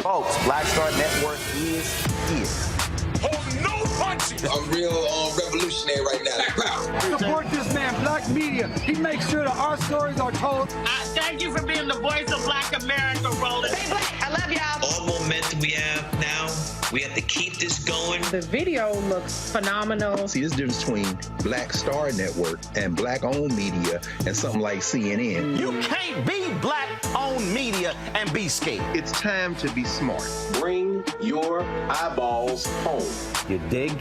Folks, Black Star Network is here. Oh, no punches! I'm real revolutionary right now. Support this man, Black Media. He makes sure that our stories are told. Thank you for being the voice of Black America, Roland. Stay black. I love y'all. All momentum we have now, we have to keep this going. The video looks phenomenal. See, there's a difference between Black Star Network and Black-owned media and something like CNN. You can't be Black-owned media and be scared. It's time to be smart. Bring your eyeballs home. You dig?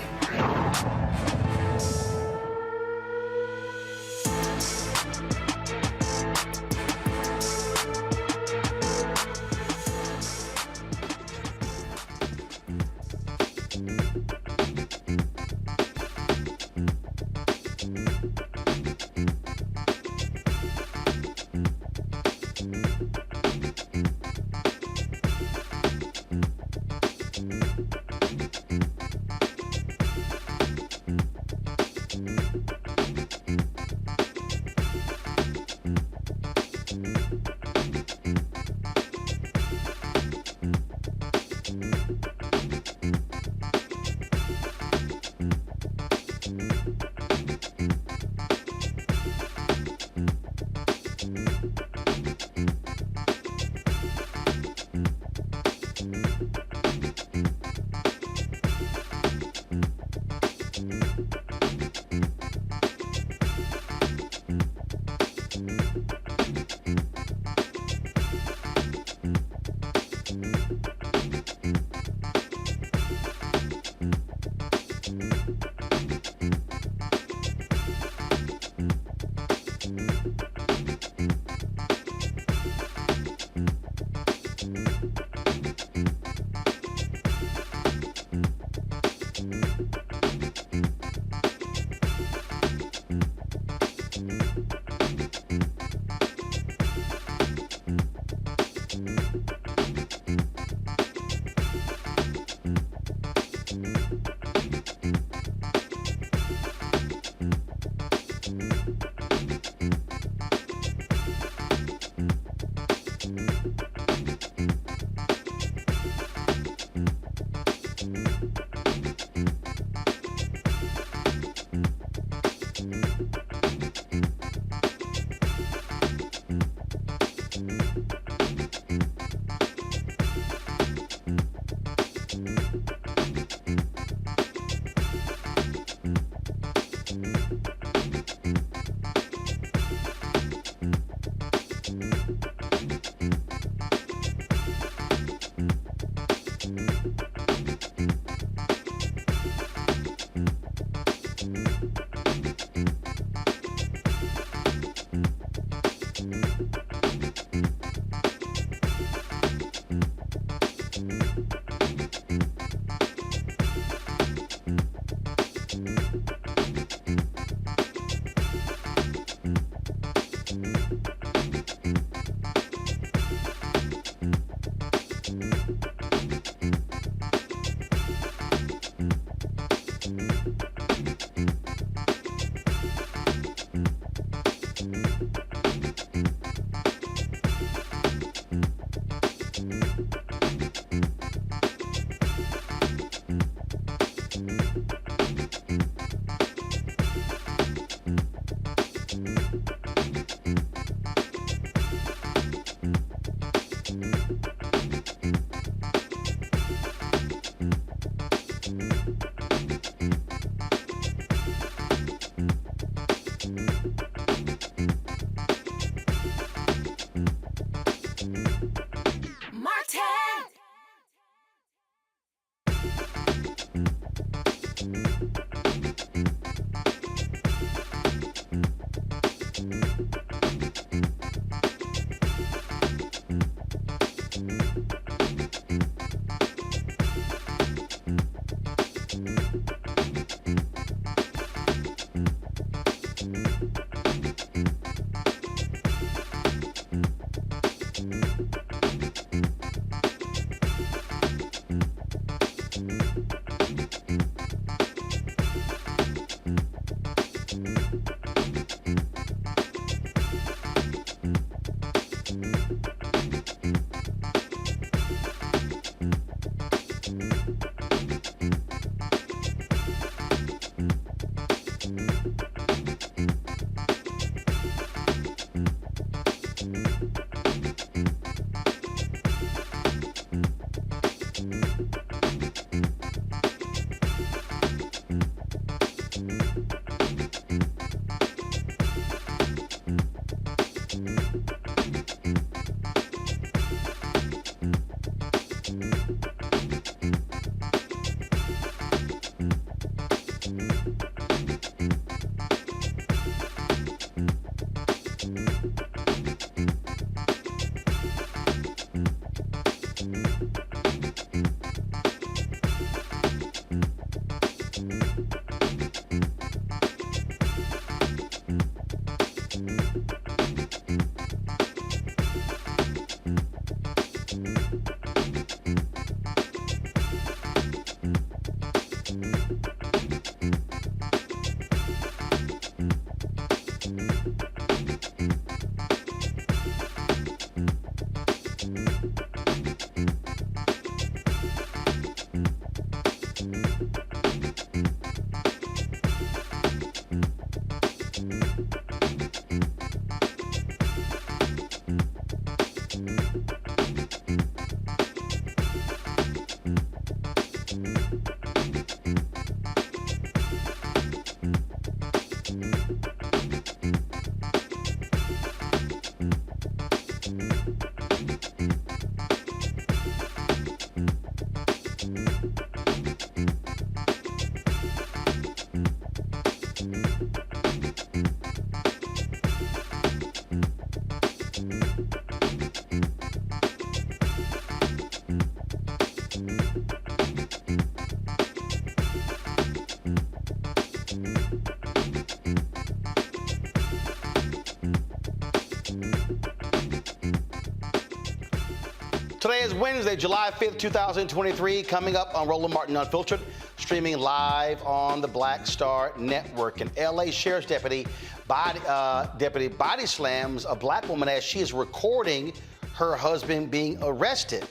Today is Wednesday, July 5th, 2023, coming up on Roland Martin Unfiltered, streaming live on the Black Star Network. An L.A. Sheriff's deputy body slams a black woman as she is recording her husband being arrested.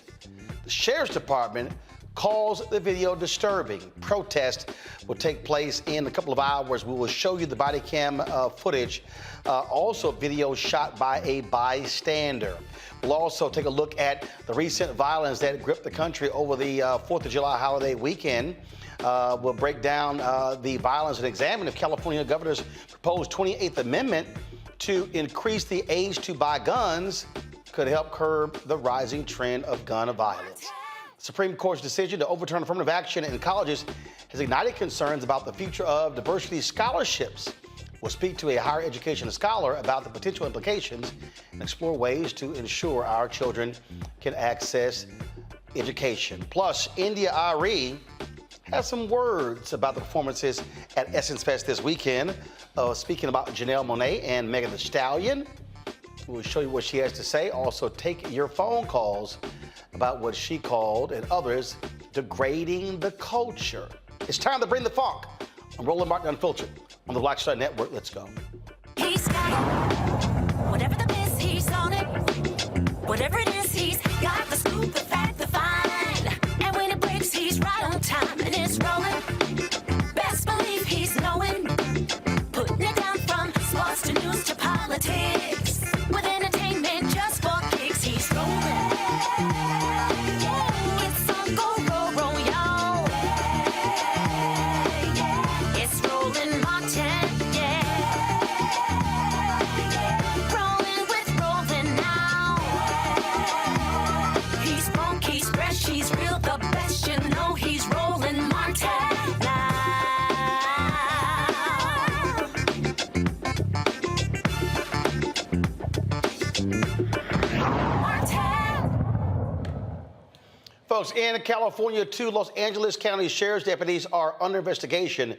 The Sheriff's Department calls the video disturbing. Protest will take place in a couple of hours. We will show you the body cam footage. Also, video shot by a bystander. We'll also take a look at the recent violence that gripped the country over the 4th of July holiday weekend. We'll break down the violence and examine if California governor's proposed 28th Amendment to increase the age to buy guns could help curb the rising trend of gun violence. Supreme Court's decision to overturn affirmative action in colleges has ignited concerns about the future of diversity scholarships. We'll speak to a higher education scholar about the potential implications and explore ways to ensure our children can access education. Plus, India Arie has some words about the performances at Essence Fest this weekend. Speaking about Janelle Monae and Meg Thee Stallion, we'll show you what she has to say. Also, take your phone calls about what she called and others degrading the culture. It's time to bring the funk. I'm Roland Martin Unfiltered on the Black Star Network. Let's go. He's got it. Whatever the miss, he's on it. Whatever it is, he's got the scoop, the fact, the find. And when it breaks, he's right on time and it's rolling. Best believe he's knowing. Putting it down from sports to news to politics. With entertainment just for kicks, he's rolling. It's on go, y'all. It's Roland Martin, rolling with Roland now. He's funk, he's fresh, he's real, the best, you know he's Roland Martin now. Folks, in California, 2 Los Angeles County Sheriff's deputies are under investigation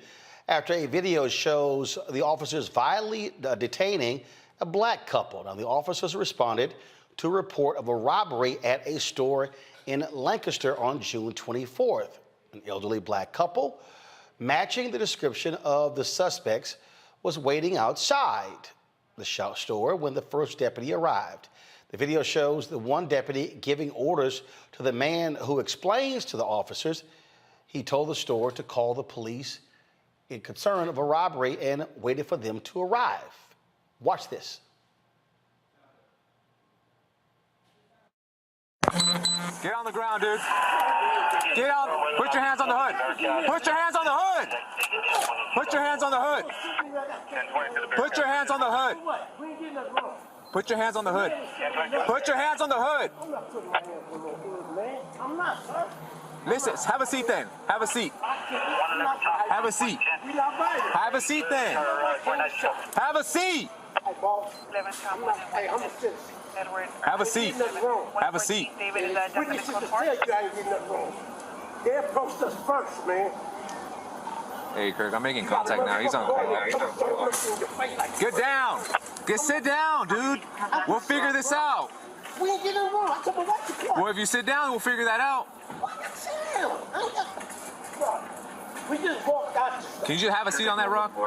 after a video shows the officers violently detaining a black couple. Now, the officers responded to a report of a robbery at a store in Lancaster on June 24th. An elderly black couple, matching the description of the suspects, was waiting outside the store when the first deputy arrived. The video shows the one deputy giving orders to the man who explains to the officers he told the store to call the police in concern of a robbery and waited for them to arrive. Watch this. Get on the ground, dude. Get out. Put your hands on the hood. Put your hands on the hood. Put your hands on the hood. Put your hands on the hood. Put your hands on the hood. Put your hands on the hood. Listen, have a seat then. Have a seat. Have a seat. Have a seat then. Have a seat. Have a seat. Have a seat. They approached us first, man. Hey, Kirk, I'm making contact now. He's on. Get down. Sit down, dude. We'll figure this out. We ain't getting wrong. I told him what you want. Well, if you sit down, we'll figure that out. We just walked out. Can you just have a seat on that rock? I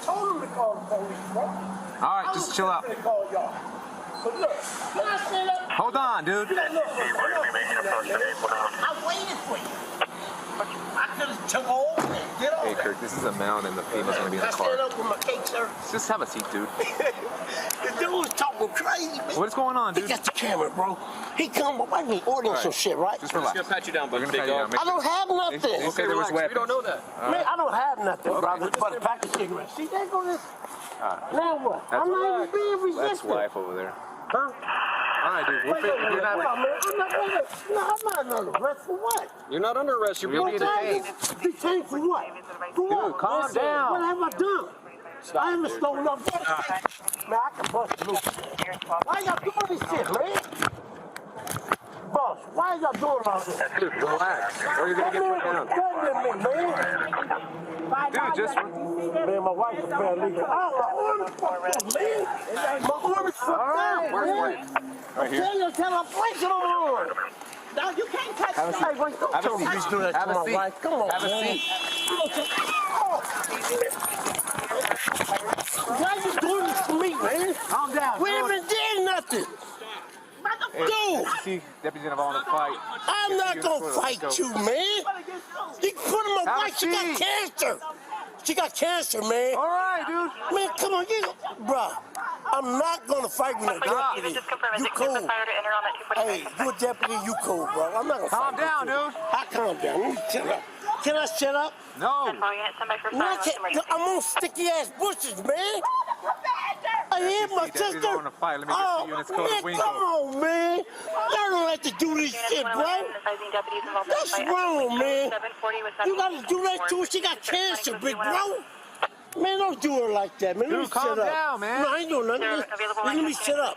told him to call the police, bro. All right, just chill out. But look, when I stand up, hold on, dude. I waited for you. I could have took over and get over. Hey, Kirk, this is a mound and the female's gonna be in the I stand car. up with my cake, sir. Just have a seat, dude. The dude was talking crazy, man. What's going on, dude? He got the camera, bro. He come up, I need ordering some shit, right? Just relax. We're gonna pat you down, buddy. I don't have nothing. They say there was weapons. We don't know that. Man, I don't have nothing, brother, but a pack of cigarettes. See, there go this. Now what? I'm not even being resistant. That's life over there. Huh? All right, dude. Wait, I'm not under arrest for what? You're not under arrest. You're being detained. Detained for what? For what? Dude, calm down. What have I done? I haven't stolen no gas. Man, I can bust loose. Why y'all doing this shit, man? boss, why y'all doing all this? Dude, relax. Or you're gonna get put down. Dude, just... Man, my wife is paralegal. Oh, my arm is fucked up, man. My arm is fucked up, Where's man. Wayne? Right here. Tell her, place it on my arm. No, you can't touch Have a seat. Hey, wait, don't Have a tell me seat. you do that Have to a my seat. wife. Come on, Have a man. seat. Why you doing this to me, man? Calm down. We ain't even did nothing. Dude, See, deputy's involved in a fight. I'm not gonna fight you, man. You put in my Have a wife, she got seat. cancer. She got cancer, man. All right, dude. Man, come on, bruh. I'm not gonna fight with a deputy. You cool. Hey, you a deputy, you cool, bro. I'm not gonna Calm fight down, with you. dude. I calm down. Let me shut up. Can I shut up? No. I'm on sticky ass bushes, man. I hit my Deputy's sister. on a fight. Let me get you in this code of Man, come on, man. Y'all don't have to do this shit, bro. That's wrong, man. You gotta do that too. She got cancer, big bro. Man, don't do her like that, man. Let me Dude, calm shut up. down, man. No, I ain't doing nothing. Let me shut up.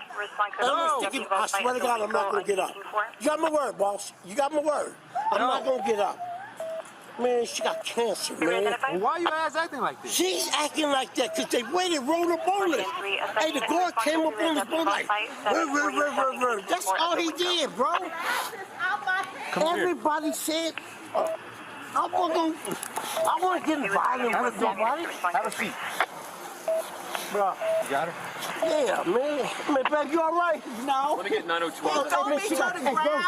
I swear to God, I'm not gonna get up. You got my word, boss. You got my word. I'm not gonna get up. Man, she got cancer, man. Well, why are you guys acting like this? She's acting like that because they waited, rolled up on it. Hey, the guard came up on his boat like, that's all he did, bro. Everybody said, I want to get violent with nobody. Have a seat. Bro. You got her? Yeah, man. Man, babe, you all right? No. Let me get 902.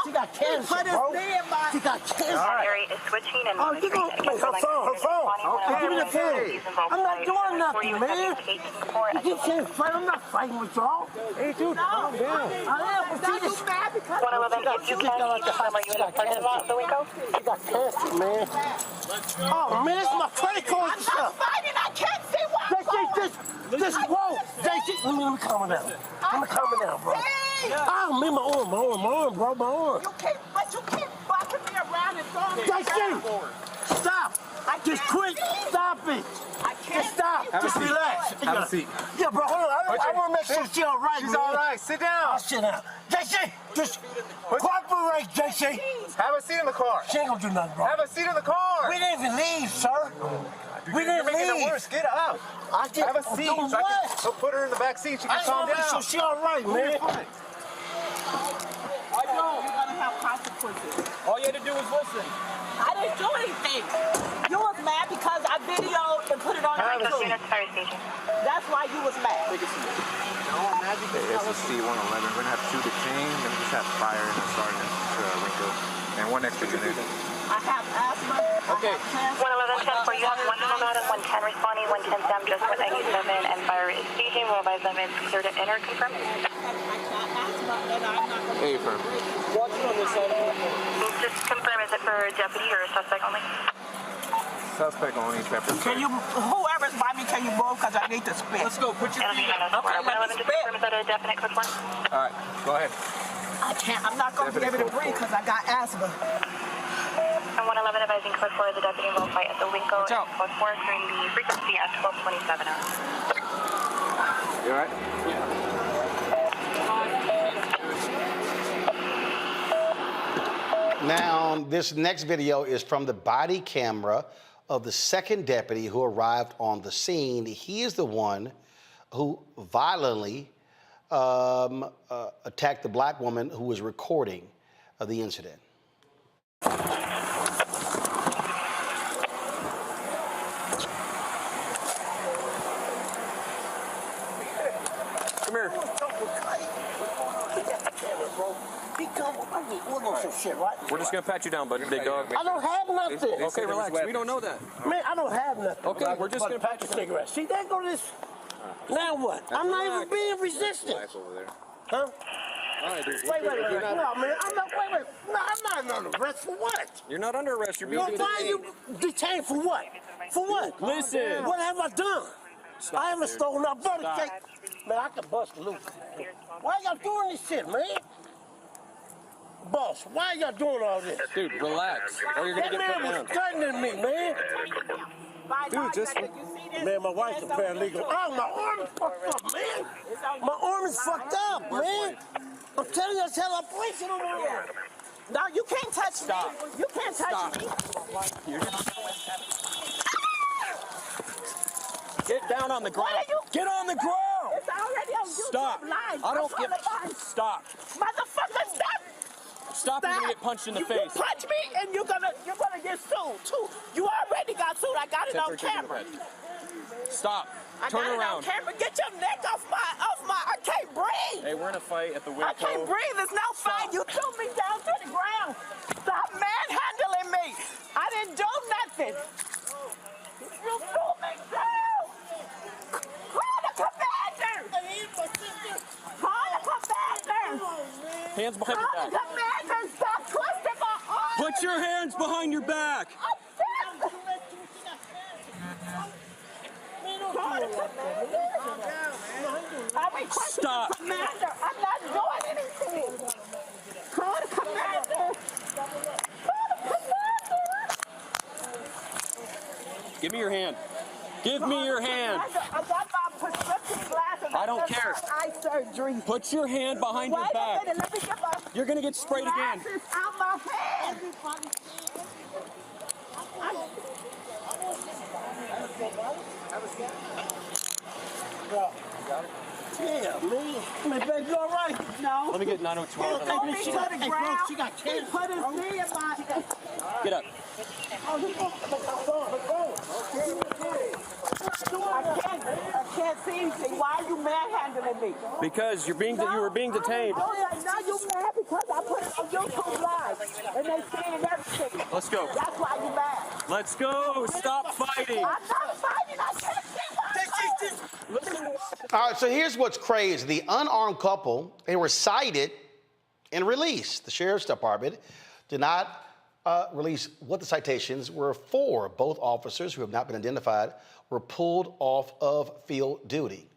She got cancer, bro. She got cancer. Arie is switching and Oh, you gonna her phone. Okay. Give me the phone. I'm not doing nothing, man. You can't fight. I'm not fighting with y'all. Hey, dude, calm down. I am, but she just mad because 111, if you can, are you in the parking lot, the window? she got cancer, man. Oh, man, this is my credit card and stuff. I can't see why. Just whoa. Let me calm her down. Let me calm her down, bro. Oh, man, my arm, bro, my arm. You keep bucking me around and throwing me JC, stop. Just quit. Stop it. I can't. Just stop. Have a Just seat. relax. Have a seat. Yeah, bro, hold on. I want to make sure she's all right, She's man. all right. Sit down. I'll sit down. JC, just cooperate, JC. Have a seat in the car. She ain't gonna do nothing, bro. Have a seat in the car. We didn't even leave, sir. We didn't You're making it leave. worse. Get up. I just, Have a seat. doing So what? so put her in the back seat. She can I just calm want to make down. sure she all right, man. You're gonna have consequences. All you had to do was listen. I didn't do anything. You was mad because I videoed and put it on YouTube. That's why you was mad. It's a C-111. We're going to have 2 detained. Then we just have fire and a sergeant, Winko, and 1 extra in there. I have asthma. Okay. 111, 10 for you have 1 homicide and 110 responding, 110 Sam just with 97 and fire is staging. We'll advise them it's clear to enter. Confirm. Hey, firm. Watch it on this side. Just confirm, is it for deputy or suspect only? Suspect only, pepper. Can you, whoever's by me, can you move? Because I need to spit. Let's go. Put your And feet up. okay, 111, just confirm, is that a definite code 4? All right, go ahead. I can't. I'm not going to be able to breathe because I got asthma. And 111 advising code 4 is a deputy will fight at the Winko. Watch out. Code 4 clearing the frequency at 1227 hours. You all right? Now, this next video is from the body camera of the second deputy who arrived on the scene. He is the one who violently attacked the black woman who was recording the incident. Come here. We're just gonna pat you down, buddy, big dog. I don't have nothing. Okay, relax. We don't know that. Man, I don't have nothing. Okay, we're just gonna pack a cigarette. See, there go this. Now what? I'm not even being resistant. Huh? Wait. No, man. I'm not. Wait. No, I'm not under arrest for what? You're not under arrest. You're being Well, why are you detained for what? For what? Listen. What have I done? I haven't stolen up. Brother, man, I can bust loose. Why y'all doing this shit, man? Boss, why y'all doing all this? Dude, relax. Or you're gonna That get put man down. was threatening me, man. Dude, just... Man, my wife's a paralegal. Oh, my arm is fucked up, man. My arm is fucked up, man. I'm telling you, I tell her, place it on my arm. No, you can't touch Stop. me. You can't touch me. Get down on the ground. What are you? Get on the ground. It's already on YouTube Stop. Live. I don't give. Live. Stop. Motherfucker, stop. Stop. You're gonna get punched in the You face. punch me and you're gonna get sued too. You already got sued. I got it on camera. Stop. I Turn got around. it on camera. Get your neck off my. I can't breathe. Hey, we're in a fight at the I can't Wilco. breathe. It's no fight. You threw me down to the ground. Stop manhandling me. I didn't do nothing. You threw me down. Call the commander. Call the commander. Hands behind your Call the back. commander. Stop twisting my arm. Put your hands behind your back. Stop. Commander, I'm not doing anything. Call the commander. Call the commander. Give me your hand. Give me your hand. I got my prescription glasses. I don't care. Eye surgery. Put your hand behind your Wait a back. minute, let me get my You're gonna get sprayed again. glasses out my hand. Yeah, man. My baby, all right? No. Let me get 902. Put me to the ground. She got cancer. Put his knee in my... Get up. I can't see anything. Why are you manhandling me? Because you were being detained. Now you mad because I put it on YouTube Live and they seeing everything. Let's go. That's why you mad. Let's go. Stop fighting. I'm not fighting. I can't see my All right, so here's what's crazy. The unarmed couple, they were cited and released. The sheriff's department did not release what the citations were for. Both officers, who have not been identified, were pulled off of field duty.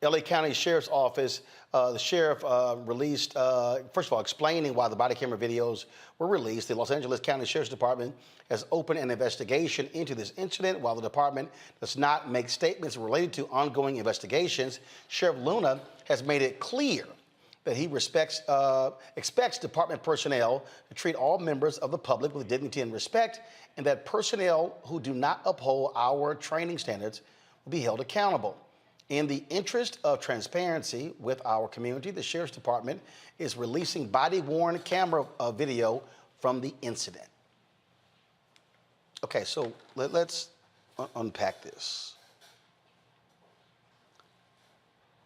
LA County Sheriff's Office, the sheriff released, first of all, explaining why the body camera videos were released. The Los Angeles County Sheriff's Department has opened an investigation into this incident. While the department does not make statements related to ongoing investigations, Sheriff Luna has made it clear that he expects department personnel to treat all members of the public with dignity and respect, and that personnel who do not uphold our training standards will be held accountable. In the interest of transparency with our community, the Sheriff's Department is releasing body-worn camera video from the incident. Okay, so let's unpack this.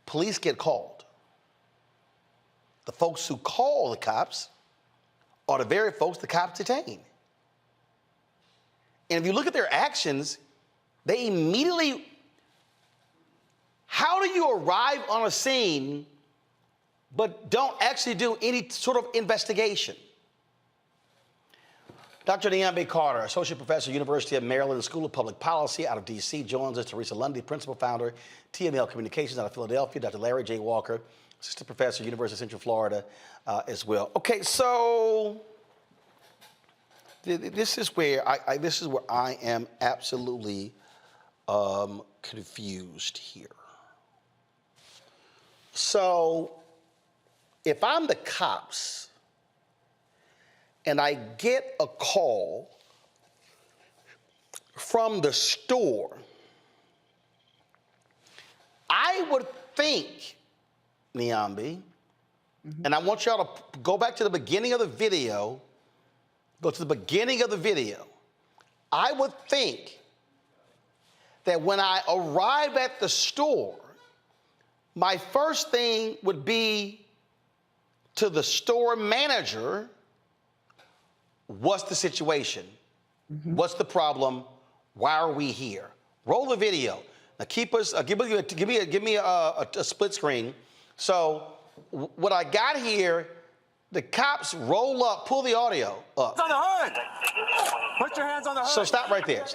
Police get called. The folks who call the cops are the very folks the cops detain. And if you look at their actions, they immediately... How do you arrive on a scene but don't actually do any sort of investigation? Dr. Nyambe Carter, Associate Professor, University of Maryland School of Public Policy out of D.C., joins us. Teresa Lundy, Principal Founder, TML Communications out of Philadelphia. Dr. Larry J. Walker, Assistant Professor, University of Central Florida as well. Okay, so this is where I am absolutely confused here. So if I'm the cops and I get a call from the store, I would think, Nyambe, and I want y'all to go back to the beginning of the video, I would think that when I arrive at the store, my first thing would be to the store manager, what's the situation? What's the problem? Why are we here? Roll the video. Now keep us, give me a split screen. So what I got here, the cops roll up, pull the audio up. On the hood. Put your hands on the hood. So stop right there,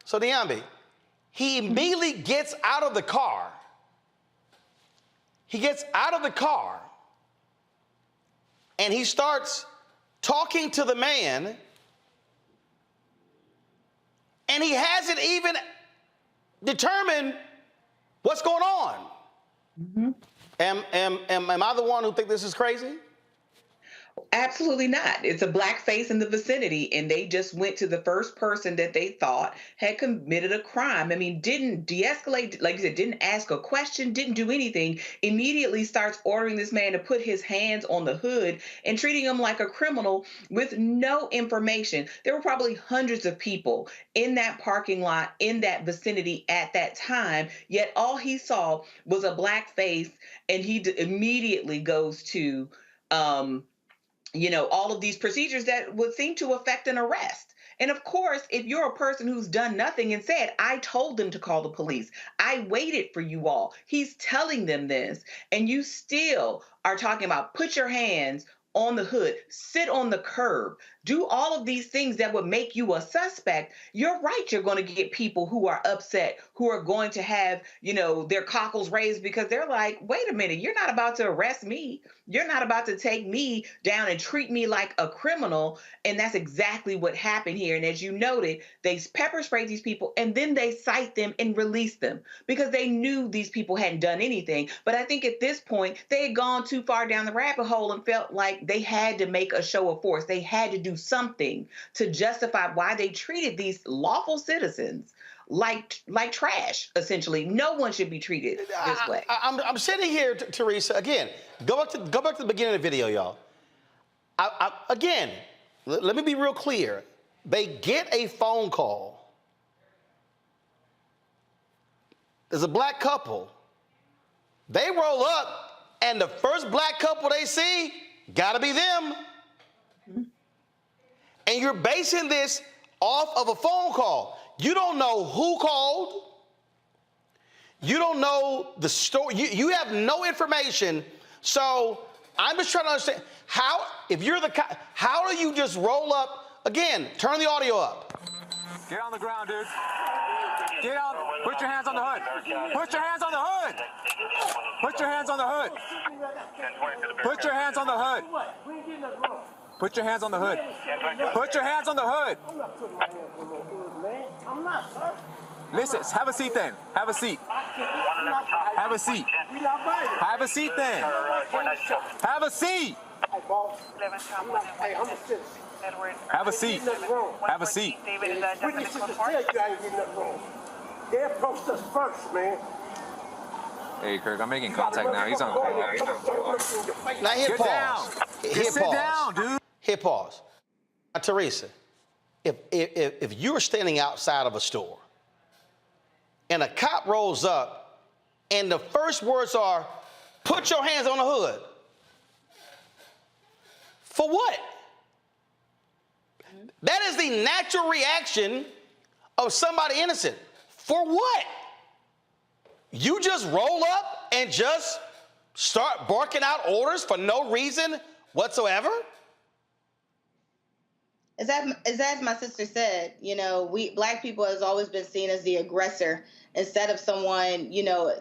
So Nyambe, he immediately gets out of the car. And he starts talking to the man, and he hasn't even determined what's going on. Am I the one who think this is crazy? Absolutely not. It's a black face in the vicinity, and they just went to the first person that they thought had committed a crime. I mean, didn't de-escalate, like you said, didn't ask a question, didn't do anything, immediately starts ordering this man to put his hands on the hood and treating him like a criminal with no information. There were probably hundreds of people in that parking lot, in that vicinity at that time, yet all he saw was a black face, and he immediately goes to, all of these procedures that would seem to affect an arrest. And of course, if you're a person who's done nothing and said, I told them to call the police, I waited for you all, he's telling them this, and you still are talking about put your hands on the hood, sit on the curb, do all of these things that would make you a suspect, you're right, you're going to get people who are upset, who are going to have, their cockles raised because they're like, wait a minute, you're not about to arrest me. You're not about to take me down and treat me like a criminal. And that's exactly what happened here. And as you noted, they pepper sprayed these people and then they cite them and release them because they knew these people hadn't done anything. But I think at this point, they had gone too far down the rabbit hole and felt like they had to make a show of force. They had to do something to justify why they treated these lawful citizens like trash, essentially. No one should be treated this way. I'm sitting here, Teresa, again, go back to the beginning of the video, y'all. Again, let me be real clear. They get a phone call. There's a black couple. They roll up, and the first black couple they see, gotta be them. And you're basing this off of a phone call. You don't know who called. You don't know the story. You have no information. So I'm just trying to understand how, if you're the cop, how do you just roll up? Again, turn the audio up. Get on the ground, dude. Get out. Put your hands on the hood. Put your hands on the hood. Put your hands on the hood. Put your hands on the hood. Put your hands on the hood. Put your hands on the hood. Listen, have a seat then. Have a seat. Have a seat. Have a seat then. Have a seat. Have a seat. Have a seat. They approached us first, man. Hey, Kirk, I'm making contact now. He's on the call. Now hit Get pause. down. Hit Sit pause. down, dude. Hit pause. Now, Teresa, if you were standing outside of a store and a cop rolls up and the first words are, put your hands on the hood. For what? That is the natural reaction of somebody innocent. For what? You just roll up and just start barking out orders for no reason whatsoever? As my sister said, we black people has always been seen as the aggressor instead of someone,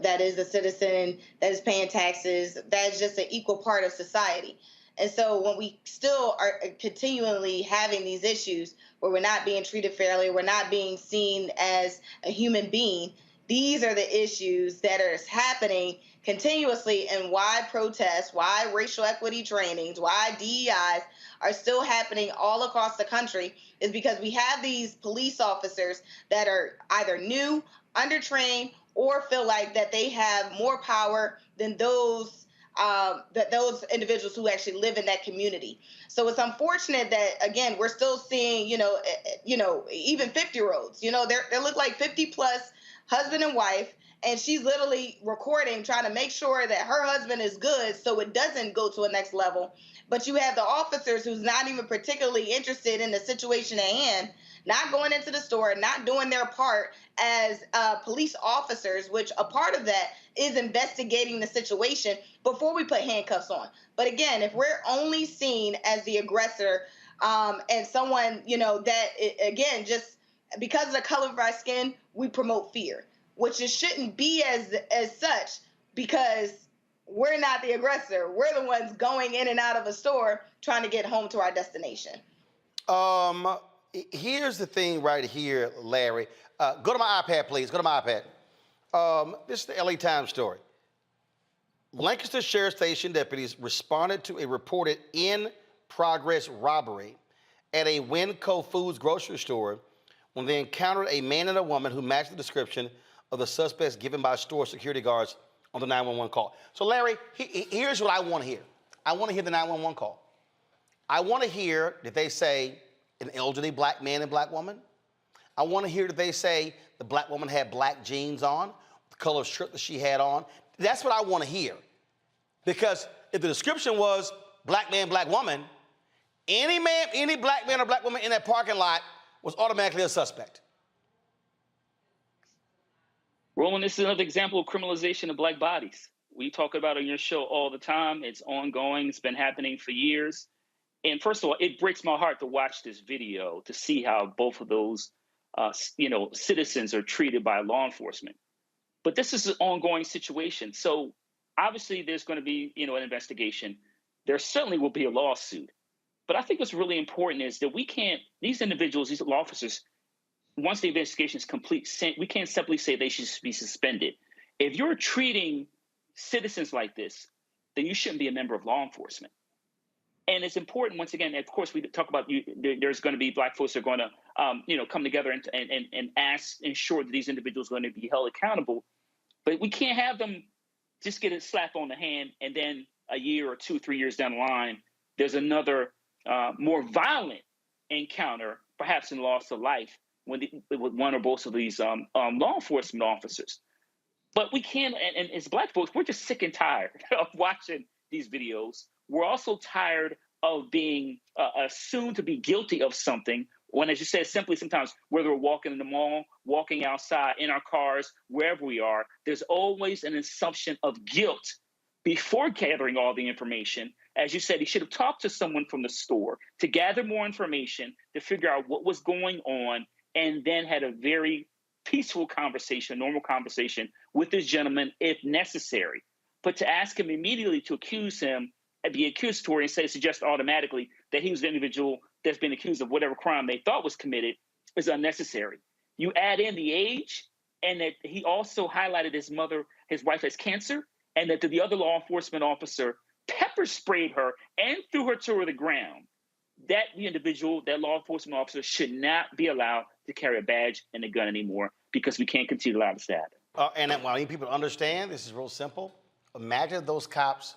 that is a citizen, that is paying taxes, that is just an equal part of society. And so when we still are continually having these issues where we're not being treated fairly, we're not being seen as a human being, these are the issues that are happening continuously, and why protests, why racial equity trainings, why DEIs are still happening all across the country is because we have these police officers that are either new, undertrained, or feel like that they have more power than those individuals who actually live in that community. So it's unfortunate that, again, we're still seeing, even 50-year-olds, they look like 50 plus husband and wife, and she's literally recording, trying to make sure that her husband is good so it doesn't go to a next level. But you have the officers who's not even particularly interested in the situation at hand, not going into the store, not doing their part as police officers, which a part of that is investigating the situation before we put handcuffs on. But again, if we're only seen as the aggressor and someone, again, just because of the color of our skin, we promote fear, which it shouldn't be as such, because we're not the aggressor. We're the ones going in and out of a store trying to get home to our destination. Here's the thing right here, Larry. Go to my iPad, please. Go to my iPad. This is the LA Times story. Lancaster Sheriff Station deputies responded to a reported progress robbery at a Winco Foods grocery store when they encountered a man and a woman who matched the description of the suspects given by store security guards on the 911 call. So, Larry, here's what I want to hear. I want to hear the 911 call. I want to hear that they say an elderly black man and black woman. I want to hear that they say the black woman had black jeans on, the color of shirt that she had on. That's what I want to hear. Because if the description was black man, black woman, any black man or black woman in that parking lot was automatically a suspect. Roland, this is another example of criminalization of black bodies. We talk about it on your show all the time. It's ongoing. It's been happening for years. And first of all, it breaks my heart to watch this video to see how both of those, citizens are treated by law enforcement. But this is an ongoing situation. So obviously there's going to be, an investigation. There certainly will be a lawsuit. But I think what's really important is that these individuals, these law officers, once the investigation is complete, we can't simply say they should be suspended. If you're treating citizens like this, then you shouldn't be a member of law enforcement. And it's important, once again, of course, we talk about there's going to be black folks that are going to, come together and ensure that these individuals are going to be held accountable. But we can't have them just get a slap on the hand and then a year or 2, 3 years down the line, there's another more violent encounter, perhaps in loss of life, with one or both of these law enforcement officers. But we can't, and as black folks, we're just sick and tired of watching these videos. We're also tired of being assumed to be guilty of something when, as you said, simply sometimes, whether we're walking in the mall, walking outside, in our cars, wherever we are, there's always an assumption of guilt before gathering all the information. As you said, he should have talked to someone from the store to gather more information, to figure out what was going on, and then had a very peaceful conversation, normal conversation with this gentleman if necessary. But to ask him immediately to accuse him and be accusatory and suggest automatically that he was the individual that's been accused of whatever crime they thought was committed is unnecessary. You add in the age, and that he also highlighted his wife has cancer, and that the other law enforcement officer pepper sprayed her and threw her to the ground. That law enforcement officer should not be allowed to carry a badge and a gun anymore, because we can't continue to allow this to happen. And I need people to understand, this is real simple. Imagine if those cops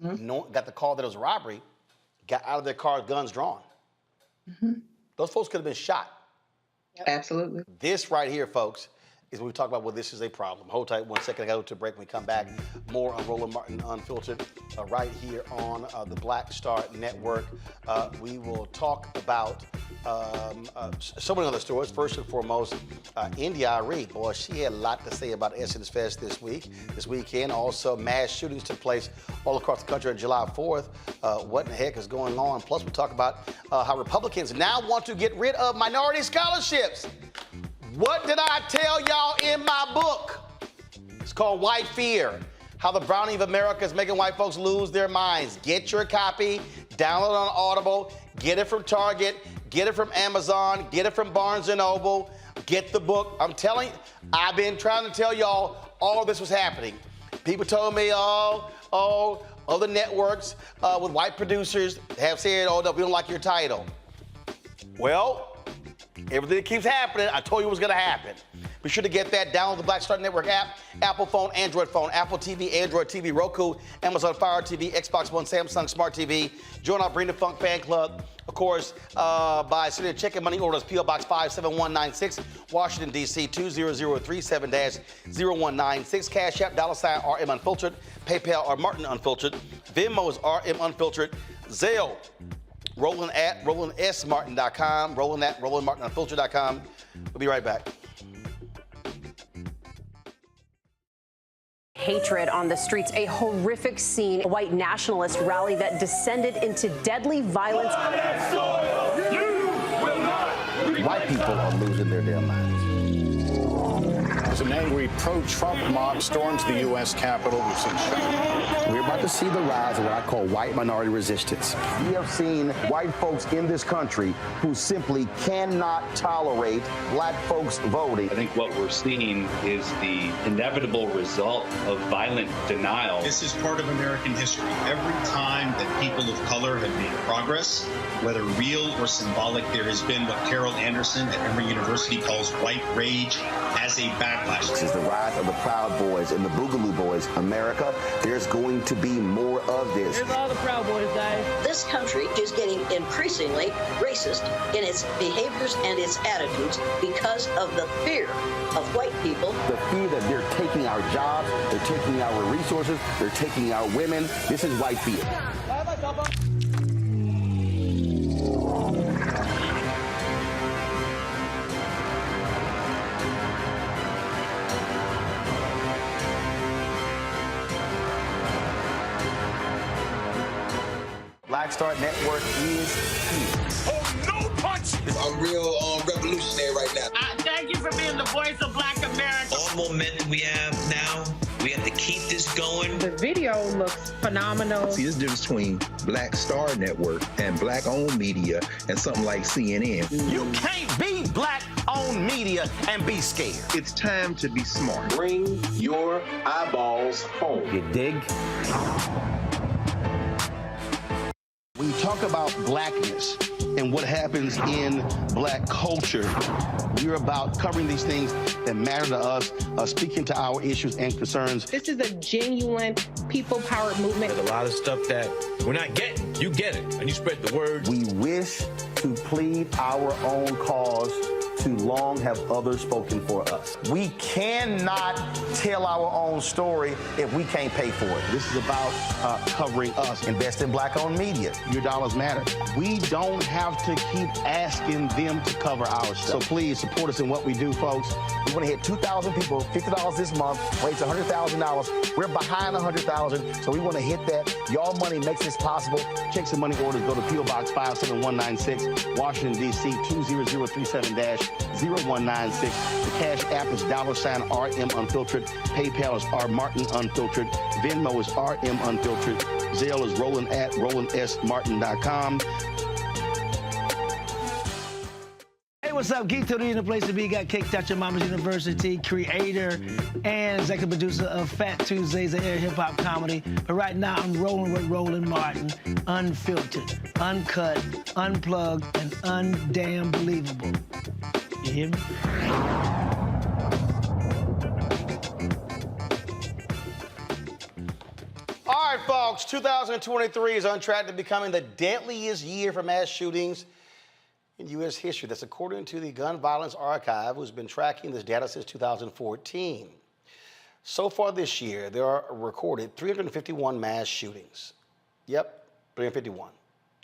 got the call that it was a robbery, got out of their car, guns drawn. Mm-hmm. Those folks could have been shot. Yep. Absolutely. This right here, folks, is when we talk about, well, this is a problem. Hold tight 1 second. I got to go to a break. When we come back, more on Roland Martin Unfiltered right here on the Black Star Network. We will talk about so many other stories. First and foremost, Arie, boy, she had a lot to say about Essence Fest this weekend. Also, mass shootings took place all across the country on July 4th. What in the heck is going on? Plus, we'll talk about how Republicans now want to get rid of minority scholarships. What did I tell y'all in my book? It's called White Fear, How the Browning of America is Making White Folks Lose Their Minds. Get your copy, download it on Audible, get it from Target, get it from Amazon, get it from Barnes & Noble, get the book. I'm telling you, I've been trying to tell y'all all this was happening. People told me, other networks with white producers have said, oh, no, we don't like your title. Well, everything that keeps happening, I told you it was going to happen. Be sure to get that. Download the Black Star Network app, Apple phone, Android phone, Apple TV, Android TV, Roku, Amazon Fire TV, Xbox One, Samsung Smart TV. Join our Bring the Funk fan club, of course, by sending a check and money orders, P.O. Box 57196, Washington, D.C. 20037-0196. Cash App, $RM Unfiltered. PayPal or Martin Unfiltered. Venmo is RM Unfiltered. Zelle, Roland at RolandSMartin.com, Roland at RolandMartinUnfiltered.com. We'll be right back. Hatred on the streets, a horrific scene, a white nationalist rally that descended into deadly violence. White people are losing their damn minds. As an angry pro-Trump mob storms the U.S. Capitol, we've seen We're about to see the rise of what I call white minority resistance. We have seen white folks in this country who simply cannot tolerate black folks voting. I think what we're seeing is the inevitable result of violent denial. This is part of American history. Every time that people of color have made progress, whether real or symbolic, there has been what Carol Anderson at Emory University calls white rage as a backlash. This is the rise of the Proud Boys and the Boogaloo Boys. America, there's going to be more of this. Here's all the Proud Boys, guys. This country is getting increasingly racist in its behaviors and its attitudes because of the fear of white people. The fear that they're taking our jobs, they're taking our resources, they're taking our women. This is white fear. Black Star Network is here. Oh, no punch! I'm real revolutionary right now. Thank you for being the voice of Black America. All momentum we have now, we have to keep this going. The video looks phenomenal. See, this difference between Black Star Network and black-owned media and something like CNN. You can't be black-owned media and be scared. It's time to be smart. Bring your eyeballs home. You dig? When you talk about blackness and what happens in black culture, we're about covering these things that matter to us, speaking to our issues and concerns. This is a genuine people-powered movement. There's a lot of stuff that we're not getting. You get it, and you spread the word. We wish to plead our own cause. Too long have others spoken for us. We cannot tell our own story if we can't pay for it. This is about covering us. Invest in black-owned media. Your dollars matter. We don't have to keep asking them to cover our stuff. So please support us in what we do, folks. We want to hit 2,000 people, $50 this month, raise $100,000. We're behind 100,000, so we want to hit that. Y'all money makes this possible. Check some money orders. Go to P.O. Box 57196, Washington, D.C. 20037-0196. The Cash App is $RM Unfiltered. PayPal is R Martin Unfiltered. Venmo is RM Unfiltered. Zelle is Roland at RolandSMartin.com. Hey, what's up? Geek Total in the place to be. Got Kicked Out Your Mama's University, creator and executive producer of Fat Tuesdays, an air hip-hop comedy. But right now, I'm rolling with Roland Martin, unfiltered, uncut, unplugged, and undamn believable. You hear me? All right, folks, 2023 is on track to becoming the deadliest year for mass shootings in U.S. history. That's according to the Gun Violence Archive, who's been tracking this data since 2014. So far this year, there are recorded 351 mass shootings. Yep, 351.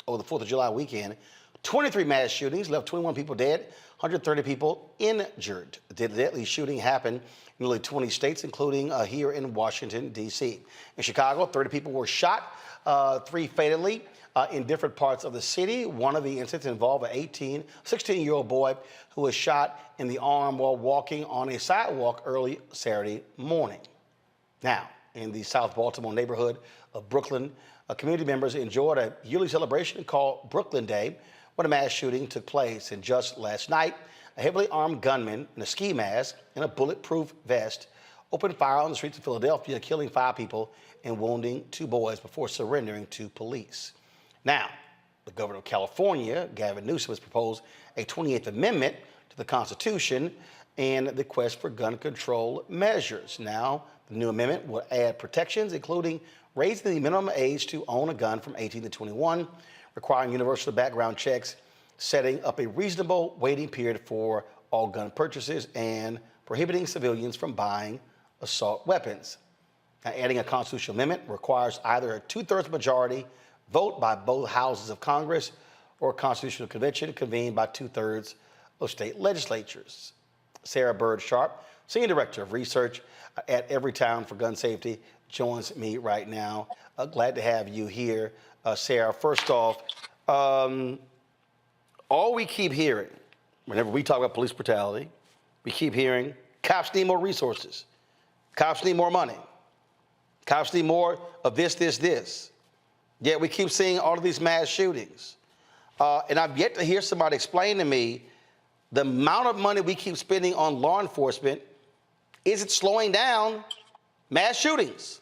Over the 4th of July weekend, 23 mass shootings left 21 people dead, 130 people injured. The deadly shooting happened in nearly 20 states, including here in Washington, D.C. In Chicago, 30 people were shot, 3 fatally in different parts of the city. One of the incidents involved an 16-year-old boy who was shot in the arm while walking on a sidewalk early Saturday morning. Now, in the South Baltimore neighborhood of Brooklyn, community members enjoyed a yearly celebration called Brooklyn Day, when a mass shooting took place. And just last night, a heavily armed gunman in a ski mask and a bulletproof vest opened fire on the streets of Philadelphia, killing 5 people and wounding 2 boys before surrendering to police. Now, the governor of California, Gavin Newsom, has proposed a 28th Amendment to the Constitution and the quest for gun control measures. Now, the new amendment will add protections, including raising the minimum age to own a gun from 18 to 21, requiring universal background checks, setting up a reasonable waiting period for all gun purchases, and prohibiting civilians from buying assault weapons. Now, adding a constitutional amendment requires either a 2/3 majority vote by both houses of Congress or a constitutional convention convened by 2/3 of state legislatures. Sarah Bird Sharp, Senior Director of Research at Everytown for Gun Safety, joins me right now. Glad to have you here. Sarah, first off, all we keep hearing, whenever we talk about police brutality, we keep hearing Cops need more resources. Cops need more money. Cops need more of this. Yet we keep seeing all of these mass shootings. And I've yet to hear somebody explain to me the amount of money we keep spending on law enforcement. Is it slowing down mass shootings?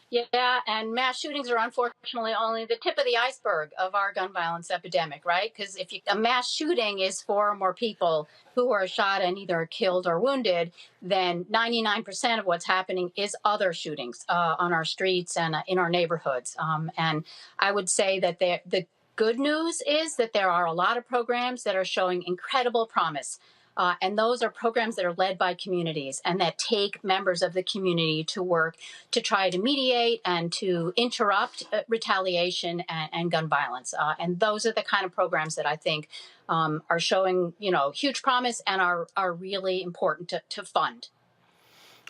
Yeah, and mass shootings are unfortunately only the tip of the iceberg of our gun violence epidemic, right? Because if a mass shooting is 4 or more people who are shot and either killed or wounded, then 99% of what's happening is other shootings on our streets and in our neighborhoods. And I would say that the good news is that there are a lot of programs that are showing incredible promise. And those are programs that are led by communities and that take members of the community to work to try to mediate and to interrupt retaliation and gun violence. And those are the kind of programs that I think are showing, huge promise and are really important to fund.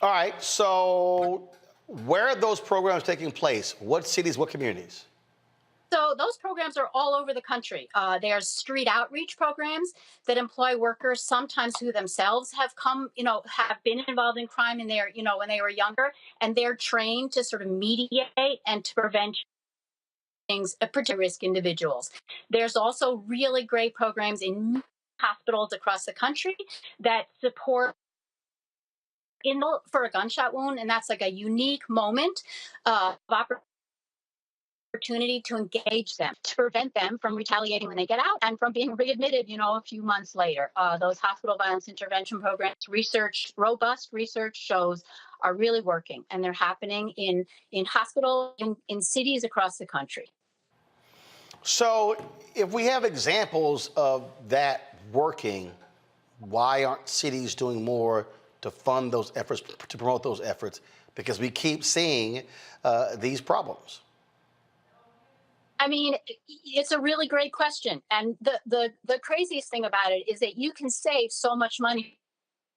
All right. So where are those programs taking place? What cities, what communities? So those programs are all over the country. There's street outreach programs that employ workers sometimes who themselves have come, have been involved in crime in their, when they were younger, and they're trained to sort of mediate and to prevent things, particularly risk individuals. There's also really great programs in hospitals across the country that support for a gunshot wound, and that's like a unique moment of opportunity to engage them, to prevent them from retaliating when they get out and from being readmitted, a few months later. Those hospital violence intervention programs, robust research shows are really working, and they're happening in hospitals in cities across the country. So if we have examples of that working, why aren't cities doing more to fund those efforts, to promote those efforts? Because we keep seeing these problems. I mean, it's a really great question. And the craziest thing about it is that you can save so much money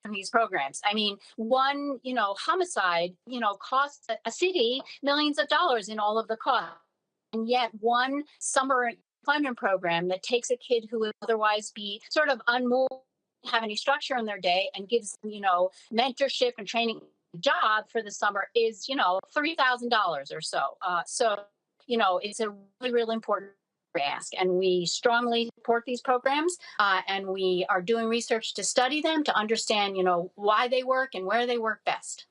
from these programs. I mean, one, homicide, costs a city millions of dollars in all of the costs. And yet one summer employment program that takes a kid who would otherwise be sort of unmoved, have any structure in their day, and gives them, mentorship and training job for the summer is, $3,000 or so. It's a really, really important ask, and we strongly support these programs, and we are doing research to study them, to understand, why they work and where they work best.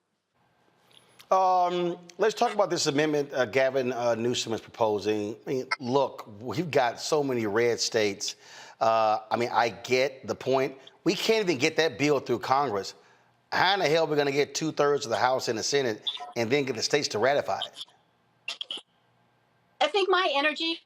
Let's talk about this amendment Gavin Newsom is proposing. I mean, look, we've got so many red states. I get the point. We can't even get that bill through Congress. How in the hell are we going to get 2/3 of the House and the Senate and then get the states to ratify it? I think my energy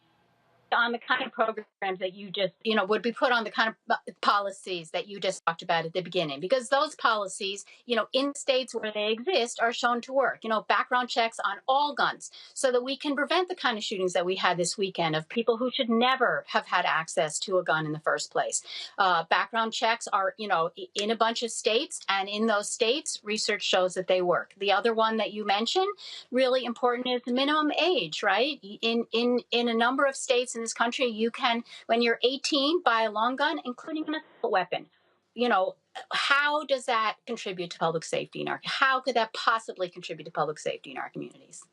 on the kind of programs that you just, would be put on the kind of policies that you just talked about at the beginning, because those policies, in states where they exist are shown to work, background checks on all guns so that we can prevent the kind of shootings that we had this weekend of people who should never have had access to a gun in the first place. Background checks are, in a bunch of states, and in those states, research shows that they work. The other one that you mentioned, really important, is the minimum age, right? In a number of states in this country, you can, when you're 18, buy a long gun, including an assault weapon. How does that contribute to public safety how could that possibly contribute to public safety in our communities?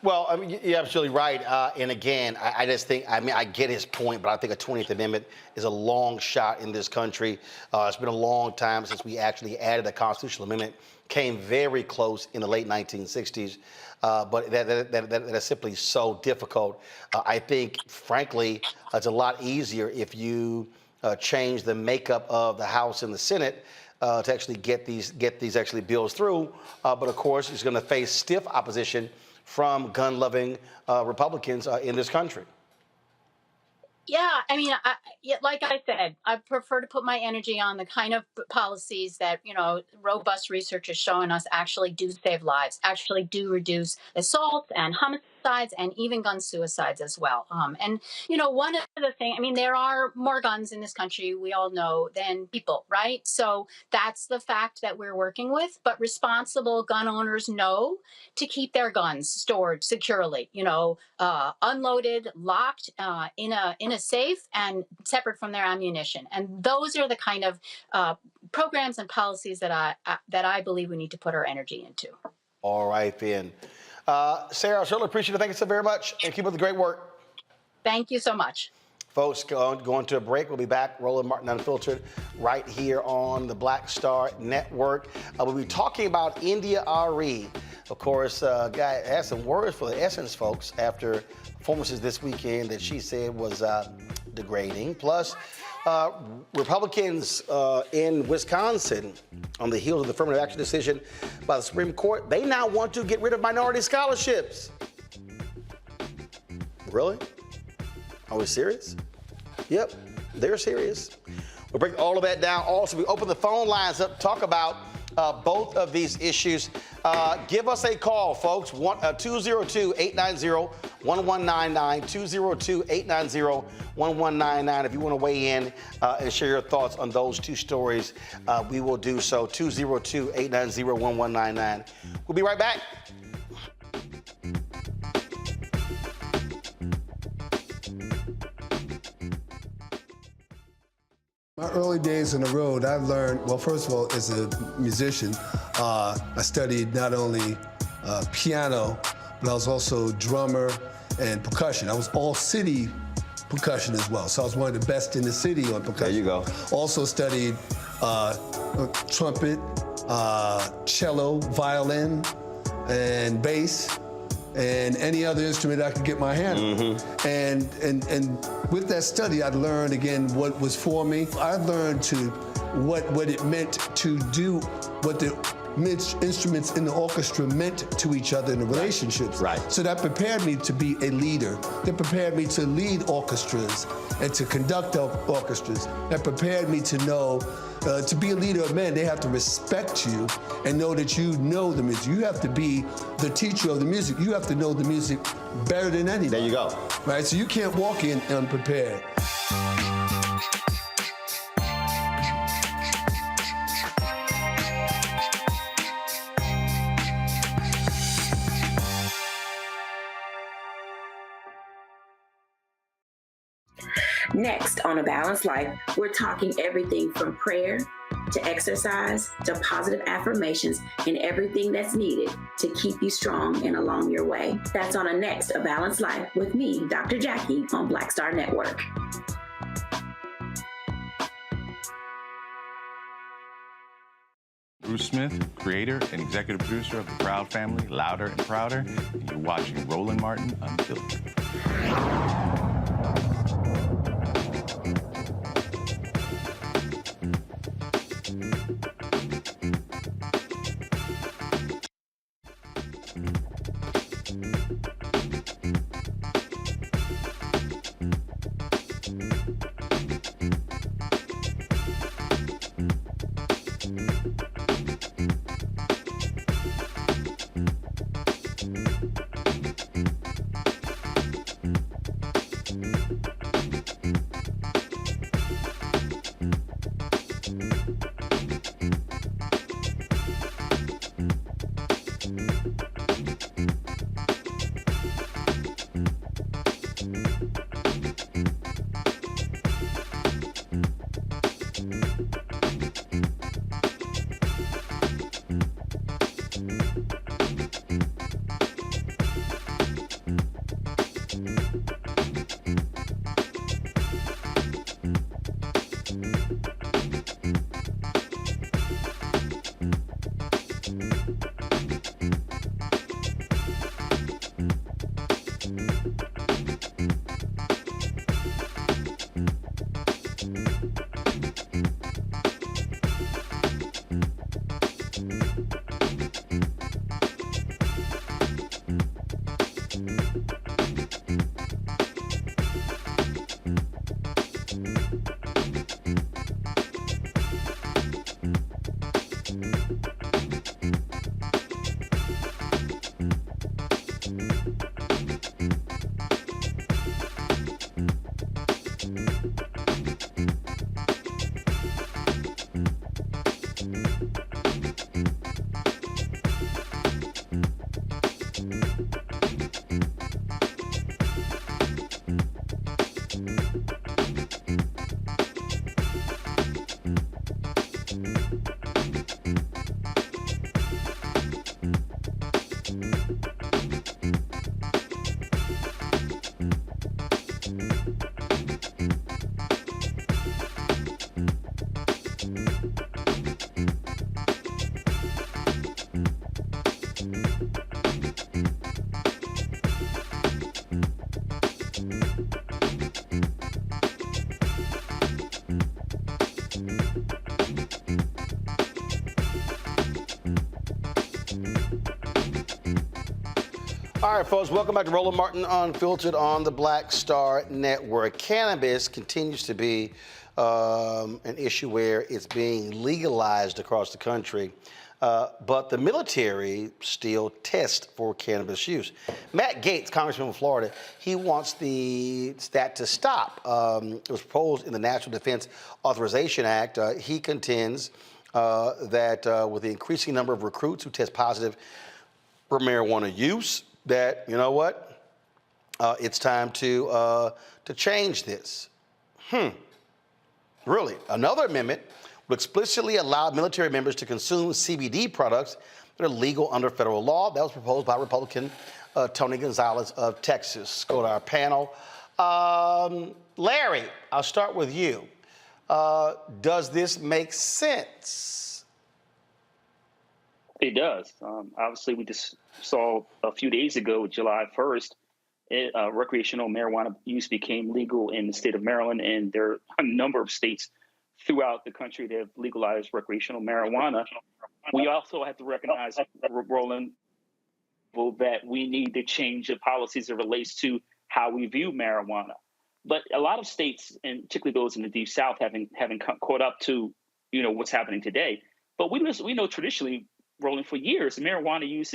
Well, you're absolutely right. And again, I just think, I get his point, but I think a 20th Amendment is a long shot in this country. It's been a long time since we actually added a constitutional amendment. Came very close in the late 1960s, but that is simply so difficult. I think, frankly, it's a lot easier if you change the makeup of the House and the Senate to actually get these actually bills through. But of course, it's going to face stiff opposition from gun-loving Republicans in this country. Yeah, like I said, I prefer to put my energy on the kind of policies that, robust research is showing us actually do save lives, actually do reduce assaults and homicides and even gun suicides as well. And one of the things, there are more guns in this country, we all know, than people, right? So that's the fact that we're working with. But responsible gun owners know to keep their guns stored securely, unloaded, locked in a safe and separate from their ammunition. And those are the kind of programs and policies that I believe we need to put our energy into. All right, then. Sarah, I certainly appreciate it. Thank you so very much, and keep up the great work. Thank you so much. Folks, going to a break. We'll be back. Roland Martin Unfiltered right here on the Black Star Network. We'll be talking about India Arie. Of course, guy had some words for the Essence folks after performances this weekend that she said was degrading. Plus, Republicans in Wisconsin, on the heels of the affirmative action decision by the Supreme Court, they now want to get rid of minority scholarships. Really? Are we serious? Yep, they're serious. We'll break all of that down. Also, we open the phone lines up to talk about both of these issues. Give us a call, folks. 202-890-1199, 202-890-1199. If you want to weigh in and share your thoughts on those two stories, we will do so. 202-890-1199. We'll be right back. My early days on the road, I've learned, well, first of all, as a musician, I studied not only piano, but I was also drummer and percussion. I was all city percussion as well, so I was one of the best in the city on percussion. There you go. Also studied trumpet, cello, violin, and bass, and any other instrument I could get my hand on. And with that study, I learned again what was for me. I learned what it meant to do, what the instruments in the orchestra meant to each other in the relationships. Right. So that prepared me to be a leader. That prepared me to lead orchestras and to conduct orchestras. That prepared me to know to be a leader of men, they have to respect you and know that you know the music. You have to be the teacher of the music. You have to know the music better than anyone. There you go. Right, so you can't walk in unprepared. Next on A Balanced Life, we're talking everything from prayer to exercise to positive affirmations and everything that's needed to keep you strong and along your way. That's on a next A Balanced Life with me, Dr. Jackie, on Black Star Network. Bruce Smith, creator and executive producer of the Proud Family, Louder and Prouder, and you're watching Roland Martin Unfiltered. All right, folks, welcome back to Roland Martin Unfiltered on the Black Star Network. Cannabis continues to be an issue where it's being legalized across the country, but the military still tests for cannabis use. Matt Gaetz, Congressman from Florida, he wants that to stop. It was proposed in the National Defense Authorization Act. He contends that with the increasing number of recruits who test positive for marijuana use, that, you know what, it's time to change this. Really, another amendment would explicitly allow military members to consume CBD products that are legal under federal law. That was proposed by Republican Tony Gonzalez of Texas. Go to our panel. Larry, I'll start with you. Does this make sense? It does. Obviously, we just saw a few days ago, July 1st, recreational marijuana use became legal in the state of Maryland, and there are a number of states throughout the country that have legalized recreational marijuana. We also have to recognize, Roland, that we need to change the policies that relates to how we view marijuana. But a lot of states, and particularly those in the Deep South, haven't caught up to what's happening today. But we know traditionally, Roland, for years, marijuana use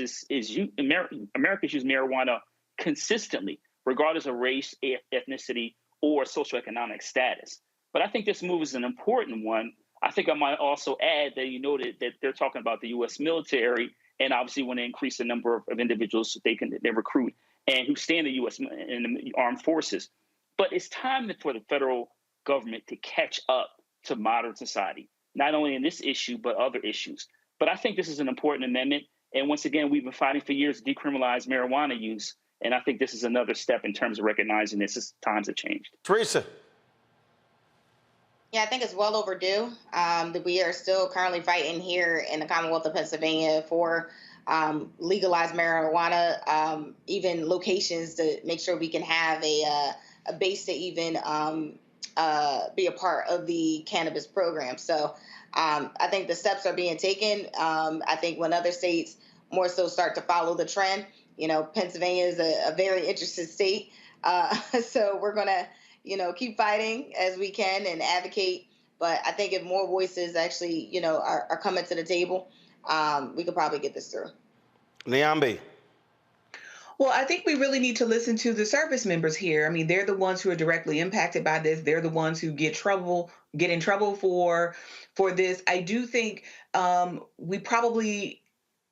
Americans use marijuana consistently, regardless of race, ethnicity, or socioeconomic status. But I think this move is an important one. I think I might also add that that they're talking about the U.S. military, and obviously want to increase the number of individuals they recruit and who stay in the U.S. in the armed forces. But it's time for the federal government to catch up to modern society, not only in this issue, but other issues. But I think this is an important amendment. And once again, we've been fighting for years to decriminalize marijuana use. And I think this is another step in terms of recognizing this. Times have changed. Teresa. Yeah, I think it's well overdue. That we are still currently fighting here in the Commonwealth of Pennsylvania for legalized marijuana, even locations to make sure we can have a base to even be a part of the cannabis program. So I think the steps are being taken. I think when other states more so start to follow the trend, Pennsylvania is a very interested state. So we're going to, keep fighting as we can and advocate. But I think if more voices actually, are coming to the table, we could probably get this through. Niambi. Well, I think we really need to listen to the service members here. I mean, they're the ones who are directly impacted by this. They're the ones who get in trouble for this. I do think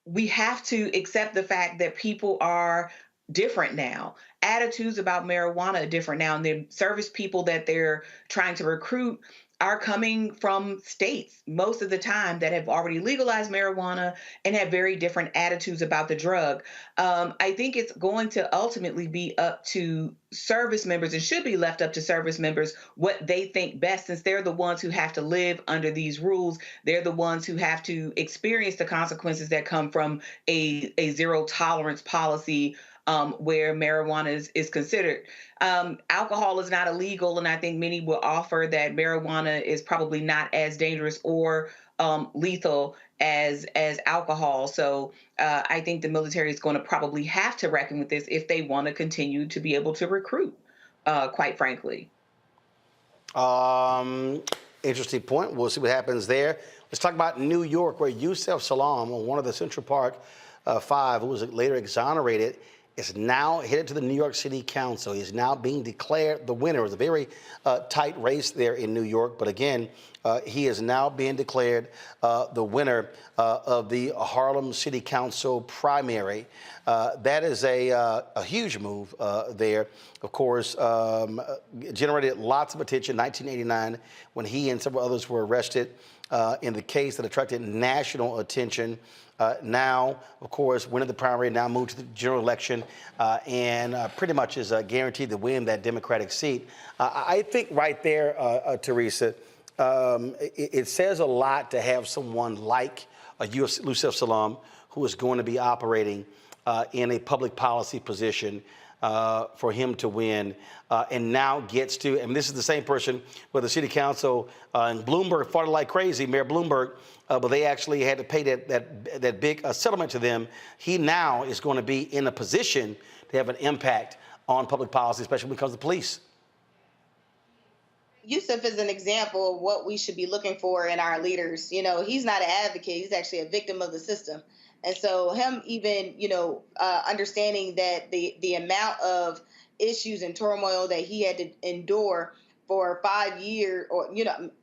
we have to accept the fact that people are different now. Attitudes about marijuana are different now, and the service people that they're trying to recruit are coming from states most of the time that have already legalized marijuana and have very different attitudes about the drug. I think it's going to ultimately be up to service members, and should be left up to service members, what they think best, since they're the ones who have to live under these rules. They're the ones who have to experience the consequences that come from a zero tolerance policy where marijuana is considered. Alcohol is not illegal, and I think many will offer that marijuana is probably not as dangerous or lethal as alcohol. So I think the military is going to probably have to reckon with this if they want to continue to be able to recruit, quite frankly. Interesting point. We'll see what happens there. Let's talk about New York, where Yusef Salaam, one of the Central Park Five, who was later exonerated, is now headed to the New York City Council. He's now being declared the winner. It was a very tight race there in New York, but again, he is now being declared the winner of the Harlem City Council primary. That is a huge move there. Of course, generated lots of attention in 1989 when he and several others were arrested in the case that attracted national attention. Now, of course, winning the primary, now moved to the general election, and pretty much is guaranteed to win that Democratic seat. I think right there, Teresa, it says a lot to have someone like Yusef Salaam, who is going to be operating in a public policy position. for him to win, and now gets to, and this is the same person where the city council and Bloomberg fought like crazy, Mayor Bloomberg, but they actually had to pay that big settlement to them. He now is going to be in a position to have an impact on public policy, especially when it comes to police. Yusuf is an example of what we should be looking for in our leaders. You know, he's not an advocate, he's actually a victim of the system. And so him even, understanding that the amount of issues and turmoil that he had to endure for 5 years, or,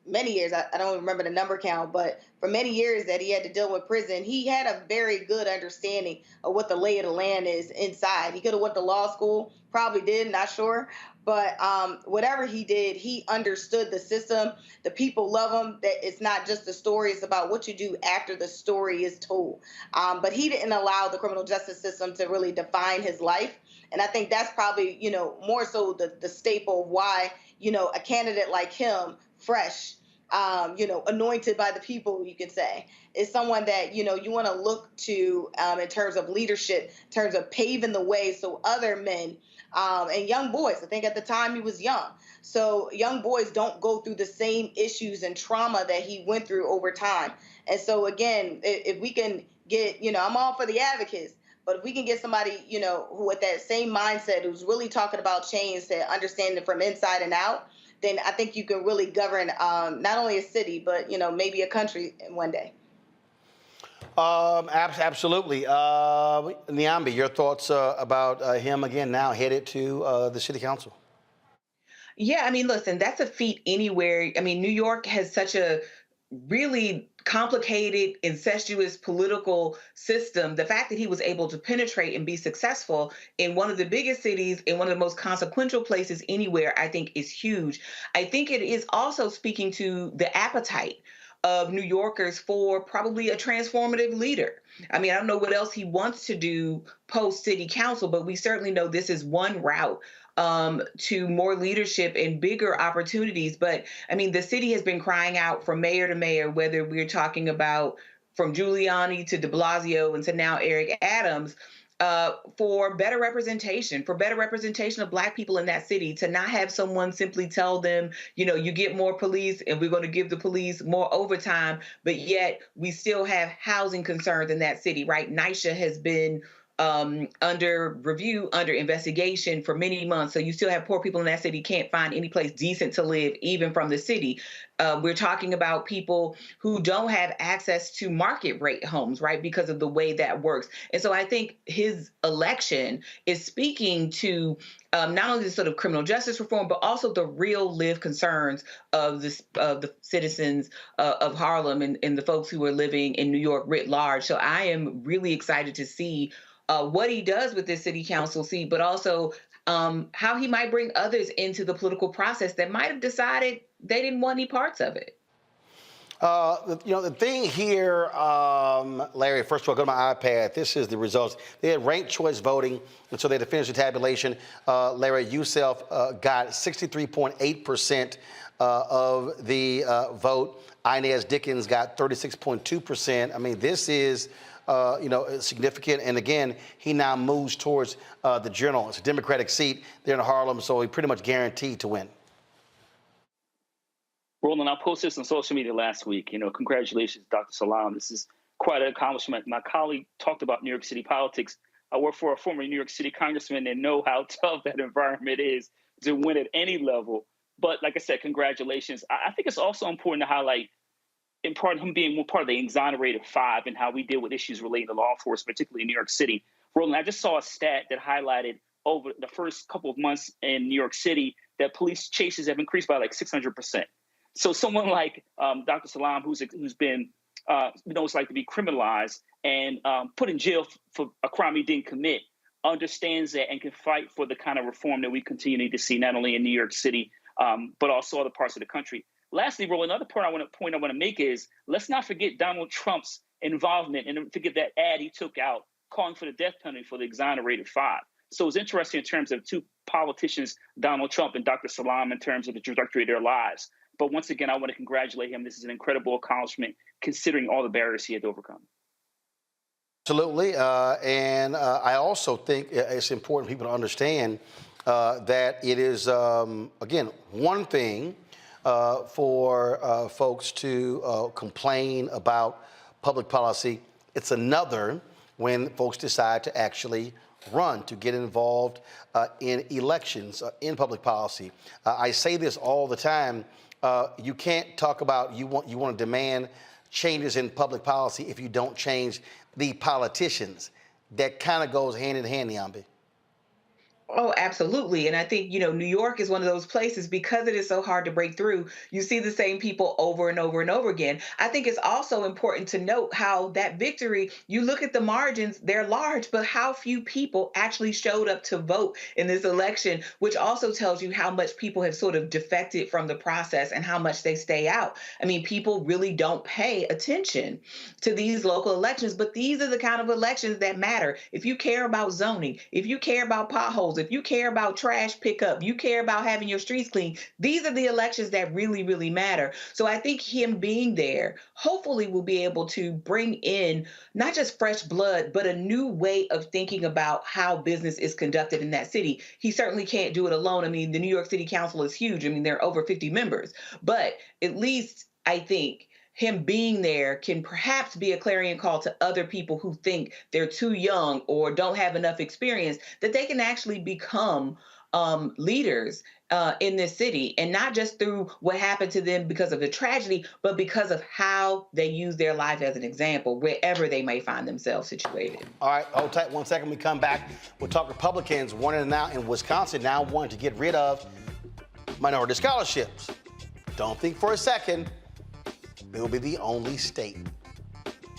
many years, I don't remember the number count, but for many years that he had to deal with prison, he had a very good understanding of what the lay of the land is inside. He could have went to law school, probably did, not sure. But whatever he did, he understood the system. The people love him. That it's not just the story. It's about what you do after the story is told. But he didn't allow the criminal justice system to really define his life. And I think that's probably, more so the staple of why, a candidate like him, fresh, anointed by the people, you could say, is someone that, you want to look to in terms of leadership, in terms of paving the way so other men and young boys, I think at the time he was young, so young boys don't go through the same issues and trauma that he went through over time. And so, again, if we can get, I'm all for the advocates, but if we can get somebody, who with that same mindset, who's really talking about change, to understand it from inside and out, then I think you can really govern not only a city, but, maybe a country one day. Absolutely. Nyambi, your thoughts about him again now headed to the city council? Yeah, I mean, listen, that's a feat anywhere. I mean, New York has such a really complicated, incestuous political system. The fact that he was able to penetrate and be successful in one of the biggest cities, in one of the most consequential places anywhere, I think is huge. I think it is also speaking to the appetite of New Yorkers for probably a transformative leader. I mean, I don't know what else he wants to do post city council, but we certainly know this is one route to more leadership and bigger opportunities. But I mean, the city has been crying out from mayor to mayor, whether we're talking about from Giuliani to de Blasio and to now Eric Adams, for better representation of Black people in that city, to not have someone simply tell them, you get more police and we're going to give the police more overtime, but yet we still have housing concerns in that city, right? NYCHA has been under review, under investigation for many months. So you still have poor people in that city can't find any place decent to live, even from the city. We're talking about people who don't have access to market rate homes, right, because of the way that works. And so I think his election is speaking to not only the sort of criminal justice reform, but also the real lived concerns of the citizens of Harlem and the folks who are living in New York writ large. So I am really excited to see what he does with this city council seat, but also how he might bring others into the political process that might have decided they didn't want any parts of it. The thing here, Larry, first of all, go to my iPad. This is the results. They had ranked choice voting, and so they had to finish the tabulation. Larry, Yousef got 63.8% of the vote. Inez Dickens got 36.2%. I mean, this is significant. And again, he now moves towards the Journal. It's a Democratic seat there in Harlem, so he pretty much guaranteed to win. Roland, I posted this on social media last week. Congratulations, Dr. Salam. This is quite an accomplishment. My colleague talked about New York City politics. I work for a former New York City congressman and know how tough that environment is to win at any level. But like I said, congratulations. I think it's also important to highlight, in part, him being part of the exonerated five and how we deal with issues relating to law enforcement, particularly in New York City. Roland, I just saw a stat that highlighted over the first couple of months in New York City that police chases have increased by like 600%. So someone like Dr. Salam, who's been knows it's like to be criminalized and put in jail for a crime he didn't commit, understands that and can fight for the kind of reform that we continue to see not only in New York City, but also other parts of the country. Lastly, Roland, another point I want to make is let's not forget Donald Trump's involvement and forget that ad he took out calling for the death penalty for the exonerated five. So it's interesting in terms of two politicians, Donald Trump and Dr. Salam, in terms of the trajectory of their lives. But once again, I want to congratulate him. This is an incredible accomplishment considering all the barriers he had to overcome. Absolutely, and I also think it's important for people to understand that it is, again, one thing for folks to complain about public policy. It's another when folks decide to actually run, to get involved in elections, in public policy. I say this all the time. You can't talk about you want to demand changes in public policy if you don't change the politicians. That kind of goes hand in hand, Niambi. Oh, absolutely. And I think, New York is one of those places because it is so hard to break through. You see the same people over and over and over again. I think it's also important to note how that victory, you look at the margins, they're large, but how few people actually showed up to vote in this election, which also tells you how much people have sort of defected from the process and how much they stay out. I mean, people really don't pay attention to these local elections, but these are the kind of elections that matter. If you care about zoning, if you care about potholes, if you care about trash pickup, you care about having your streets clean, these are the elections that really, really matter. So I think him being there hopefully will be able to bring in not just fresh blood, but a new way of thinking about how business is conducted in that city. He certainly can't do it alone. I mean, the New York City Council is huge. I mean, there are over 50 members, but at least I think him being there can perhaps be a clarion call to other people who think they're too young or don't have enough experience, that they can actually become leaders in this city, and not just through what happened to them because of the tragedy, but because of how they use their life as an example, wherever they may find themselves situated. All right, hold tight 1 second. We come back. We'll talk Republicans wanting now in Wisconsin now wanting to get rid of minority scholarships. Don't think for a second it will be the only state.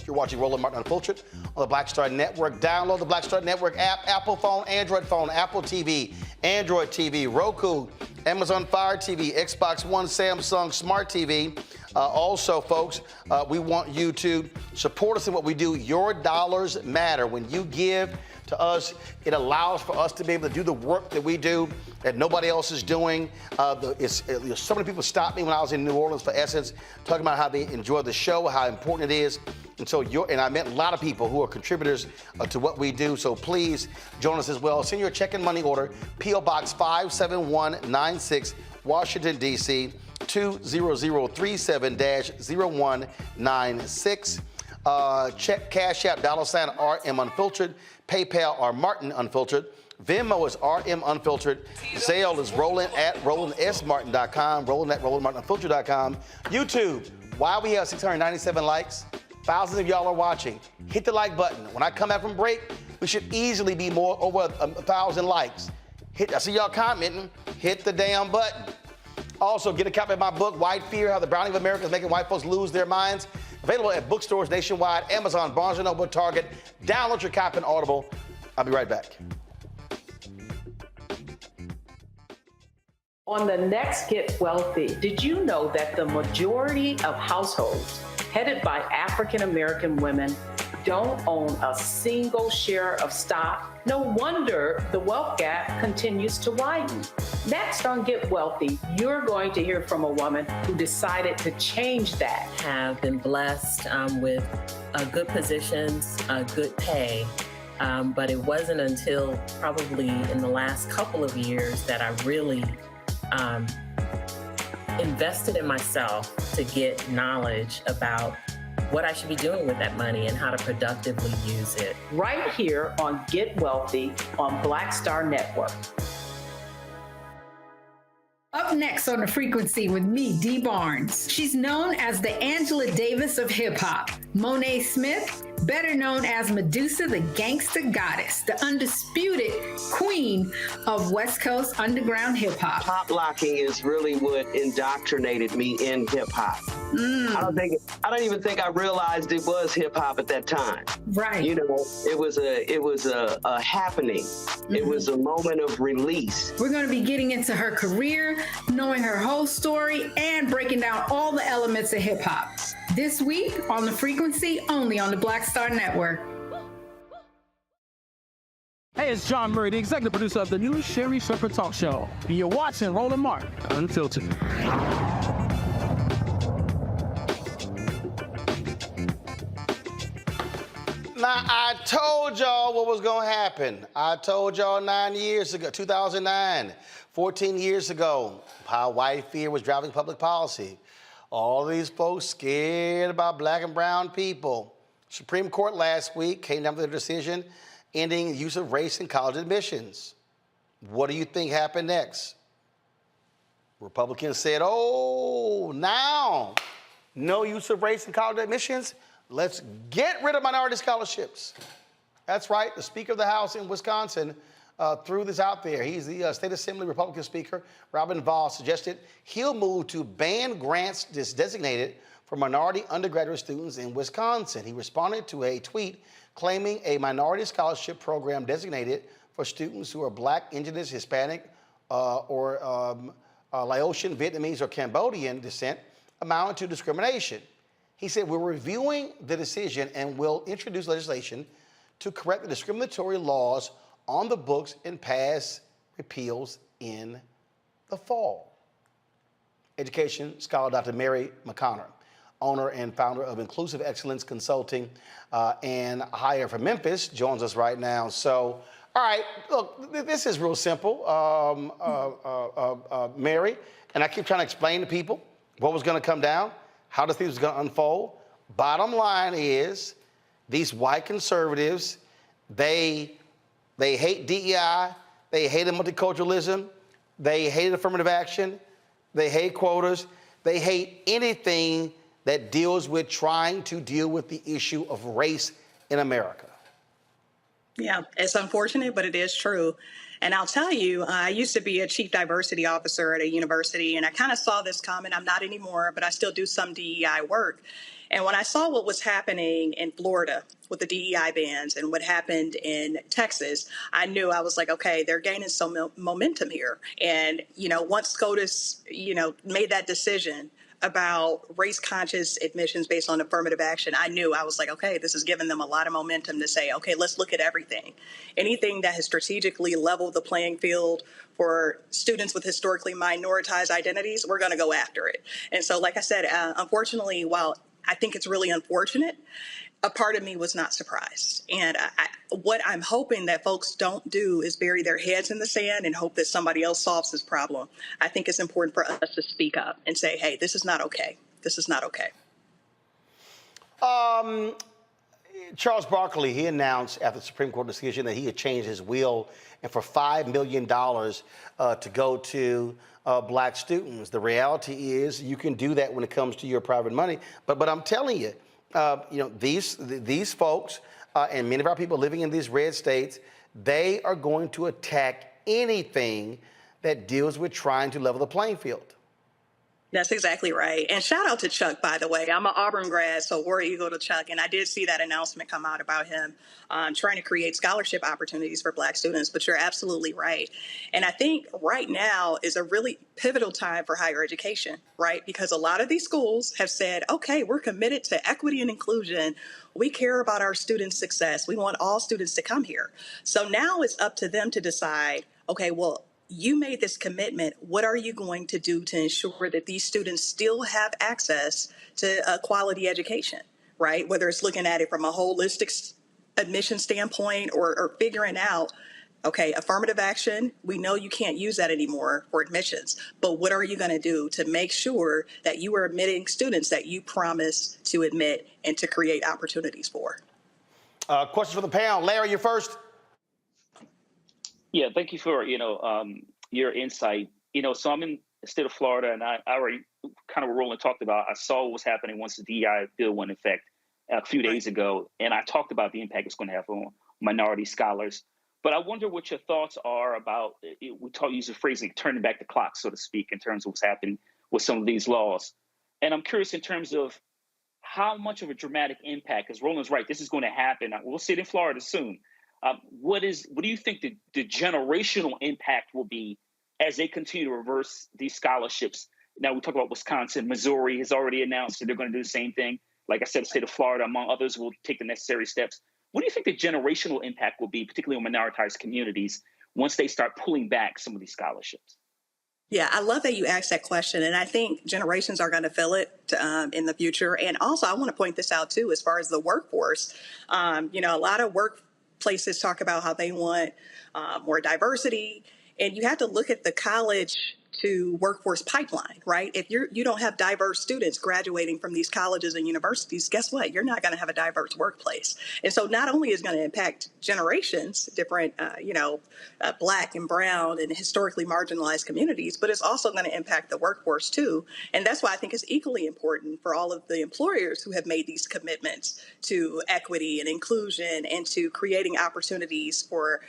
You're watching Roland Martin Unfiltered on the Black Star Network. Download the Black Star Network app, Apple phone, Android phone, Apple TV, Android TV, Roku, Amazon Fire TV, Xbox One, Samsung Smart TV. Also, folks, we want you to support us in what we do. Your dollars matter. When you give to us, it allows for us to be able to do the work that we do that nobody else is doing. So many people stopped me when I was in New Orleans for Essence, talking about how they enjoy the show, how important it is. And so I met a lot of people who are contributors to what we do. So please join us as well. Send your check and money order, P.O. Box 57196, Washington, D.C., 20037-0196. Check Cash App, $RM Unfiltered. PayPal are Martin Unfiltered. Venmo is RM Unfiltered. Zelle is Roland at RolandSMartin.com. Roland at RolandMartinUnfiltered.com. YouTube, why we have 697 likes? Thousands of y'all are watching. Hit the like button. When I come back from break, we should easily be over 1,000 likes. I see y'all commenting. Hit the damn button. Also, get a copy of my book, White Fear, How the Browning of America is Making White Folks Lose Their Minds. Available at bookstores nationwide, Amazon, Barnes & Noble, Target. Download your copy on Audible. I'll be right back. On the next Get Wealthy, did you know that the majority of households headed by African American women don't own a single share of stock? No wonder the wealth gap continues to widen. Next on Get Wealthy, you're going to hear from a woman who decided to change that. Have been blessed with good positions, good pay, but it wasn't until probably in the last couple of years that I really invested in myself to get knowledge about what I should be doing with that money and how to productively use it. Right here on Get Wealthy on Black Star Network. Up next on The Frequency with me, Dee Barnes. She's known as the Angela Davis of hip-hop. Monae Smith, better known as Medusa, the gangsta goddess, the undisputed queen of West Coast underground hip-hop. Pop locking is really what indoctrinated me in hip-hop. I don't even think I realized it was hip-hop at that time. Right. You know, it was a happening. Mm-hmm. It was a moment of release. We're going to be getting into her career, knowing her whole story, and breaking down all the elements of hip-hop. This week on The Frequency, only on the Black Star Network. Hey, it's John Murray, the executive producer of the new Sherry Shepherd Talk Show. You're watching Roland Martin Unfiltered. Now, I told y'all what was going to happen. I told y'all 9 years ago, 2009, 14 years ago, how white fear was driving public policy. All these folks scared about black and brown people. Supreme Court last week came down with a decision ending the use of race in college admissions. What do you think happened next? Republicans said, oh, now, no use of race in college admissions. Let's get rid of minority scholarships. That's right. The Speaker of the House in Wisconsin threw this out there. He's the State Assembly Republican Speaker, Robin Vos, suggested he'll move to ban grants designated for minority undergraduate students in Wisconsin. He responded to a tweet claiming a minority scholarship program designated for students who are Black, Indigenous, Hispanic, or Laotian, Vietnamese, or Cambodian descent amounted to discrimination. He said, we're reviewing the decision and will introduce legislation to correct the discriminatory laws on the books and pass repeals in the fall. Education scholar Dr. Mary McConnor, owner and founder of Inclusive Excellence Consulting and hire from Memphis, joins us right now. So, all right, look, this is real simple, Mary, and I keep trying to explain to people what was going to come down, how this thing was going to unfold. Bottom line is, these white conservatives, they hate DEI, they hated multiculturalism, they hated affirmative action, they hate quotas, they hate anything that deals with trying to deal with the issue of race in America. Yeah, it's unfortunate, but it is true. And I'll tell you, I used to be a chief diversity officer at a university, and I kind of saw this coming. I'm not anymore, but I still do some DEI work. And when I saw what was happening in Florida with the DEI bans and what happened in Texas, I knew, I was like, okay, they're gaining some momentum here. And, once SCOTUS, made that decision about race-conscious admissions based on affirmative action, I knew, I was like, okay, this is giving them a lot of momentum to say, okay, let's look at everything. Anything that has strategically leveled the playing field for students with historically minoritized identities, we're going to go after it. And so, like I said, unfortunately, while I think it's really unfortunate, a part of me was not surprised. And what I'm hoping that folks don't do is bury their heads in the sand and hope that somebody else solves this problem. I think it's important for us to speak up and say, hey, this is not okay. This is not okay. Charles Barkley, he announced after the Supreme Court decision that he had changed his will and for $5 million to go to Black students. The reality is you can do that when it comes to your private money. But I'm telling you, these folks and many of our people living in these red states, they are going to attack anything that deals with trying to level the playing field. That's exactly right. And shout out to Chuck, by the way. I'm an Auburn grad, so War Eagle to Chuck. And I did see that announcement come out about him trying to create scholarship opportunities for Black students. But you're absolutely right. And I think right now is a really pivotal time for higher education, right? Because a lot of these schools have said, okay, we're committed to equity and inclusion. We care about our students' success. We want all students to come here. So now it's up to them to decide, okay, well, you made this commitment. What are you going to do to ensure that these students still have access to a quality education, right? Whether it's looking at it from a holistic admission standpoint or figuring out, okay, affirmative action, we know you can't use that anymore for admissions, but what are you going to do to make sure that you are admitting students that you promised to admit and to create opportunities for? Questions for the panel. Larry, you're first. Yeah, thank you for, your insight. So I'm in the state of Florida, and I already kind of what Roland talked about. I saw what was happening once the DEI bill went in effect a few days ago, and I talked about the impact it's going to have on minority scholars. But I wonder what your thoughts are about, use the phrase like turning back the clock, so to speak, in terms of what's happened with some of these laws. And I'm curious in terms of how much of a dramatic impact, because Roland's right, this is going to happen. We'll see it in Florida soon. What do you think the generational impact will be as they continue to reverse these scholarships? Now we talk about Wisconsin, Missouri has already announced that they're going to do the same thing. Like I said, the state of Florida, among others, will take the necessary steps. What do you think the generational impact will be, particularly on minoritized communities, once they start pulling back some of these scholarships? Yeah, I love that you asked that question. And I think generations are going to feel it in the future. And also, I want to point this out, too, as far as the workforce. A lot of workplaces talk about how they want more diversity. And you have to look at the college to workforce pipeline, right? If you don't have diverse students graduating from these colleges and universities, guess what? You're not going to have a diverse workplace. And so not only is it going to impact generations, different, Black and brown and historically marginalized communities, but it's also going to impact the workforce too. And that's why I think it's equally important for all of the employers who have made these commitments to equity and inclusion and to creating opportunities for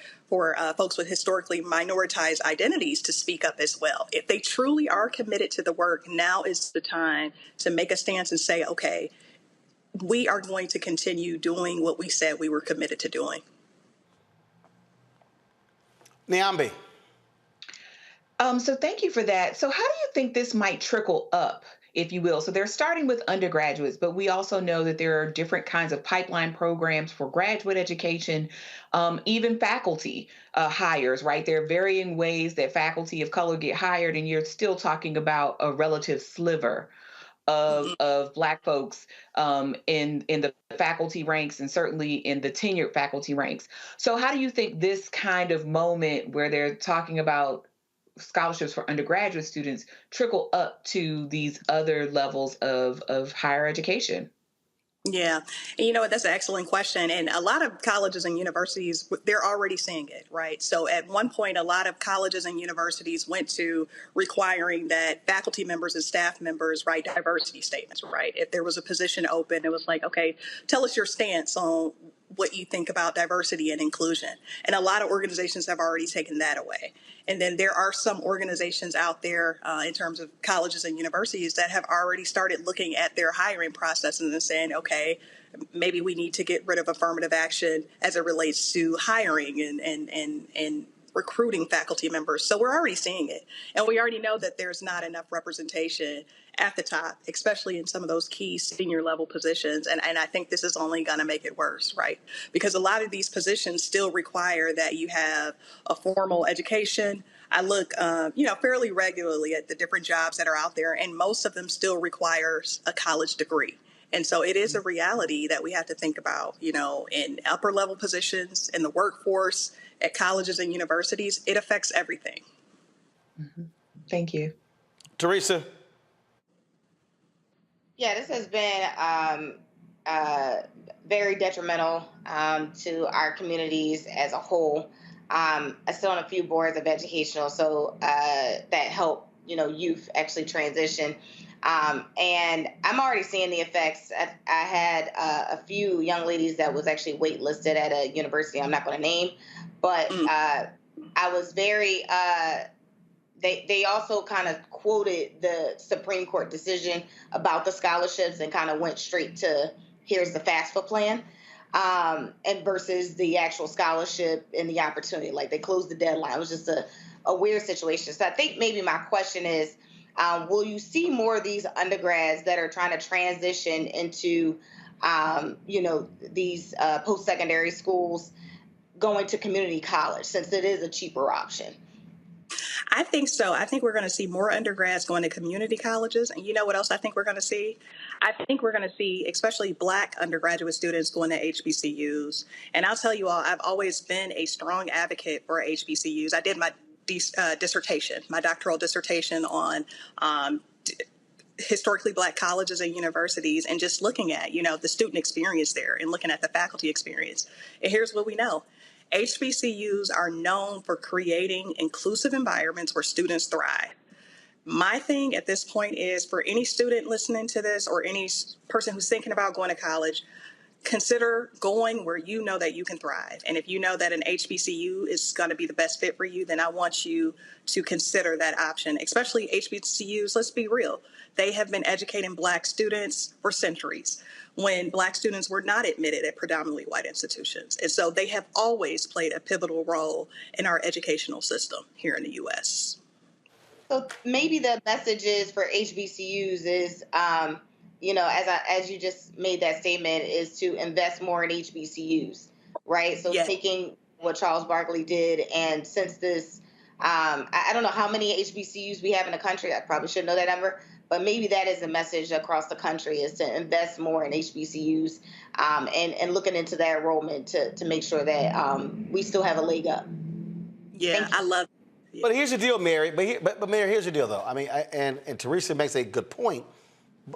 folks with historically minoritized identities to speak up as well. If they truly are committed to the work, now is the time to make a stance and say, okay, we are going to continue doing what we said we were committed to doing. Niambi. So thank you for that. So how do you think this might trickle up, if you will? So they're starting with undergraduates, but we also know that there are different kinds of pipeline programs for graduate education, even faculty hires, right? There are varying ways that faculty of color get hired, and you're still talking about a relative sliver of Black folks in the faculty ranks and certainly in the tenured faculty ranks. So how do you think this kind of moment where they're talking about scholarships for undergraduate students trickle up to these other levels of higher education? Yeah. And you know what? That's an excellent question. And a lot of colleges and universities, they're already seeing it, right? So at one point, a lot of colleges and universities went to requiring that faculty members and staff members write diversity statements, right? If there was a position open, it was like, okay, tell us your stance on what you think about diversity and inclusion. And a lot of organizations have already taken that away. And then there are some organizations out there in terms of colleges and universities that have already started looking at their hiring processes and saying, okay, maybe we need to get rid of affirmative action as it relates to hiring and recruiting faculty members. So we're already seeing it. And we already know that there's not enough representation at the top, especially in some of those key senior level positions. And I think this is only going to make it worse, right? Because a lot of these positions still require that you have a formal education. I look, fairly regularly at the different jobs that are out there, and most of them still requires a college degree. And so it is a reality that we have to think about, in upper level positions, in the workforce, at colleges and universities. It affects everything. Mm-hmm. Thank you. Teresa. Yeah, this has been very detrimental to our communities as a whole. I sit on a few boards of educational, so that help youth actually transition. And I'm already seeing the effects. I had a few young ladies that was actually waitlisted at a university I'm not going to name, but I was very. They also kind of quoted the Supreme Court decision about the scholarships and kind of went straight to here's the FAFSA plan, and versus the actual scholarship and the opportunity. Like they closed the deadline. It was just a weird situation. So I think maybe my question is, will you see more of these undergrads that are trying to transition into, these post-secondary schools going to community college since it is a cheaper option? I think so. I think we're going to see more undergrads going to community colleges. And you know what else I think we're going to see? I think we're going to see especially Black undergraduate students going to HBCUs. And I'll tell you all, I've always been a strong advocate for HBCUs. I did my dissertation, my doctoral dissertation on historically Black colleges and universities, and just looking at, the student experience there and looking at the faculty experience. And here's what we know. HBCUs are known for creating inclusive environments where students thrive. My thing at this point is for any student listening to this or any person who's thinking about going to college, consider going where you know that you can thrive. And if you know that an HBCU is going to be the best fit for you, then I want you to consider that option, especially HBCUs. Let's be real. They have been educating Black students for centuries when Black students were not admitted at predominantly white institutions. And so they have always played a pivotal role in our educational system here in the U.S. So maybe the message is for HBCUs is, as you just made that statement, is to invest more in HBCUs, right? So taking what Charles Barkley did, and since this I don't know how many HBCUs we have in the country. I probably should know that number. But maybe that is the message across the country, is to invest more in HBCUs and looking into their enrollment to make sure that we still have a leg up. Yeah, I love it. But here's the deal, Mary. But Mary, here's the deal, though. I mean, and Teresa makes a good point,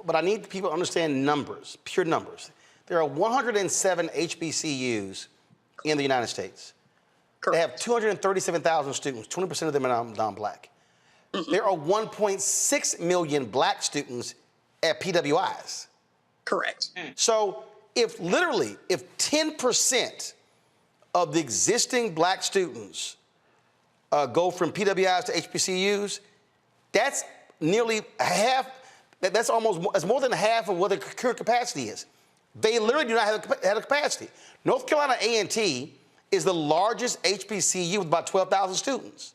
but I need people to understand numbers, pure numbers. There are 107 HBCUs in the United States. Correct. They have 237,000 students. 20% of them are non-black. There are 1.6 million black students at PWIs. Correct. So if 10% of the existing black students go from PWIs to HBCUs, that's nearly half. That's more than half of what the current capacity is. They literally do not have a capacity. North Carolina A&T is the largest HBCU with about 12,000 students.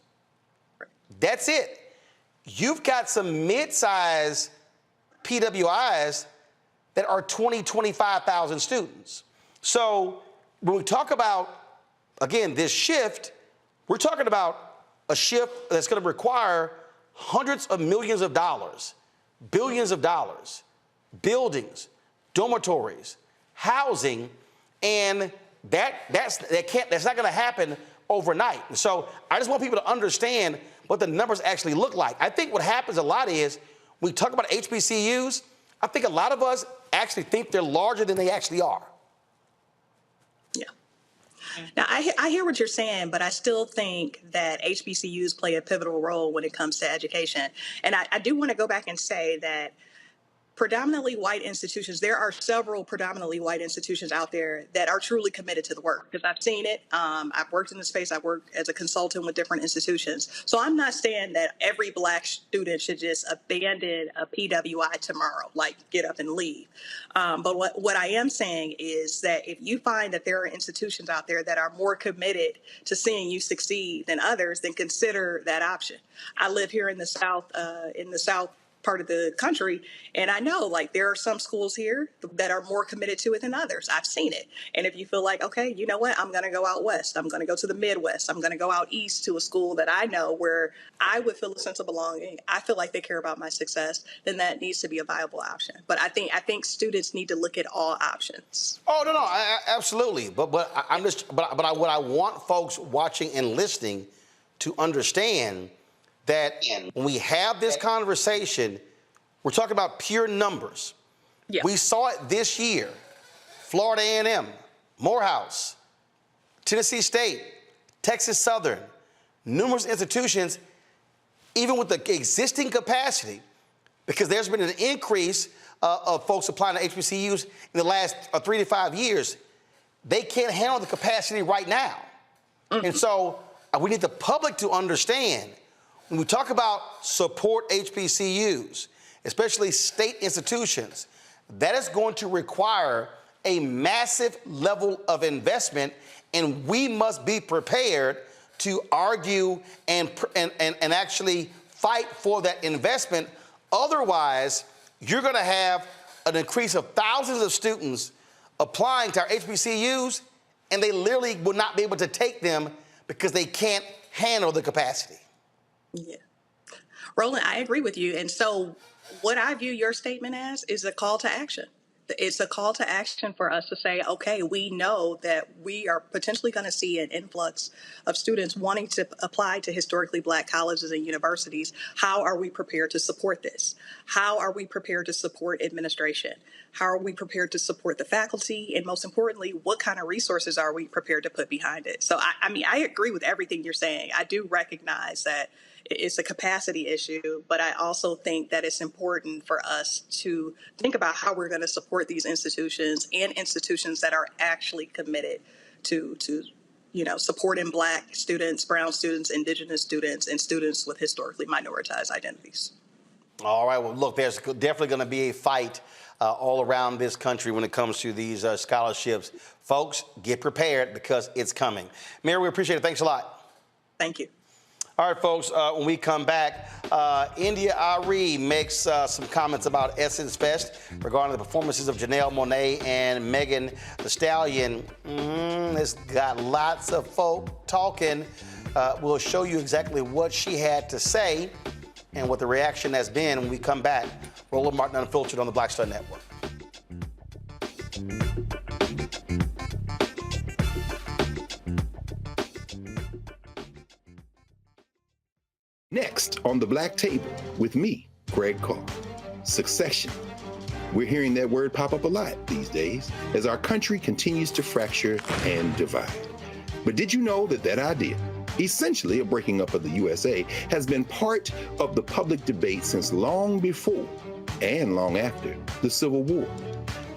That's it. You've got some mid-size PWIs that are 25,000 students. So when we talk about, again, this shift, we're talking about a shift that's going to require hundreds of millions of dollars, billions of dollars, buildings, dormitories, housing, and that's not going to happen overnight. And so I just want people to understand what the numbers actually look like. I think what happens a lot is when we talk about HBCUs, I think a lot of us actually think they're larger than they actually are. Yeah. Now, I hear what you're saying, but I still think that HBCUs play a pivotal role when it comes to education. And I do want to go back and say that predominantly white institutions, there are several predominantly white institutions out there that are truly committed to the work, because I've seen it. I've worked in the space. I've worked as a consultant with different institutions. So I'm not saying that every black student should just abandon a PWI tomorrow, like get up and leave. But what I am saying is that if you find that there are institutions out there that are more committed to seeing you succeed than others, then consider that option. I live here in the South part of the country, and I know like there are some schools here that are more committed to it than others. I've seen it. And if you feel like, okay, you know what, I'm going to go out west, I'm going to go to the Midwest, I'm going to go out east to a school that I know where I would feel a sense of belonging, I feel like they care about my success, then that needs to be a viable option. But I think students need to look at all options. Oh no, absolutely. But what I want folks watching and listening to understand that when we have this conversation, we're talking about pure numbers. Yeah. We saw it this year. Florida A&M, Morehouse, Tennessee State, Texas Southern, numerous institutions, even with the existing capacity, because there's been an increase of folks applying to HBCUs in the last 3 to 5 years, they can't handle the capacity right now. And so we need the public to understand, when we talk about support HBCUs, especially state institutions, that is going to require a massive level of investment, and we must be prepared to argue and actually fight for that investment. Otherwise, you're going to have an increase of thousands of students applying to our HBCUs, and they literally will not be able to take them because they can't handle the capacity. Yeah. Roland, I agree with you. And so what I view your statement as is a call to action. It's a call to action for us to say, okay, we know that we are potentially going to see an influx of students wanting to apply to historically black colleges and universities. How are we prepared to support this? How are we prepared to support administration? How are we prepared to support the faculty? And most importantly, what kind of resources are we prepared to put behind it? So, I agree with everything you're saying. I do recognize that it's a capacity issue, but I also think that it's important for us to think about how we're going to support these institutions and institutions that are actually committed to supporting black students, brown students, indigenous students, and students with historically minoritized identities. All right. Well, look, there's definitely going to be a fight all around this country when it comes to these scholarships. Folks, get prepared because it's coming. Mary, we appreciate it. Thanks a lot. Thank you. All right, folks, when we come back, India Arie makes some comments about Essence Fest regarding the performances of Janelle Monae and Meg Thee Stallion. It's got lots of folk talking. We'll show you exactly what she had to say and what the reaction has been when we come back. Roland Martin Unfiltered on the Black Star Network. Next on the Black Table with me, Greg Carr. Succession. We're hearing that word pop up a lot these days as our country continues to fracture and divide. But did you know that that idea, essentially a breaking up of the USA, has been part of the public debate since long before and long after the Civil War,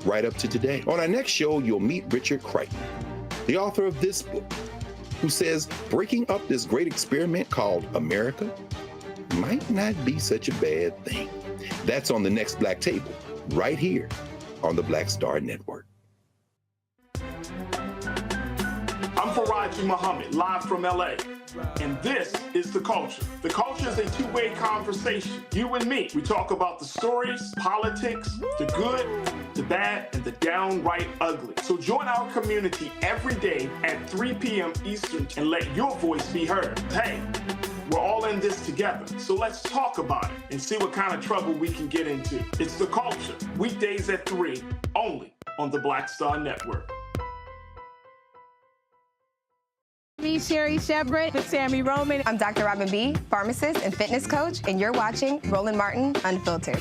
right up to today? On our next show, you'll meet Richard Crichton, the author of this book, who says breaking up this great experiment called America might not be such a bad thing. That's on the next Black Table, right here on the Black Star Network. I'm Faraji Muhammad, live from LA. And this is The Culture. The Culture is a two-way conversation. You and me. We talk about the stories, politics, the good, the bad, and the downright ugly. So join our community every day at 3 p.m. Eastern and let your voice be heard. Hey, we're all in this together. So let's talk about it and see what kind of trouble we can get into. It's The Culture, weekdays at 3, only on the Black Star Network. Me, Sherry Shepard, with Sammy Roman. I'm Dr. Robin B., pharmacist and fitness coach, and you're watching Roland Martin Unfiltered.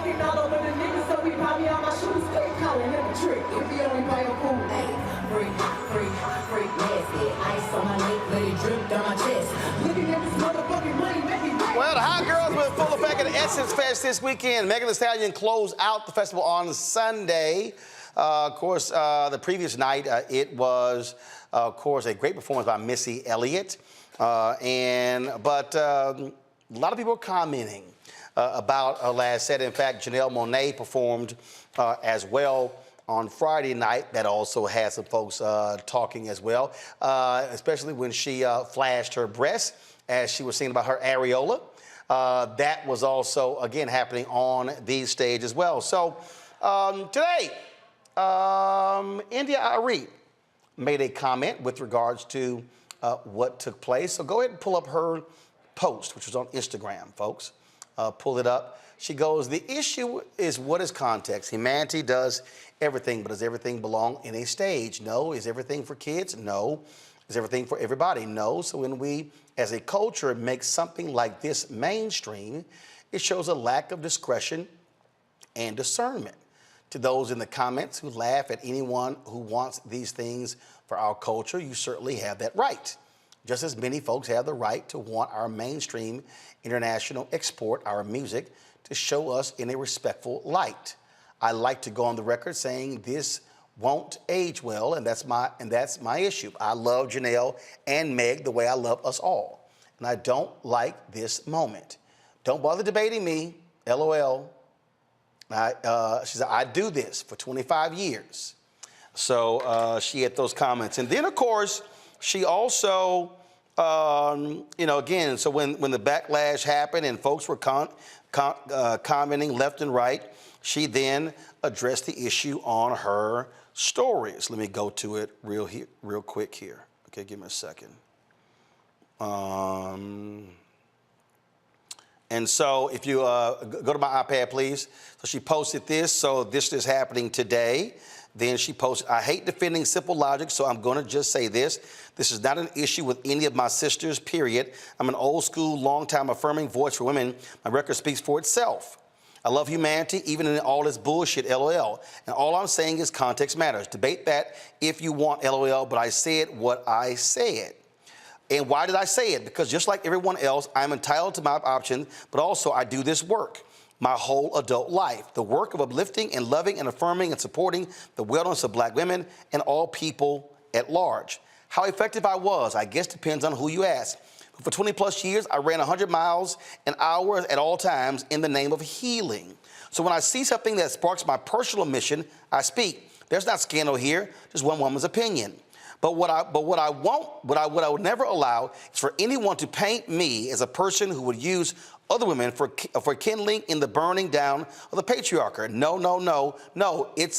fucking all over the niggas, so we probably on my shoes, click calling him a trick. If you only buy a fool, free, nasty. Ice on my neck, let it drip down my chest. Looking at this motherfucking money, make me right. Well, the Hot Girls were in full effect at the Essence Fest this weekend. Meg Thee Stallion closed out the festival on Sunday. Of course, the previous night, it was, of course, a great performance by Missy Elliott. But a lot of people are commenting about her last set. In fact, Janelle Monae performed as well on Friday night. That also had some folks talking as well, especially when she flashed her breasts as she was singing about her areola. That was also, again, happening on the stage as well. So today, India Arie made a comment with regards to what took place. So go ahead and pull up her post, which was on Instagram, folks. Pull it up. She goes, the issue is what is context? Humanity does everything, but does everything belong in a stage? No. Is everything for kids? No. Is everything for everybody? No. So when we, as a culture, make something like this mainstream, it shows a lack of discretion and discernment. To those in the comments who laugh at anyone who wants these things for our culture, you certainly have that right. Just as many folks have the right to want our mainstream international export, our music, to show us in a respectful light. I like to go on the record saying this won't age well, and that's my issue. I love Janelle and Meg the way I love us all, and I don't like this moment. Don't bother debating me, LOL. She said, I do this for 25 years. So she had those comments. And then, of course, she also, again, so when the backlash happened and folks were commenting left and right, she then addressed the issue on her stories. Let me go to it real quick here. Okay, give me a second. And so if you go to my iPad, please. So she posted this. So this is happening today. Then she posted, I hate defending simple logic, so I'm going to just say this. This is not an issue with any of my sisters, period. I'm an old school, long-time affirming voice for women. My record speaks for itself. I love humanity, even in all this bullshit, LOL. And all I'm saying is context matters. Debate that if you want, LOL, but I said what I said. And why did I say it? Because just like everyone else, I'm entitled to my option, but also I do this work my whole adult life. The work of uplifting and loving and affirming and supporting the wellness of black women and all people at large. How effective I was, I guess depends on who you ask. For 20 plus years, I ran 100 miles an hour at all times in the name of healing. So when I see something that sparks my personal mission, I speak. There's not scandal here, just one woman's opinion. But what I would never allow is for anyone to paint me as a person who would use other women for kindling in the burning down of the patriarchy. No.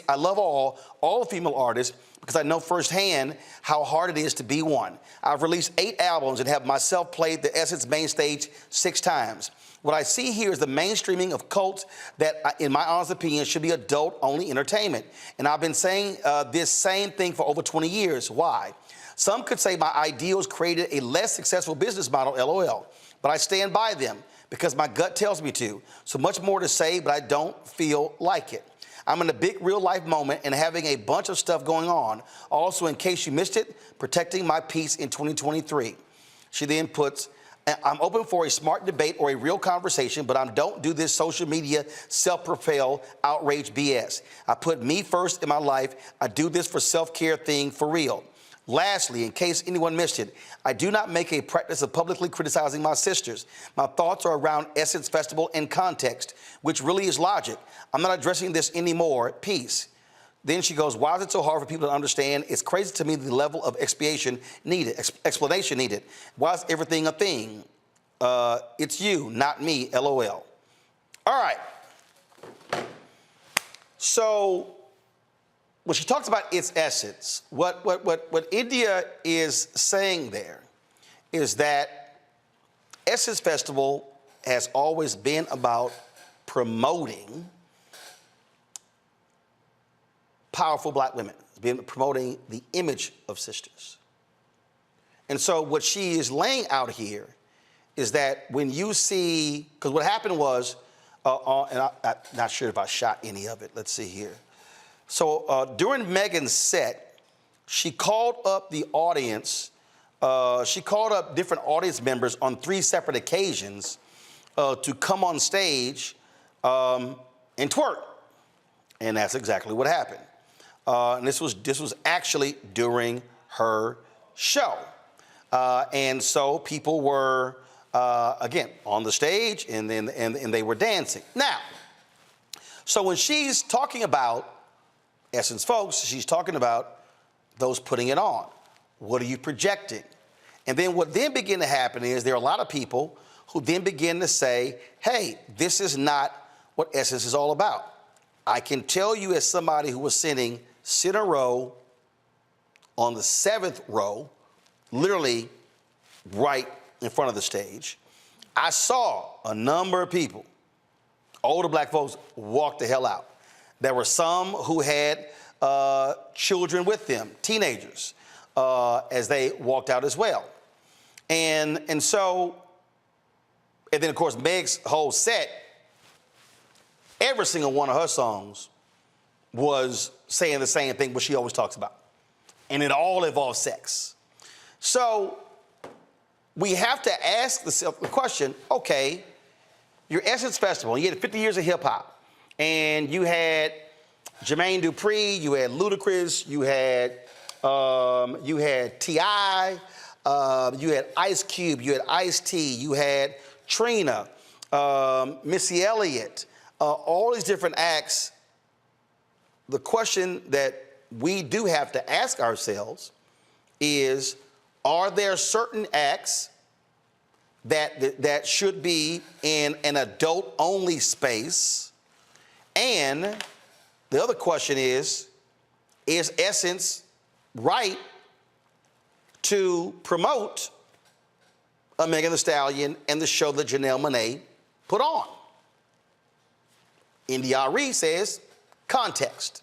I love all female artists because I know firsthand how hard it is to be one. I've released 8 albums and have myself played the Essence main stage 6 times. What I see here is the mainstreaming of cults that, in my honest opinion, should be adult-only entertainment. And I've been saying this same thing for over 20 years. Why? Some could say my ideals created a less successful business model, LOL. But I stand by them because my gut tells me to. So much more to say, but I don't feel like it. I'm in a big real-life moment and having a bunch of stuff going on. Also, in case you missed it, protecting my peace in 2023. She then puts, I'm open for a smart debate or a real conversation, but I don't do this social media self-propel outrage BS. I put me first in my life. I do this for self-care thing for real. Lastly, in case anyone missed it, I do not make a practice of publicly criticizing my sisters. My thoughts are around Essence Festival and context, which really is logic. I'm not addressing this anymore. Peace. Then she goes, why is it so hard for people to understand? It's crazy to me the level of explanation needed. Why is everything a thing? It's you, not me, LOL. All right. So when she talks about its essence, what India is saying there is that Essence Festival has always been about promoting powerful black women. It's been promoting the image of sisters. And so what she is laying out here is that when you see, because what happened was and I'm not sure if I shot any of it. Let's see here. So during Megan's set, she called up the audience. She called up different audience members on 3 separate occasions to come on stage and twerk. And that's exactly what happened. And this was actually during her show. And so people were, again, on the stage and they were dancing. Now, so when she's talking about Essence folks, she's talking about those putting it on. What are you projecting? And then what then began to happen is there are a lot of people who then begin to say, hey, this is not what Essence is all about. I can tell you as somebody who was sitting center row on the 7th row, literally right in front of the stage, I saw a number of people, older black folks, walk the hell out. There were some who had children with them, teenagers, as they walked out as well. And then, of course, Meg's whole set, every single one of her songs was saying the same thing, what she always talks about. And it all involves sex. So we have to ask the question, okay, your Essence Festival, you had 50 years of hip hop, and you had Jermaine Dupri, you had Ludacris, you had T.I., you had Ice Cube, you had Ice-T, you had Trina, Missy Elliott, all these different acts. The question that we do have to ask ourselves is, are there certain acts that should be in an adult-only space? And the other question is Essence right to promote a Meg Thee Stallion and the show that Janelle Monae put on? Arie says, context.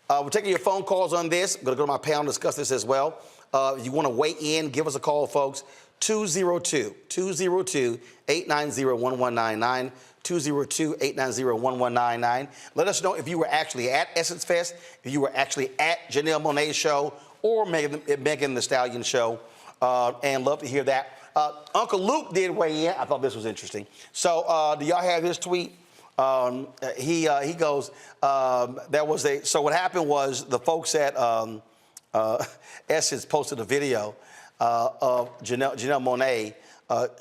We're taking your phone calls on this. I'm going to go to my panel and discuss this as well. If you want to weigh in, give us a call, folks. 202-890-1199. 202-890-1199. Let us know if you were actually at Essence Fest, if you were actually at Janelle Monae's show or Megan Thee Stallion show, and love to hear that. Uncle Luke did weigh in. I thought this was interesting. So do y'all have his tweet? He goes, so what happened was the folks at Essence posted a video of Janelle Monae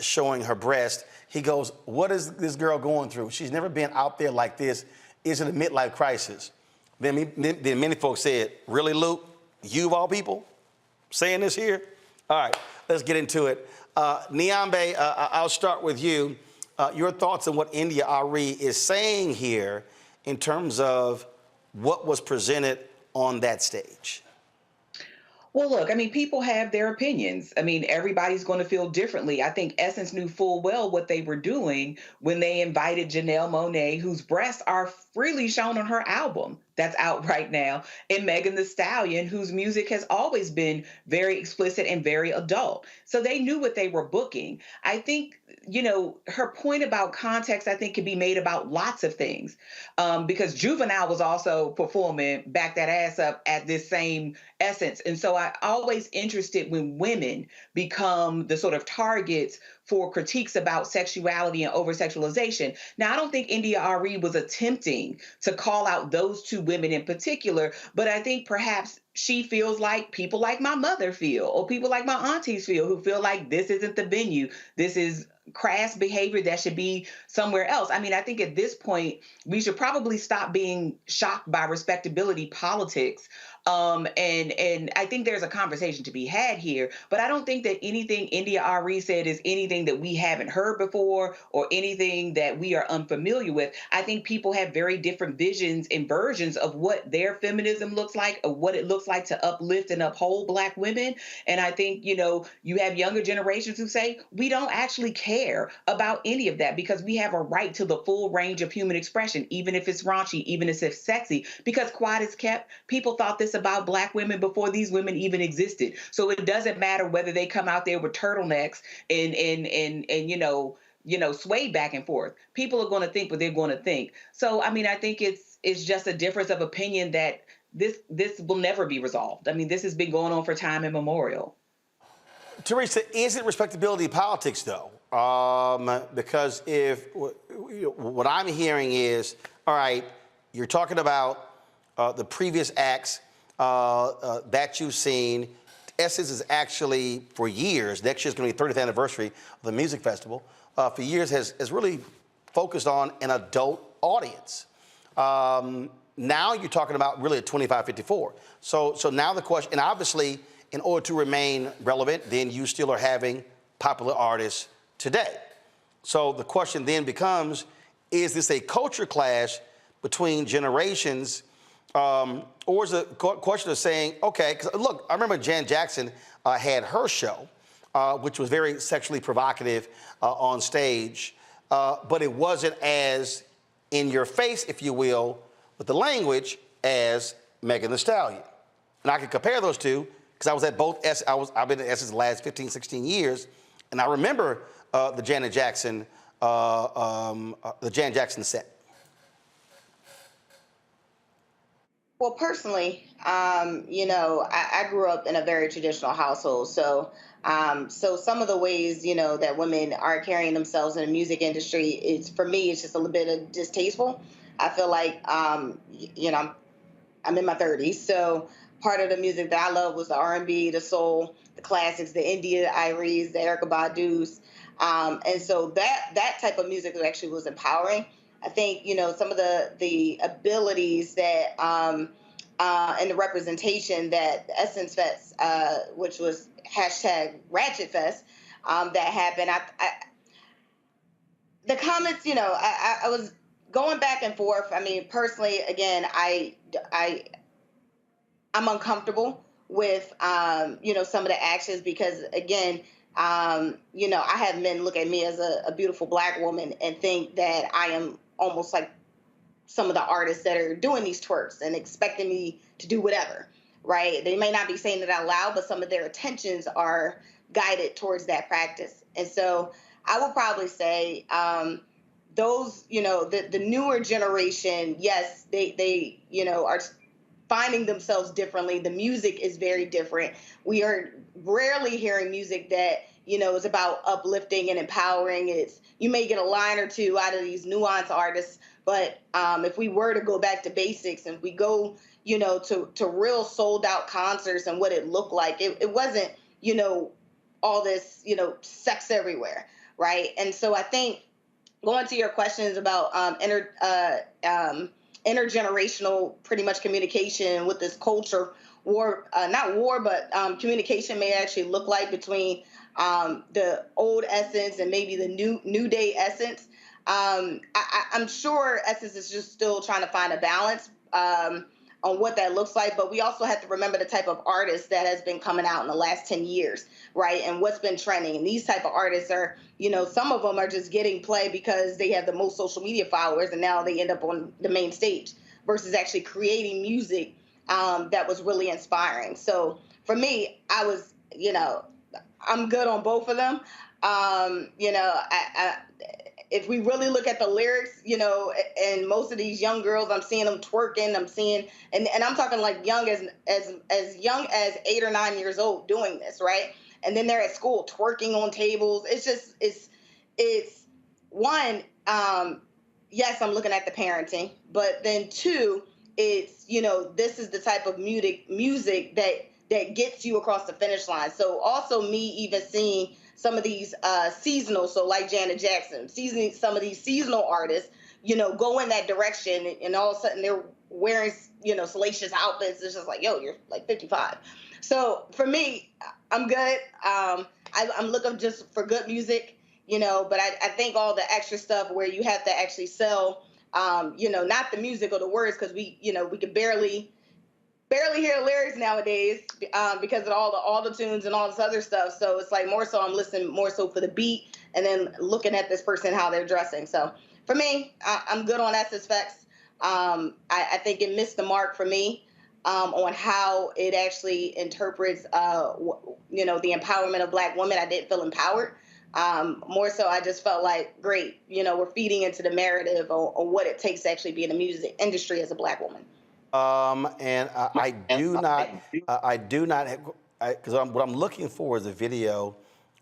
showing her breast. He goes, what is this girl going through? She's never been out there like this. Is it a midlife crisis? Then many folks said, really, Luke? You of all people saying this here? All right, let's get into it. Niambe, I'll start with you. Your thoughts on what Arie is saying here in terms of what was presented on that stage. Well, look, I mean, people have their opinions. I mean, everybody's going to feel differently. I think Essence knew full well what they were doing when they invited Janelle Monae, whose breasts are freely shown on her album that's out right now, and Megan Thee Stallion, whose music has always been very explicit and very adult. So they knew what they were booking. I think, her point about context, I think, can be made about lots of things, because Juvenile was also performing Back That Ass Up at this same Essence. And so I'm always interested when women become the sort of targets for critiques about sexuality and over-sexualization. Now, I don't think Arie was attempting to call out those two women in particular, but I think perhaps she feels like people like my mother feel, or people like my aunties feel, who feel like this isn't the venue. This is crass behavior that should be somewhere else. I mean, I think at this point, we should probably stop being shocked by respectability politics. And I think there's a conversation to be had here, but I don't think that anything Arie said is anything that we haven't heard before or anything that we are unfamiliar with. I think people have very different visions and versions of what their feminism looks like, or what it looks like to uplift and uphold Black women. And I think, you have younger generations who say, we don't actually care about any of that because we have a right to the full range of human expression, even if it's raunchy, even if it's sexy, because quiet is kept. People thought this about Black women before these women even existed. So it doesn't matter whether they come out there with turtlenecks and sway back and forth. People are going to think what they're going to think. So, I mean, I think it's just a difference of opinion that this will never be resolved. I mean, this has been going on for time immemorial. Teresa, is it respectability politics, though? Because if what I'm hearing is, all right, you're talking about the previous acts that you've seen. Essence is actually, for years, next year's going to be the 30th anniversary of the music festival, for years has really focused on an adult audience. Now you're talking about really a 25-54. So now the question, and obviously, in order to remain relevant, then you still are having popular artists today. So the question then becomes, is this a culture clash between generations, or is it a question of saying, okay, because look, I remember Janet Jackson had her show, which was very sexually provocative on stage, but it wasn't as in your face, if you will, with the language as Meg Thee Stallion. And I can compare those two because I was at both, I've been at Essence the last 15, 16 years, and I remember the Janet Jackson set. Well, personally, I grew up in a very traditional household. So some of the ways, that women are carrying themselves in the music industry, for me, it's just a little bit of distasteful. I feel like, I'm in my 30s. So part of the music that I love was the R&B, the soul, the classics, the India Aries, the Erykah Badu's. And so that type of music actually was empowering. I think, some of the abilities that and the representation that the Essence Fest, which was #RatchetFest, that happened. The comments, I was going back and forth. I mean, personally, again, I'm uncomfortable with, some of the actions because, again, I have men look at me as a beautiful Black woman and think that I am almost like some of the artists that are doing these twerks and expecting me to do whatever, right? They may not be saying it out loud, but some of their attentions are guided towards that practice. And so I will probably say those, the newer generation, yes, they are finding themselves differently. The music is very different. We are rarely hearing music that, is about uplifting and empowering. You may get a line or two out of these nuanced artists, but if we were to go back to basics and we go, to real sold out concerts and what it looked like, it wasn't, all this, sex everywhere, right? And so I think going to your questions about intergenerational pretty much communication with this culture war, not war, but communication may actually look like between the old Essence and maybe the new day Essence. I'm sure Essence is just still trying to find a balance on what that looks like, but we also have to remember the type of artist that has been coming out in the last 10 years, right? And what's been trending. And these type of artists are, some of them are just getting play because they have the most social media followers and now they end up on the main stage versus actually creating music that was really inspiring. So for me, I was, I'm good on both of them. If we really look at the lyrics, and most of these young girls, I'm seeing them twerking, I'm seeing, and I'm talking like young as young as 8 or 9 years old doing this, right? And then they're at school twerking on tables. It's just, it's one, yes, I'm looking at the parenting, but then two, it's, this is the type of music that gets you across the finish line. So also me even seeing some of these seasonal, so like Janet Jackson, some of these seasonal artists, go in that direction, and all of a sudden they're wearing, salacious outfits. It's just like, yo, you're like 55. So for me, I'm good. I'm looking just for good music, but I think all the extra stuff where you have to actually sell, not the music or the words, because we could barely hear the lyrics nowadays because of all the tunes and all this other stuff. So it's like more so I'm listening more so for the beat and then looking at this person, how they're dressing. So for me, I'm good on Essence Fest. I think it missed the mark for me on how it actually interprets, the empowerment of Black women. I didn't feel empowered More so, I just felt like, great, you know, we're feeding into the narrative on what it takes to actually be in the music industry as a Black woman. I do not, because what I'm looking for is a video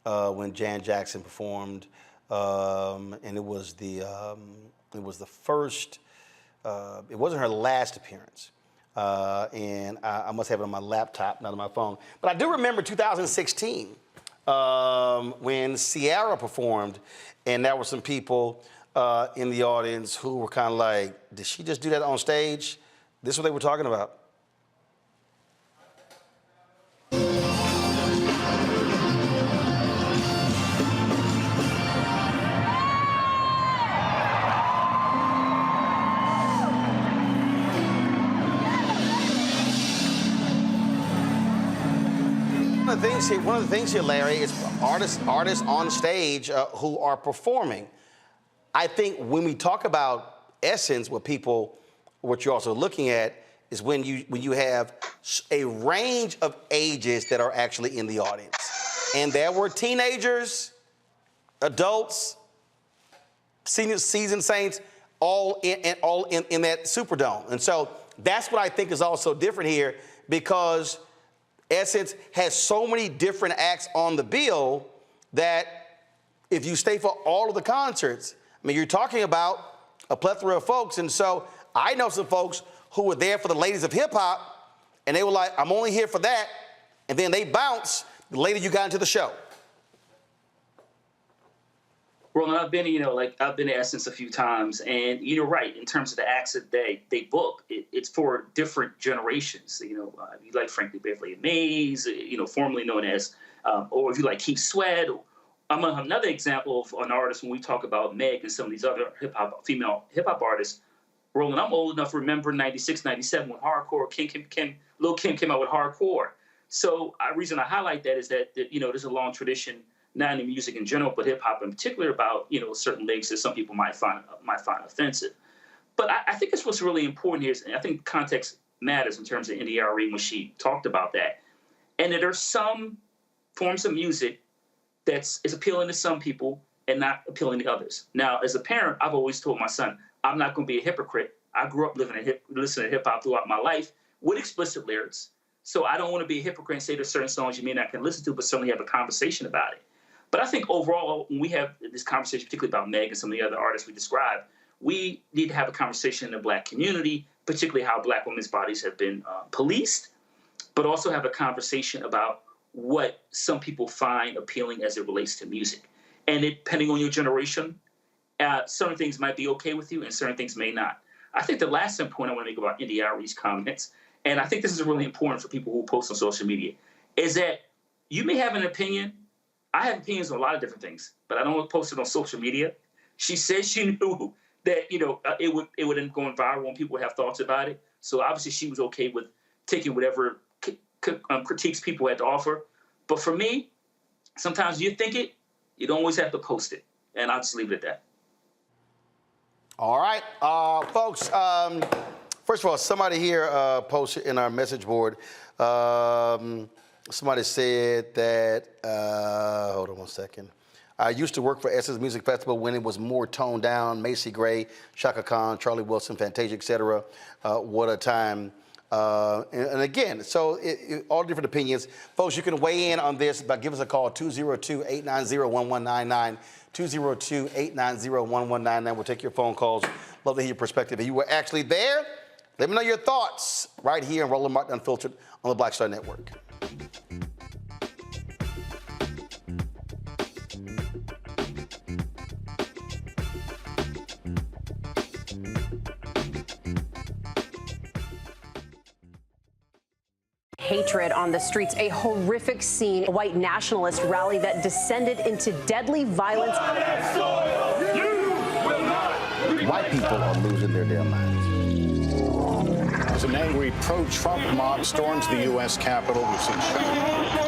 when Jan Jackson performed, and it was the first, it wasn't her last appearance. And I must have it on my laptop, not on my phone. But I do remember 2016 when Ciara performed, and there were some people in the audience who were kind of like, did she just do that on stage? This is what they were talking about. One of the things here, Larry, is artists on stage who are performing. I think when we talk about essence, what you're also looking at is when you have a range of ages that are actually in the audience. And there were teenagers, adults, seniors, seasoned saints, all in that Superdome. And so that's what I think is also different here, because Essence has so many different acts on the bill that if you stay for all of the concerts, I mean, you're talking about a plethora of folks. And so I know some folks who were there for the Ladies of Hip Hop, and they were like, I'm only here for that. And then they bounce the later you got into the show. Roland, I've been to Essence a few times, and you're right, in terms of the acts that they book, it's for different generations. You like Frankly Beverly and Mays, formerly known as, or if you like Keith Sweat. I'm another example of an artist when we talk about Meg and some of these other female hip hop artists. Roland, I'm old enough to remember 96, 97 when hardcore, Lil' Kim came out with hardcore. So the reason I highlight that is that there's a long tradition, not in the music in general, but hip hop in particular, about certain lyrics that some people might find offensive. But I think that's what's really important here. And I think context matters in terms of Arie when she talked about that, and that there's some forms of music is appealing to some people and not appealing to others. Now, as a parent, I've always told my son, I'm not going to be a hypocrite. I grew up listening to hip hop throughout my life with explicit lyrics, so I don't want to be a hypocrite and say there's certain songs you may not can listen to, but certainly have a conversation about it. But I think overall, when we have this conversation, particularly about Meg and some of the other artists we described, we need to have a conversation in the Black community, particularly how Black women's bodies have been policed, but also have a conversation about what some people find appealing as it relates to music. And depending on your generation, certain things might be okay with you and certain things may not. I think the last point I want to make about Arie's comments, and I think this is really important for people who post on social media, is that you may have an opinion. I have opinions on a lot of different things, but I don't want to post it on social media. She said she knew that it would end going viral when people have thoughts about it. So obviously she was okay with taking whatever critiques people had to offer. But for me, sometimes you think it, you don't always have to post it, and I'll just leave it at that. All right, folks. First of all, somebody here posted in our message board. Somebody said that, hold on one second. I used to work for Essence Music Festival when it was more toned down. Macy Gray, Chaka Khan, Charlie Wilson, Fantasia, etc. What a time. And again, so all different opinions. Folks, you can weigh in on this by giving us a call, 202-890-1199, 202-890-1199. We'll take your phone calls. Love to hear your perspective. If you were actually there, let me know your thoughts right here on Roland Martin Unfiltered on the Black Star Network. Hatred on the streets, a horrific scene, a white nationalist rally that descended into deadly violence. White people are losing their damn minds. as an angry pro-Trump mob storms the U.S. Capitol. We've seen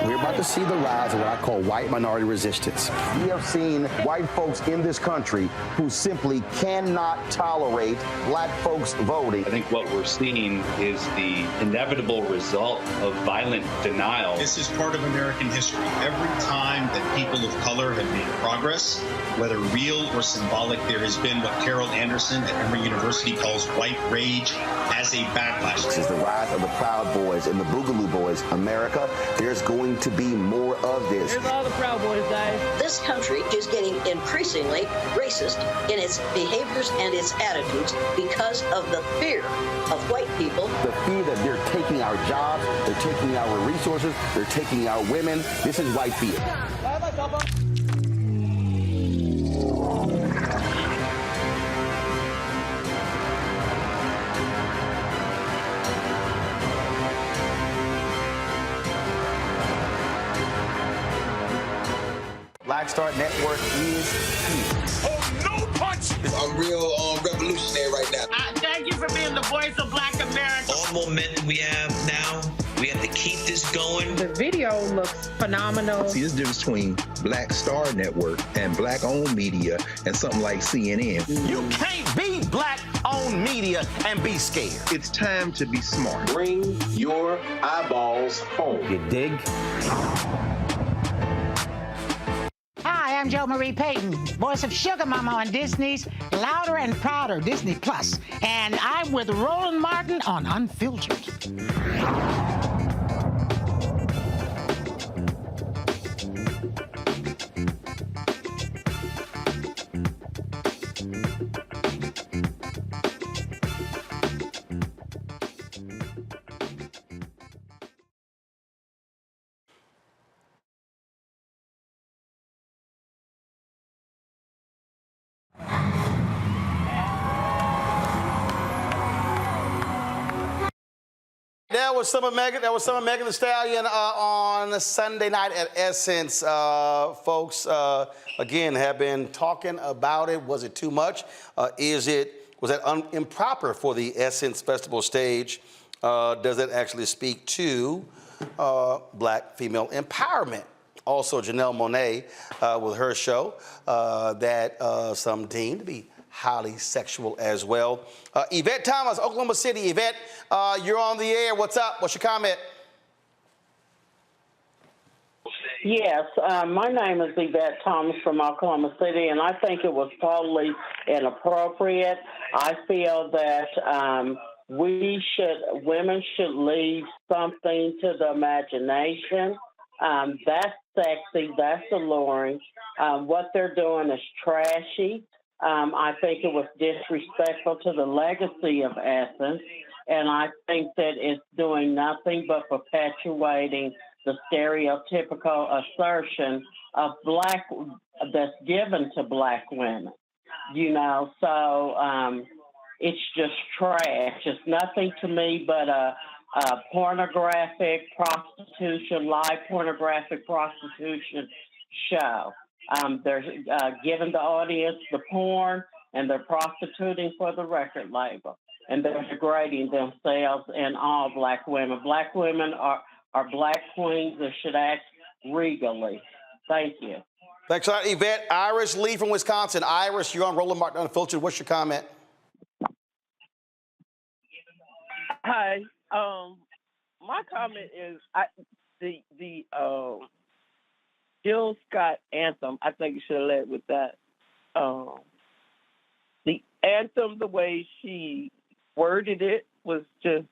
We're about to see the rise of what I call white minority resistance. We have seen white folks in this country who simply cannot tolerate black folks voting. I think what we're seeing is the inevitable result of violent denial. This is part of American history. Every time that people of color have made progress, whether real or symbolic, there has been what Carol Anderson at Emory University calls white rage as a backlash. This is the rise of the Proud Boys and the Boogaloo Boys. America, there's going to be more of this. Here's all the Proud Boys, guys. This country is getting increasingly racist in its behaviors and its attitudes because of the fear of white people. The fear that they're taking our jobs, they're taking our resources, they're taking our women. This is white fear. Black Star Network is here. Oh, no punch! I'm real revolutionary right now. Thank you for being the voice of Black America. All momentum we have now, we have to keep this going. The video looks phenomenal. See, there's a difference between Black Star Network and black-owned media and something like CNN. You can't be black-owned media and be scared. It's time to be smart. Bring your eyeballs home. You dig? Hi, I'm Jo Marie Payton, voice of Sugar Mama on Disney's Louder and Prouder Disney Plus, and I'm with Roland Martin on Unfiltered. That was some of Meg Thee Stallion on Sunday night at Essence. Folks, again, have been talking about it. Was it too much? Was that improper for the Essence Festival stage? Does it actually speak to black female empowerment? Also, Janelle Monae with her show that some deem to be highly sexual as well. Yvette Thomas, Oklahoma City. Yvette, you're on the air. What's up? What's your comment? Yes, my name is Yvette Thomas from Oklahoma City, and I think it was totally inappropriate. I feel that women should leave something to the imagination. That's sexy, that's alluring. What they're doing is trashy. I think it was disrespectful to the legacy of Essence, and I think that it's doing nothing but perpetuating the stereotypical assertion of that's given to black women. So it's just trash. It's nothing to me but a pornographic prostitution, live pornographic prostitution show. They're giving the audience the porn, and they're prostituting for the record label, and they're degrading themselves and all black women. Black women are black queens that should act regally. Thank you. Thanks a lot, Yvette. Iris Lee from Wisconsin. Iris, you're on Roland Martin Unfiltered. What's your comment? Hi. My comment is the Jill Scott anthem. I think you should have led with that. The anthem, the way she worded it, was just,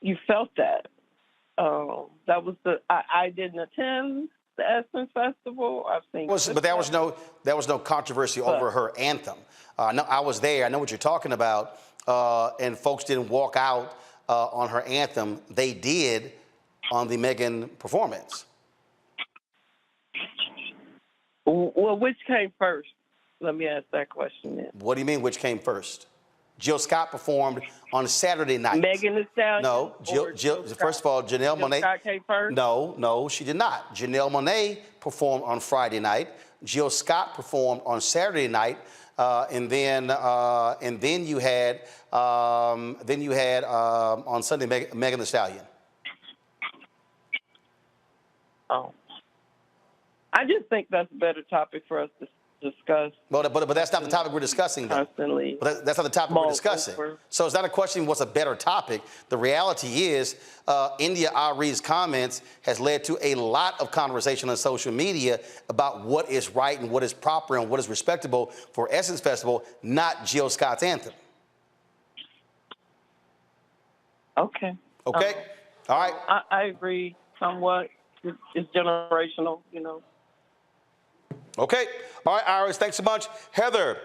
you felt that. That was I didn't attend the Essence Festival. I've seen, But there was no controversy over her anthem. No, I was there. I know what you're talking about. And folks didn't walk out on her anthem. They did on the Megan performance. Well, which came first? Let me ask that question then. What do you mean, which came first? Jill Scott performed on Saturday night. Megan Thee Stallion? No, Jill. First of all, Janelle Monae. Jill Scott came first? No, she did not. Janelle Monae performed on Friday night. Jill Scott performed on Saturday night. and then you had on Sunday Meg Thee Stallion. Oh, I just think that's a better topic for us to discuss. But that's not the topic we're discussing, though. Constantly. But that's not the topic we're discussing. So it's not a question what's a better topic. The reality is India Arie's comments has led to a lot of conversation on social media about what is right and what is proper and what is respectable for Essence Festival, not Jill Scott's anthem. Okay. Okay. All right. I agree somewhat. It's generational, you know. Okay. All right, Iris, thanks so much. Heather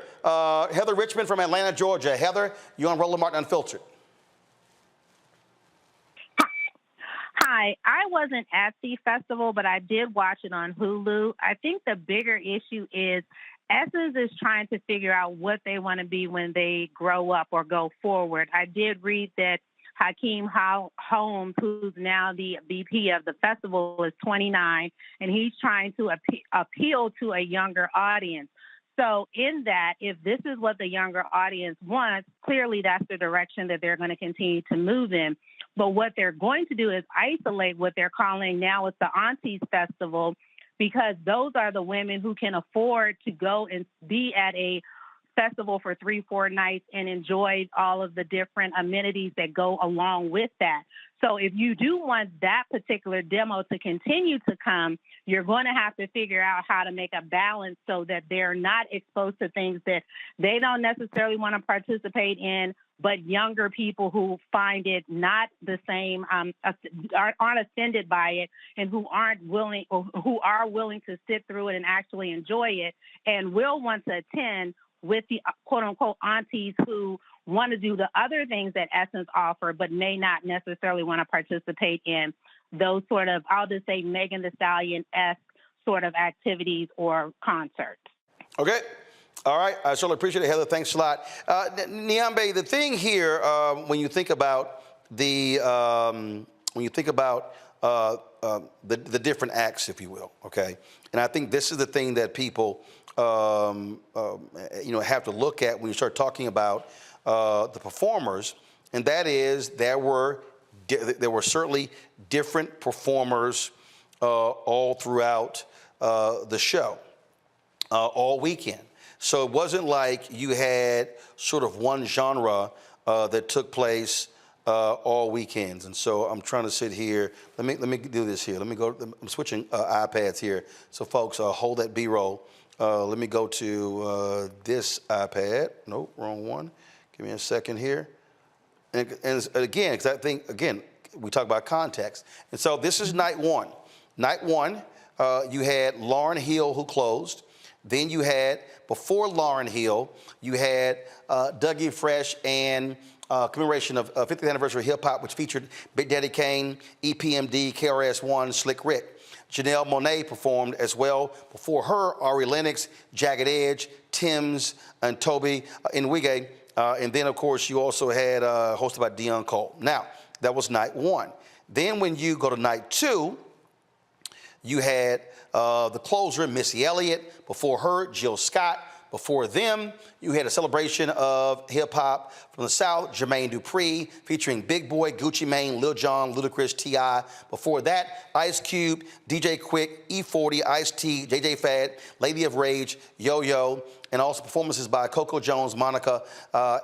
Richmond from Atlanta, Georgia. Heather, you're on Roland Martin Unfiltered. Hi, I wasn't at the festival, but I did watch it on Hulu. I think the bigger issue is Essence is trying to figure out what they want to be when they grow up or go forward. I did read that Hakeem Holmes, who's now the VP of the festival, is 29, and he's trying to appeal to a younger audience. So in that, if this is what the younger audience wants, clearly that's the direction that they're going to continue to move in. But what they're going to do is isolate what they're calling now it's the Aunties Festival, because those are the women who can afford to go and be at a festival for 3-4 nights and enjoy all of the different amenities that go along with that. So if you do want that particular demo to continue to come, you're going to have to figure out how to make a balance so that they're not exposed to things that they don't necessarily want to participate in, but younger people who find it not the same, aren't offended by it, and who aren't willing, or who are willing to sit through it and actually enjoy it and will want to attend, with the quote-unquote aunties who want to do the other things that Essence offer, but may not necessarily want to participate in those sort of, I'll just say, Megan Thee Stallion-esque sort of activities or concerts. Okay. All right. I certainly appreciate it, Heather. Thanks a lot. Niambe, the thing here, when you think about the different acts, if you will, okay, and I think this is the thing that people have to look at when you start talking about the performers, and that is there were certainly different performers all throughout the show, all weekend. So it wasn't like you had sort of one genre that took place all weekends. And so I'm trying to sit here. Let me do this here. Let me go. I'm switching iPads here. So folks, hold that B-roll. Let me go to this iPad. Nope, wrong one. Give me a second here. And again, because I think, again, we talk about context. And so this is night one. Night one, you had Lauryn Hill, who closed. Then you had, before Lauryn Hill, you had Dougie Fresh and commemoration of 50th anniversary of hip hop, which featured Big Daddy Kane, EPMD, KRS-One, Slick Rick. Janelle Monae performed as well. Before her, Ari Lennox, Jagged Edge, Tim's, and Toby Nwigwe. And then, of course, you also had hosted by Dion Cole. Now, that was night one. Then when you go to night two, you had the closer, Missy Elliott. Before her, Jill Scott. Before them, you had a celebration of hip-hop from the South, Jermaine Dupri, featuring Big Boy, Gucci Mane, Lil Jon, Ludacris, T.I. Before that, Ice Cube, DJ Quick, E40, Ice-T, JJ Fad, Lady of Rage, Yo-Yo, and also performances by Coco Jones, Monica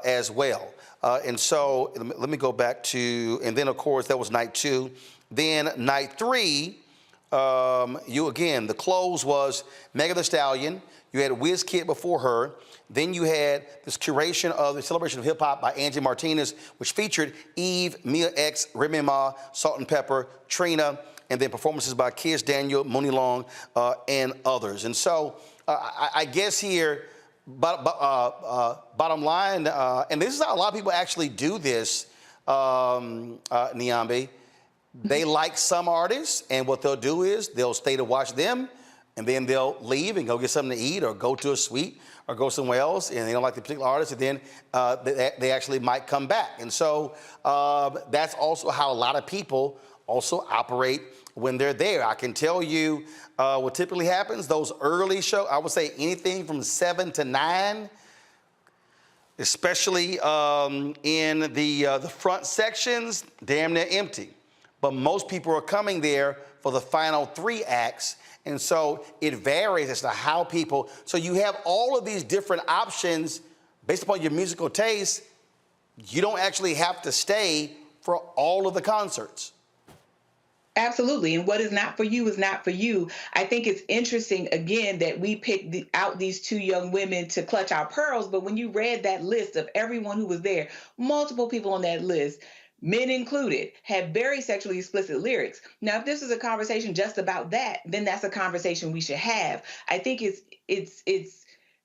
as well. And so let me go back to, and then, of course, that was night two. Then night three, the close was Meg Thee Stallion. You had Wizkid before her. Then you had this curation of the celebration of hip hop by Angie Martinez, which featured Eve, Mia X, Remy Ma, Salt and Pepper, Trina, and then performances by Kiss Daniel, Mooney Long, and others. And so I guess here, bottom line, and this is how a lot of people actually do this, Niambe. They like some artists, and what they'll do is they'll stay to watch them, and then they'll leave and go get something to eat or go to a suite or go somewhere else, and they don't like the particular artist, and then they actually might come back. And so that's also how a lot of people also operate when they're there. I can tell you what typically happens, those early shows, I would say anything from 7 to 9, especially in the front sections, damn near empty. But most people are coming there for the final 3 acts. And so it varies as to how people, so you have all of these different options based upon your musical taste. You don't actually have to stay for all of the concerts. Absolutely. And what is not for you is not for you. I think it's interesting, again, that we picked out these 2 young women to clutch our pearls. But when you read that list of everyone who was there, multiple people on that list, men included, had very sexually explicit lyrics. Now, if this is a conversation just about that, then that's a conversation we should have. I think it's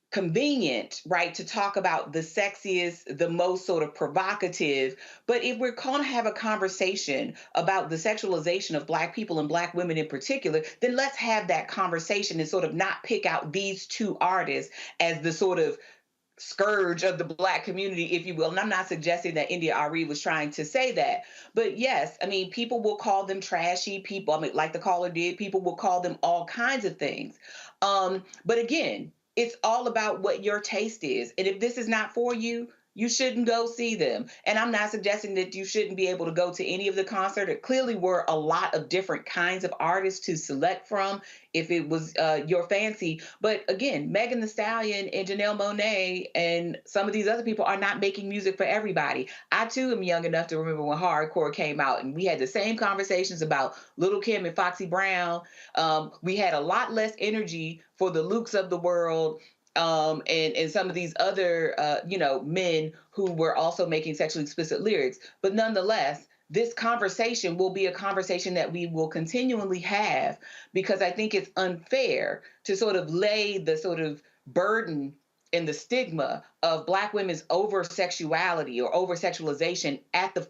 convenient, right, to talk about the sexiest, the most sort of provocative. But if we're going to have a conversation about the sexualization of Black people and Black women in particular, then let's have that conversation and sort of not pick out these 2 artists as the sort of scourge of the Black community, if you will. And I'm not suggesting that India Arie was trying to say that. But yes, I mean, people will call them trashy people. I mean, like the caller did, people will call them all kinds of things. But again, it's all about what your taste is. And if this is not for you, you shouldn't go see them. And I'm not suggesting that you shouldn't be able to go to any of the concert. There clearly were a lot of different kinds of artists to select from if it was your fancy. But again, Meg Thee Stallion and Janelle Monae and some of these other people are not making music for everybody. I too am young enough to remember when hardcore came out and we had the same conversations about Little Kim and Foxy Brown. We had a lot less energy for the Lukes of the world. And some of these other, men who were also making sexually explicit lyrics. But nonetheless, this conversation will be a conversation that we will continually have, because I think it's unfair to sort of lay the sort of burden and the stigma of Black women's over-sexuality or over-sexualization at the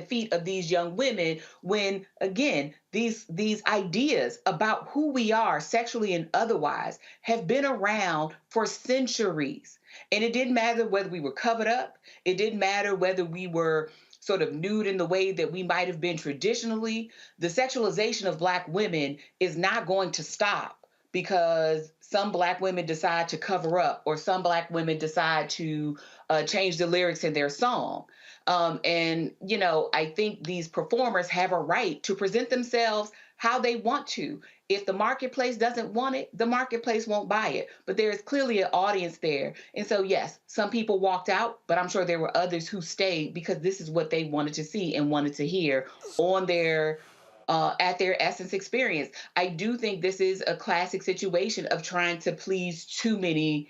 feet of these young women, when again these ideas about who we are sexually and otherwise have been around for centuries. And it didn't matter whether we were covered up, it didn't matter whether we were sort of nude in the way that we might have been traditionally. The sexualization of Black women is not going to stop because some Black women decide to cover up or some Black women decide to change the lyrics in their song. I think these performers have a right to present themselves how they want to. If the marketplace doesn't want it, the marketplace won't buy it. But there is clearly an audience there. And so, yes, some people walked out, but I'm sure there were others who stayed because this is what they wanted to see and wanted to hear on their at their Essence experience. I do think this is a classic situation of trying to please too many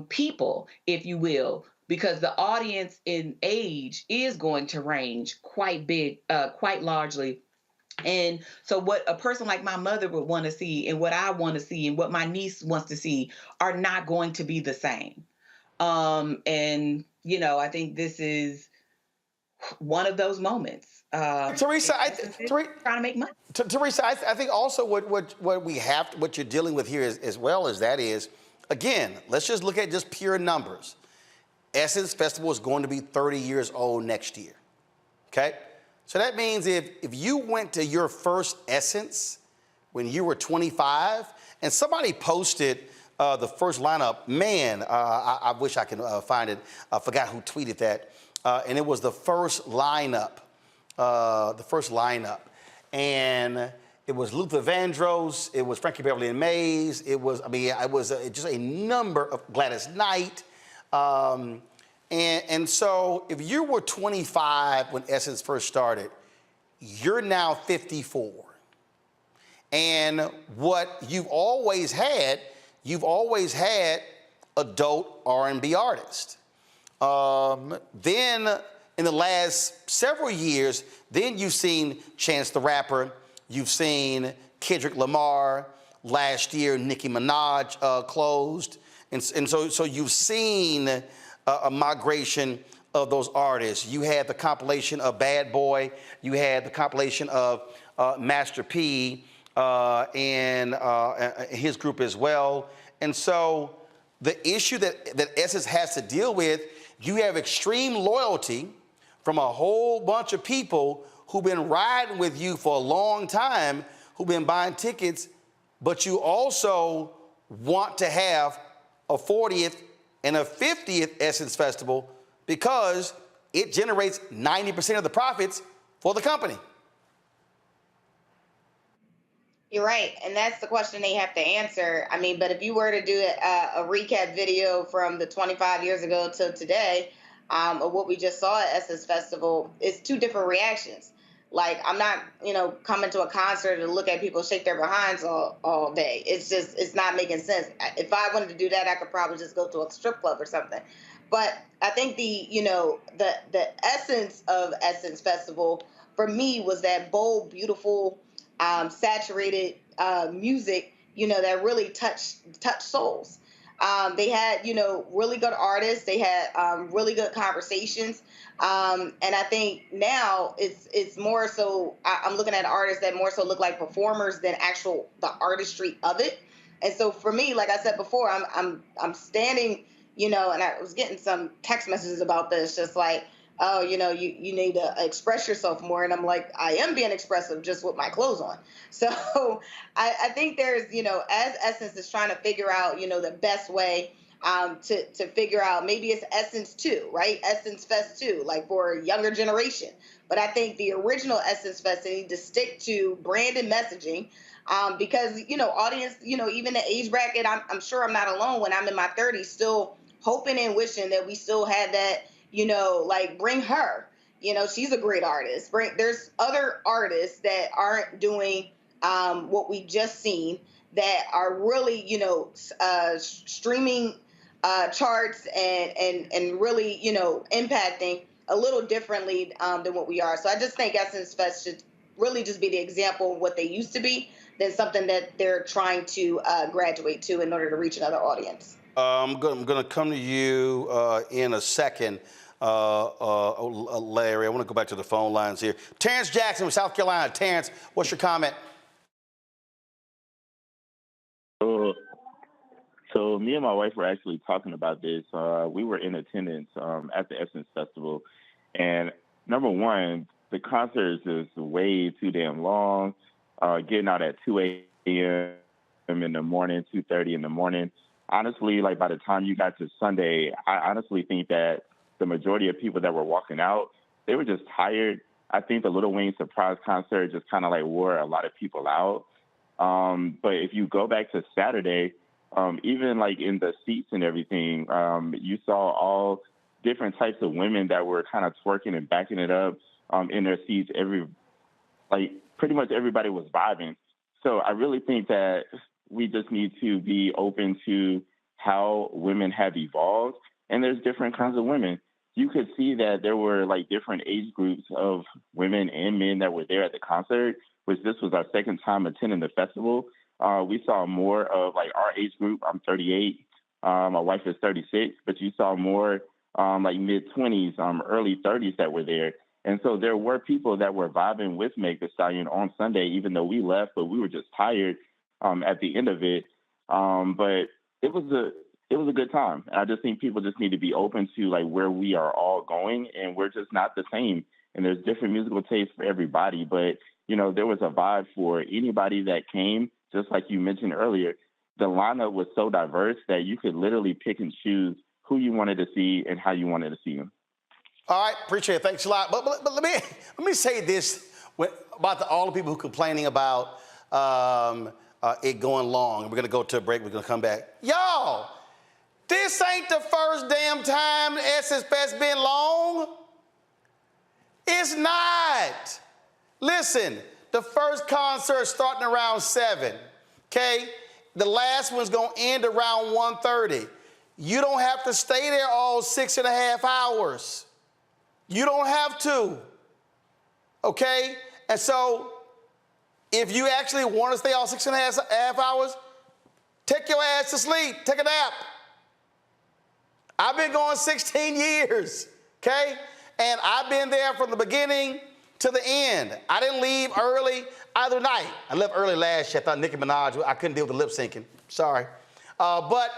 people, if you will, because the audience in age is going to range quite largely. And so what a person like my mother would want to see and what I want to see and what my niece wants to see are not going to be the same. I think this is one of those moments. Teresa, trying to make money. Teresa, I think also what you're dealing with here is, again, let's just look at just pure numbers. Essence Festival is going to be 30 years old next year, okay? So that means if you went to your first Essence when you were 25 and somebody posted the first lineup, man, I wish I could find it. I forgot who tweeted that. And it was the first lineup. And it was Luther Vandross, it was Frankie Beverly and Mays, it was just a number of Gladys Knight. And so if you were 25 when Essence first started, you're now 54. And what you've always had adult R&B artists. Then in the last several years, then you've seen Chance the Rapper, you've seen Kendrick Lamar, last year Nicki Minaj closed. And so you've seen a migration of those artists. You had the compilation of Bad Boy, you had the compilation of Master P and his group as well. And so the issue that Essence has to deal with, you have extreme loyalty from a whole bunch of people who've been riding with you for a long time, who've been buying tickets, but you also want to have a 40th and a 50th Essence Festival because it generates 90% of the profits for the company. You're right, and that's the question they have to answer. I mean, but if you were to do a recap video from the 25 years ago till today of what we just saw at Essence Festival, it's two different reactions. Like, I'm not, coming to a concert to look at people shake their behinds all day. It's not making sense. If I wanted to do that, I could probably just go to a strip club or something. But I think the essence of Essence Festival for me was that bold, beautiful, saturated music, that really touched souls. They had, really good artists. They had really good conversations. And I think now it's more so, I'm looking at artists that more so look like performers than the artistry of it. And so for me, like I said before, I'm standing, and I was getting some text messages about this, just like, oh, you need to express yourself more. And I'm like, I am being expressive just with my clothes on. So I think there's, as Essence is trying to figure out, the best way to figure out, maybe it's Essence 2, right? Essence Fest 2, like for a younger generation. But I think the original Essence Fest, they need to stick to brand and messaging because, audience, even the age bracket, I'm sure I'm not alone when I'm in my 30s, still hoping and wishing that we still had that, like bring her, she's a great artist. There's other artists that aren't doing what we just seen that are really, streaming charts and really, impacting a little differently than what we are. So I just think Essence Fest should really just be the example of what they used to be than something that they're trying to graduate to in order to reach another audience. I'm going to come to you in a second, Larry. I want to go back to the phone lines here. Terrence Jackson from South Carolina. Terrence, what's your comment? So me and my wife were actually talking about this. We were in attendance at the Essence Festival. And number one, the concert is just way too damn long, getting out at 2 a.m. in the morning, 2:30 in the morning. Honestly, like by the time you got to Sunday, I honestly think that the majority of people that were walking out, they were just tired. I think the Little Wayne surprise concert just kind of like wore a lot of people out. But if you go back to Saturday, even like in the seats and everything, you saw all different types of women that were kind of twerking and backing it up in their seats. Pretty much everybody was vibing. So I really think that we just need to be open to how women have evolved. And there's different kinds of women. You could see that there were like different age groups of women and men that were there at the concert, which this was our second time attending the festival. We saw more of like our age group. I'm 38. My wife is 36, but you saw more like mid-20s, early 30s that were there. And so there were people that were vibing with Meg Thee Stallion on Sunday, even though we left, but we were just tired at the end of it. But it was a good time. And I just think people just need to be open to like where we are all going, and we're just not the same. And there's different musical tastes for everybody. But, there was a vibe for anybody that came, just like you mentioned earlier. The lineup was so diverse that you could literally pick and choose who you wanted to see and how you wanted to see them. All right, appreciate it. Thanks a lot. But let me say this about all the people who are complaining about it going long. We're going to go to a break. We're going to come back. Y'all, this ain't the first damn time Essence Fest been long. It's not. Listen, the first concert starting around 7, okay? The last one's going to end around 1:30. You don't have to stay there all 6.5 hours. You don't have to, okay? And so if you actually want to stay all 6.5 hours, take your ass to sleep, take a nap. I've been going 16 years, okay? And I've been there from the beginning to the end. I didn't leave early either night. I left early last year. I thought Nicki Minaj, I couldn't deal with the lip syncing. Sorry. But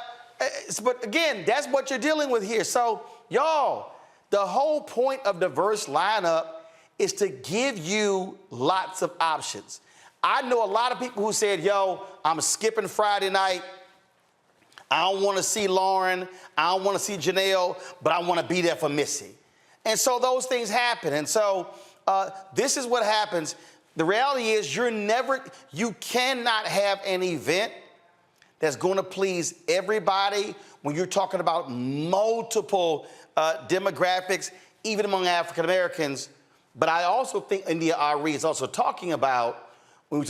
again, that's what you're dealing with here. So y'all, the whole point of diverse lineup is to give you lots of options. I know a lot of people who said, yo, I'm skipping Friday night. I don't want to see Lauren. I don't want to see Janelle, but I want to be there for Missy. And so those things happen. And so this is what happens. The reality is you cannot have an event that's going to please everybody when you're talking about multiple demographics, even among African Americans. But I also think India Arie is also talking about, when we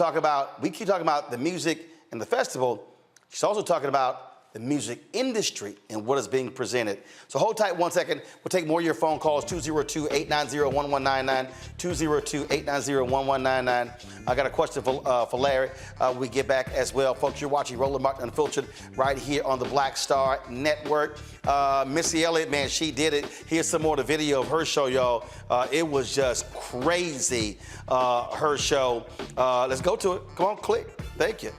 keep talking about the music and the festival, she's also talking about the music industry and what is being presented. So hold tight 1 second. We'll take more of your phone calls, 202-890-1199, 202-890-1199. I got a question for Larry. We get back as well. Folks, you're watching Roland Martin Unfiltered right here on the Black Star Network. Missy Elliott, man, she did it. Here's some more of the video of her show, y'all. It was just crazy, her show. Let's go to it. Come on, click. Thank you.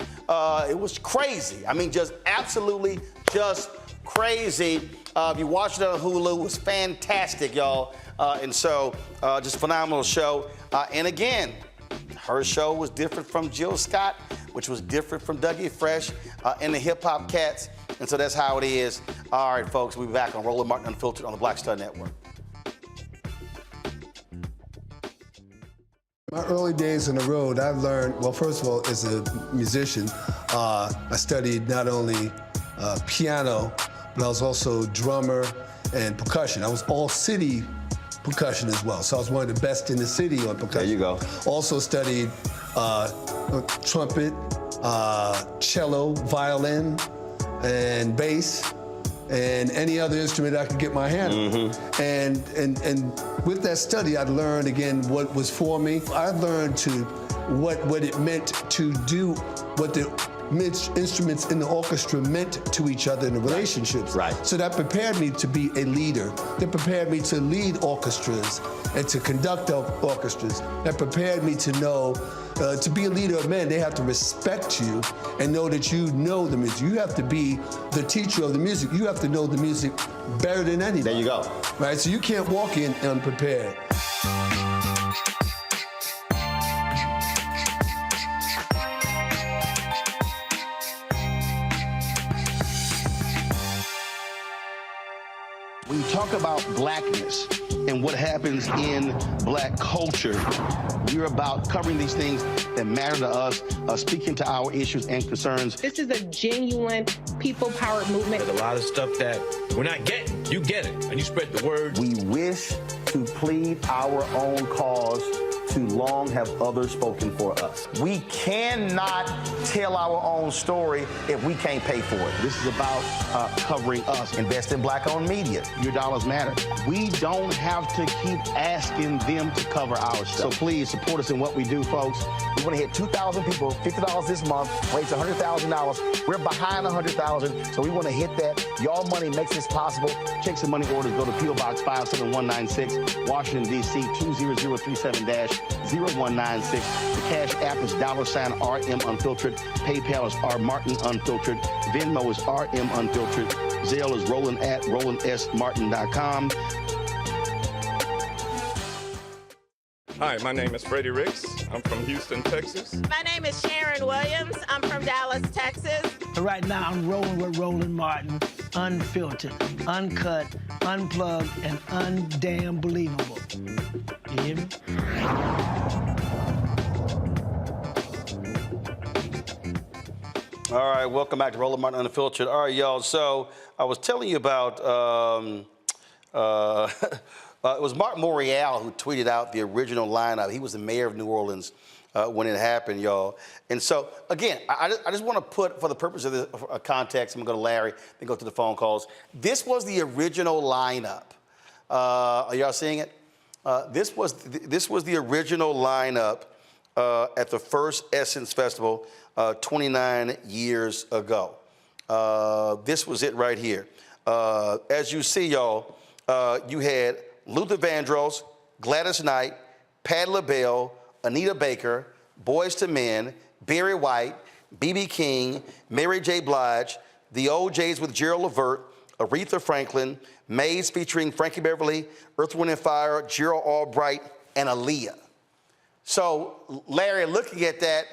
It was crazy. I mean, just absolutely just crazy. If you watched it on Hulu, it was fantastic, y'all. And so, just phenomenal show. And again, her show was different from Jill Scott, which was different from Dougie Fresh and the Hip Hop Cats. And so that's how it is. All right, folks, we'll be back on Roland Martin Unfiltered on the Black Star Network. My early days on the road, I've learned, well, first of all, as a musician, I studied not only piano, but I was also drummer and percussion. I was all city percussion as well. So I was one of the best in the city on percussion. There you go. Also studied trumpet, cello, violin, and bass, and any other instrument I could get my hand on. And with that study, I'd learned again what was for me. I learned what it meant to do what the instruments in the orchestra meant to each other in the relationships. Right. So that prepared me to be a leader. That prepared me to lead orchestras and to conduct orchestras. That prepared me to know to be a leader of men, they have to respect you and know that you know the music. You have to be the teacher of the music. You have to know the music better than anybody. There you go. Right, so you can't walk in unprepared. When you talk about blackness and what happens in black culture, we're about covering these things that matter to us, speaking to our issues and concerns. This is a genuine people-powered movement. There's a lot of stuff that we're not getting. You get it, and you spread the word. We wish to plead our own cause. Too long have others spoken for us. We cannot tell our own story if we can't pay for it. This is about covering us. Invest in black-owned media. Your dollars matter. We don't have to keep asking them to cover our stuff. So please support us in what we do, folks. We want to hit 2,000 people, $50 this month, raise $100,000. We're behind $100,000, so we want to hit that. Y'all money makes this possible. Check some money orders. Go to P.O. Box 57196, Washington, D.C. 20037-0196. The Cash App is $RM Unfiltered. PayPal is R Martin Unfiltered. Venmo is RM Unfiltered. Zelle is Roland at RolandSMartin.com. Hi, my name is Freddie Ricks. I'm from Houston, Texas. My name is Sharon Williams. I'm from Dallas, Texas. Right now, I'm rolling with Roland Martin, unfiltered, uncut, unplugged, and undamn believable. You hear me? All right, welcome back to Roland Martin Unfiltered. All right, y'all, so I was telling you about, it was Mark Morial who tweeted out the original lineup. He was the mayor of New Orleans when it happened, y'all. And so, again, I just want to put, for the purpose of the context, I'm going to go to Larry, then go to the phone calls. This was the original lineup. Are y'all seeing it? This was the original lineup at the first Essence Festival 29 years ago. This was it right here. As you see, y'all, you had Luther Vandross, Gladys Knight, Patti LaBelle, Anita Baker, Boyz II Men, Barry White, B.B. King, Mary J. Blige, the OJs with Gerald Levert, Aretha Franklin, Maze featuring Frankie Beverly, Earth, Wind & Fire, Gerald Albright, and Aaliyah. So, Larry, looking at that,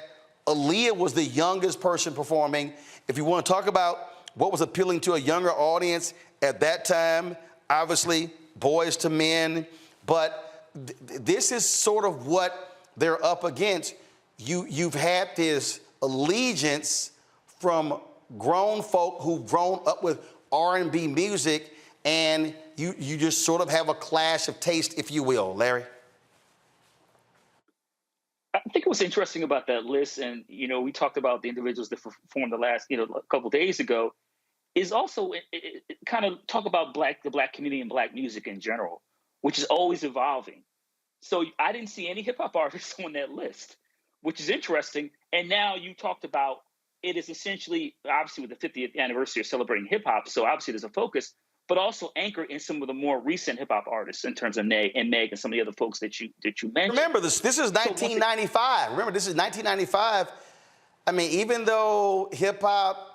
Aaliyah was the youngest person performing. If you want to talk about what was appealing to a younger audience at that time. Obviously, Boys to Men, but this is sort of what they're up against. You've had this allegiance from grown folk who've grown up with R&B music, and you just sort of have a clash of taste, if you will. Larry? I think what's interesting about that list, and we talked about the individuals that performed the last a couple of days ago, is also it kind of talk about the black community and black music in general, which is always evolving. So I didn't see any hip hop artists on that list, which is interesting. And now you talked about it is essentially, obviously, with the 50th anniversary of celebrating hip hop, so obviously there's a focus, but also anchored in some of the more recent hip hop artists in terms of Meg and some of the other folks that you mentioned. Remember, this is 1995. Remember, this is 1995. I mean, even though hip hop,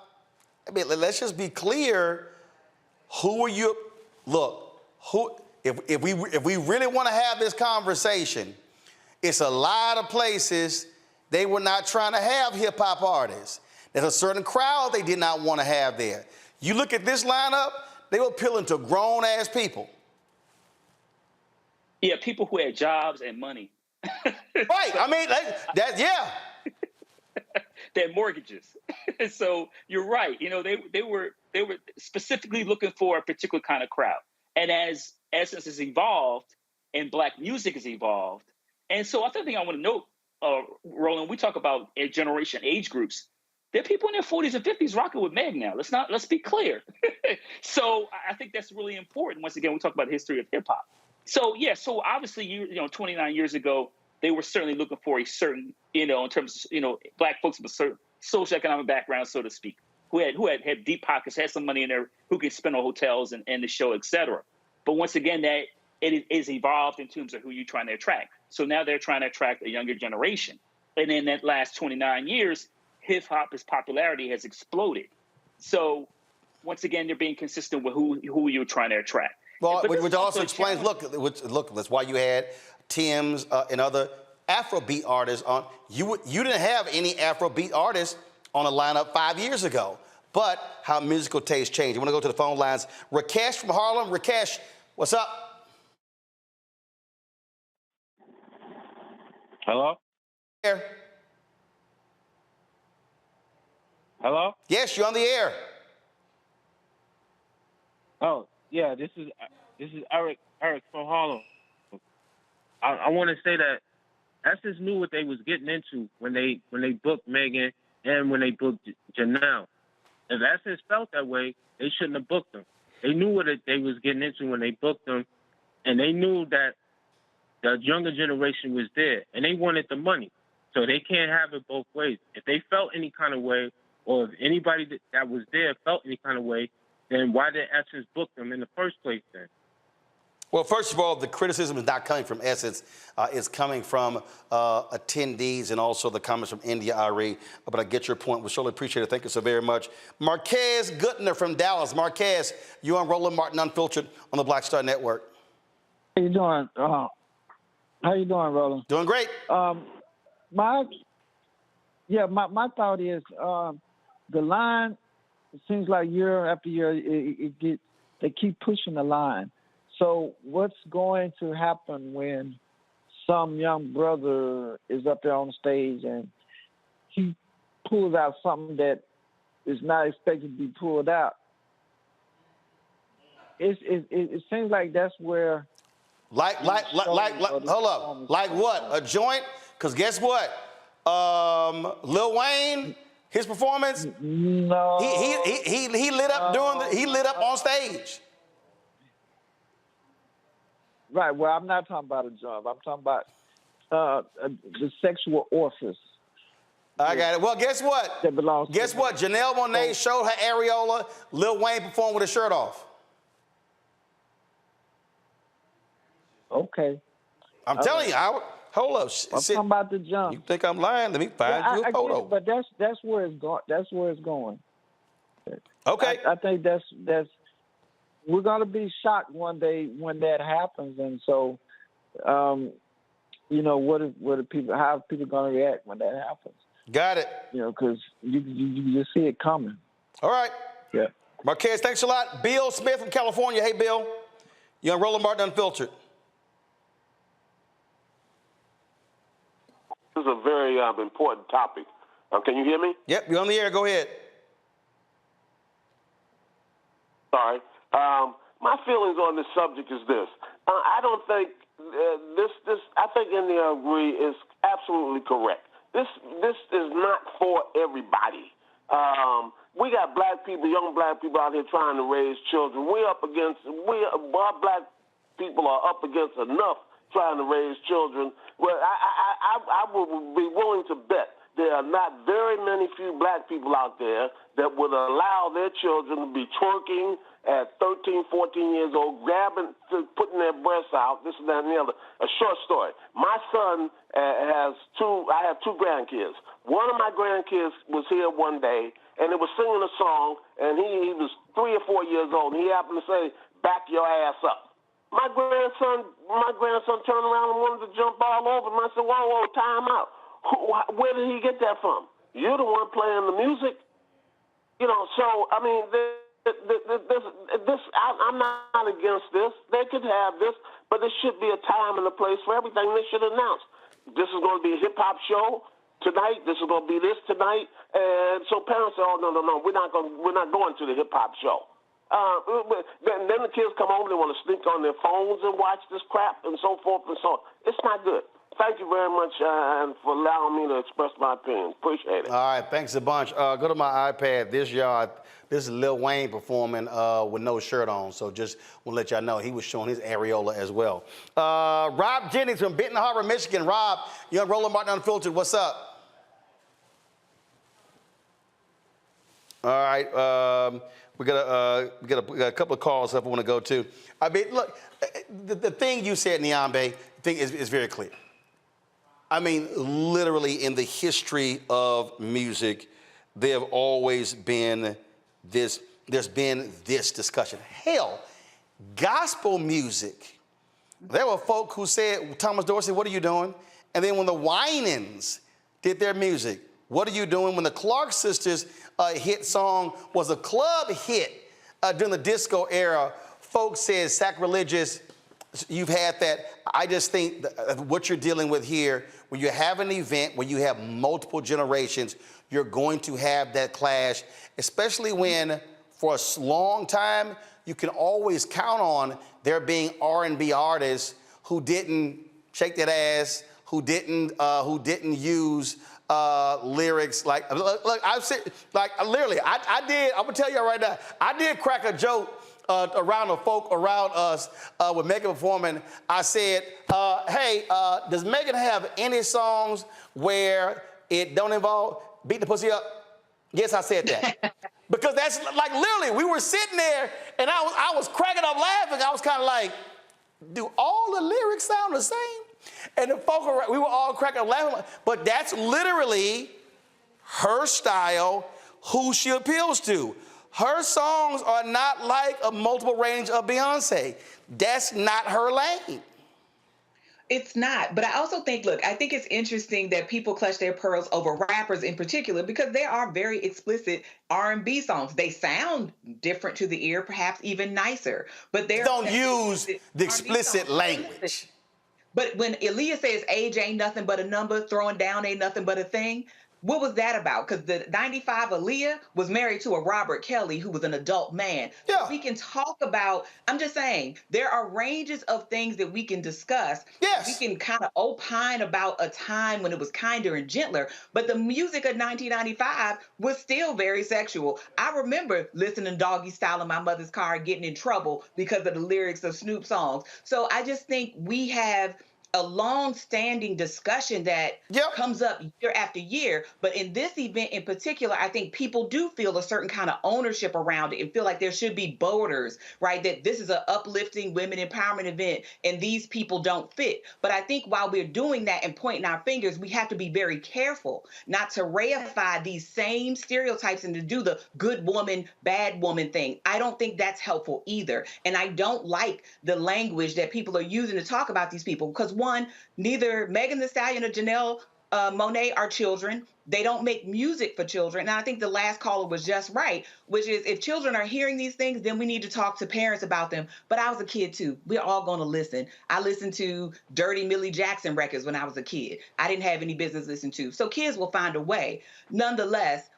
I mean, let's just be clear. Who are you? Look, if we really want to have this conversation, it's a lot of places they were not trying to have hip hop artists. There's a certain crowd they did not want to have there. You look at this lineup, they were appealing to grown ass people. Yeah, people who had jobs and money. Right. I mean, yeah. They had mortgages. So you're right. They were specifically looking for a particular kind of crowd. And as Essence has evolved and black music has evolved, and so I think I want to note, Roland, we talk about generation age groups. There are people in their 40s and 50s rocking with Meg now. Let's be clear. So I think that's really important. Once again, we talk about the history of hip hop. So so obviously 29 years ago, they were certainly looking for a certain, in terms of, black folks with a certain socioeconomic background, so to speak, who had deep pockets, had some money in there, who could spend on hotels and the show, et cetera. But once again, that it is evolved in terms of who you're trying to attract. So now they're trying to attract a younger generation. And in that last 29 years, hip-hop's popularity has exploded. So once again, they're being consistent with who you're trying to attract. Well, which also explains, look, that's why you had Tim's and other Afrobeat artists on. You didn't have any Afrobeat artists on the lineup 5 years ago, but how musical taste changed. You want to go to the phone lines. Rakesh from Harlem. Rakesh, what's up? Hello? Here. Hello? Yes, you're on the air. Oh, yeah, this is Eric from Harlem. I want to say that Essence knew what they was getting into when they booked Megan and when they booked Janelle. If Essence felt that way, they shouldn't have booked them. They knew what they was getting into when they booked them, and they knew that the younger generation was there, and they wanted the money. So they can't have it both ways. If they felt any kind of way, or if anybody that was there felt any kind of way, then why did Essence book them in the first place then? Well, first of all, the criticism is not coming from Essence. It's coming from attendees and also the comments from India, Arie. But I get your point. We surely appreciate it. Thank you so very much. Marquez Gutner from Dallas. Marquez, you're on Roland Martin Unfiltered on the Black Star Network. How you doing? How you doing, Roland? Doing great. My thought is the line. It seems like year after year, they keep pushing the line. So what's going to happen when some young brother is up there on stage and he pulls out something that is not expected to be pulled out? It seems like that's where. Like hold up. Like what? A joint? Because guess what? Lil Wayne, his performance. No. He lit up he lit up on stage. Right. Well, I'm not talking about a job. I'm talking about the sexual orifice. I got it. Well, guess what? Guess what? Janelle Monae showed her areola. Lil Wayne performed with his shirt off. Okay. I'm telling you, Howard. Hold up. I'm talking about the jump. You think I'm lying? Let me find you a photo. But that's where it's going. That's where it's going. Okay. I think that's we're gonna be shocked one day when that happens, and so, what are people? How are people gonna react when that happens? Got it. Because you just see it coming. All right. Yeah. Marquez, thanks a lot. Bill Smith from California. Hey, Bill. You're on Roland Martin Unfiltered. This is a very important topic. Can you hear me? Yep, you're on the air. Go ahead. Sorry. My feelings on this subject is this. I don't think I think Arie is absolutely correct. This is not for everybody. We got black people, young black people out here trying to raise children. Our black people are up against enough trying to raise children. Well, I would be willing to bet there are not very many few black people out there that would allow their children to be twerking at 13, 14 years old, putting their breasts out, this and that and the other. A short story. My son I have two grandkids. One of my grandkids was here one day, and it was singing a song, and he was 3 or 4 years old, and he happened to say, "Back your ass up." My grandson turned around and wanted to jump all over him. I said, whoa, time out. Where did he get that from? You're the one playing the music. So, I mean, I'm not against this. They could have this, but there should be a time and a place for everything. They should announce, this is going to be a hip-hop show tonight. This is going to be this tonight. And so parents say, oh, no, we're not going to the hip-hop show. Then the kids come home, they want to sneak on their phones and watch this crap and so forth and so on. It's not good. Thank you very much for allowing me to express my opinion. Appreciate it. All right, thanks a bunch. Go to my iPad. This is Lil Wayne performing with no shirt on. So just want to let y'all know he was showing his areola as well. Rob Jennings from Benton Harbor, Michigan. Rob, you're on Roland Martin Unfiltered. What's up? All right. We got a couple of calls up I want to go to. I mean, look, the thing you said, Nyambe, is very clear. I mean, literally in the history of music, there have always been there's been this discussion. Hell, gospel music. There were folk who said, Thomas Dorsey, what are you doing? And then when the Winans did their music, what are you doing? When the Clark Sisters hit song was a club hit during the disco era, folks said sacrilegious. You've had that. I just think what you're dealing with here, when you have an event where you have multiple generations, you're going to have that clash, especially when for a long time, you can always count on there being R&B artists who didn't shake that ass, who didn't use lyrics like, look, I've said, like, literally, I did, I'm gonna tell you right now, I did crack a joke around the folk around us with Megan performing. I said, hey, does Megan have any songs where it don't involve beat the pussy up? Yes, I said that. Because that's like literally, we were sitting there and I was cracking up laughing. I was kind of like, do all the lyrics sound the same? And the folk, we were all cracking up laughing. But that's literally her style, who she appeals to. Her songs are not like a multiple range of Beyonce. That's not her lane. It's not. But I also think, look, I think it's interesting that people clutch their pearls over rappers in particular because they are very explicit R&B songs. They sound different to the ear, perhaps even nicer. But they don't use the explicit language. But when Aaliyah says age ain't nothing but a number, throwing down ain't nothing but a thing, what was that about? Because the 95 Aaliyah was married to a Robert Kelly who was an adult man. Yeah. So we can talk about, I'm just saying, there are ranges of things that we can discuss. Yes. We can kind of opine about a time when it was kinder and gentler. But the music of 1995 was still very sexual. I remember listening to Doggy Style in my mother's car and getting in trouble because of the lyrics of Snoop songs. So I just think we have a long-standing discussion that comes up year after year. But in this event in particular, I think people do feel a certain kind of ownership around it and feel like there should be borders, right? That this is an uplifting women empowerment event and these people don't fit. But I think while we're doing that and pointing our fingers, we have to be very careful not to reify these same stereotypes and to do the good woman, bad woman thing. I don't think that's helpful either. And I don't like the language that people are using to talk about these people because one, neither Meg Thee Stallion or Janelle Monae, are children. They don't make music for children. And I think the last caller was just right, which is if children are hearing these things, then we need to talk to parents about them. But I was a kid too. We're all going to listen. I listened to Dirty Millie Jackson records when I was a kid. I didn't have any business listening to. So kids will find a way. Nonetheless,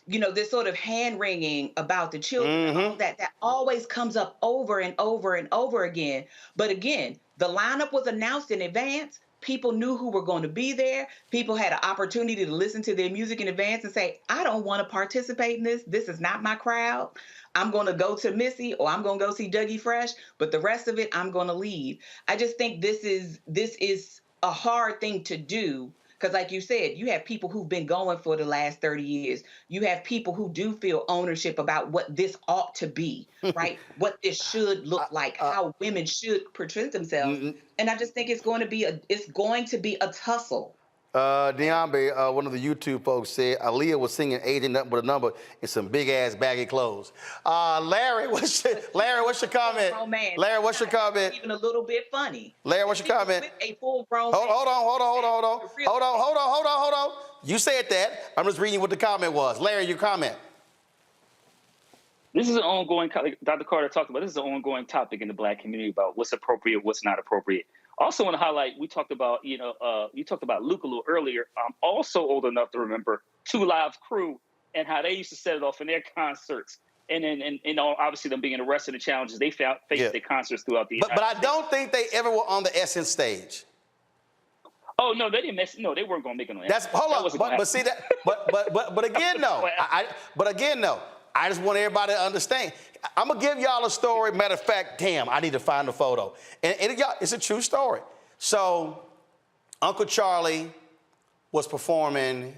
you know, this sort of hand-wringing about the children, all that always comes up over and over and over again. But again, the lineup was announced in advance. People knew who were going to be there. People had an opportunity to listen to their music in advance and say, I don't want to participate in this. This is not my crowd. I'm going to go to Missy or I'm going to go see Dougie Fresh, but the rest of it, I'm going to leave. I just think this is a hard thing to do. Because like you said, you have people who've been going for the last 30 years. You have people who do feel ownership about what this ought to be, right? What this should look like, how women should present themselves. And I just think it's going to be a tussle. Niambe, one of the YouTube folks said Aaliyah was singing "Agent Nothing But a Number" in some big ass baggy clothes. Larry, what's your comment? Larry, what's your comment? Even a little bit funny. Larry, what's your comment? A full grown. Hold on. You said that. I'm just reading what the comment was. Larry, your comment. This is an ongoing, like Dr. Carter talked about, this is an ongoing topic in the Black community about what's appropriate, what's not appropriate. Also want to highlight, we talked about, you talked about Luke a little earlier. I'm also old enough to remember 2 Live Crew and how they used to set it off in their concerts. And then, obviously them being arrested and challenges they faced their concerts throughout the But I don't think they ever were on the Essence stage. Oh no, they didn't mess. No, they weren't gonna make it on. But see that. But again, no. I just want everybody to understand. I'm gonna give y'all a story. Matter of fact, damn, I need to find the photo. And it's a true story. So, Uncle Charlie was performing,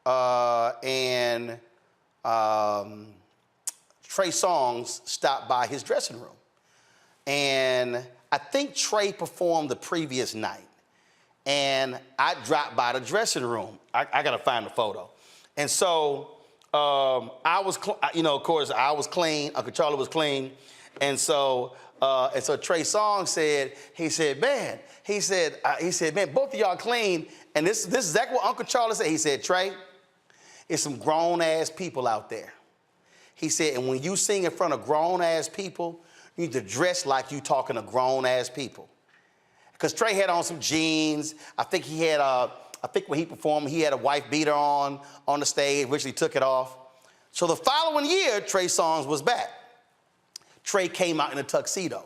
and Trey Songz stopped by his dressing room, and I think Trey performed the previous night. And I dropped by the dressing room. I gotta find the photo. And so I was, of course, I was clean. Uncle Charlie was clean. And so Trey Songz said, man, both of y'all clean. And this is exactly what Uncle Charlie said. He said, Trey, it's some grown ass people out there. He said, and when you sing in front of grown ass people, you need to dress like you talking to grown ass people. Because Trey had on some jeans. I think when he performed, he had a wife beater on the stage, which he took it off. So the following year, Trey Songz was back. Trey came out in a tuxedo.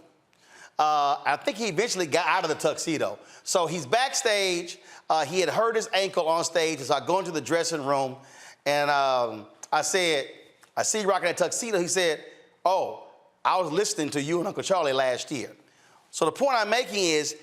I think he eventually got out of the tuxedo. So he's backstage. He had hurt his ankle on stage. So I go into the dressing room, and I said, I see you rocking that tuxedo. He said, oh, I was listening to you and Uncle Charlie last year. So the point I'm making is,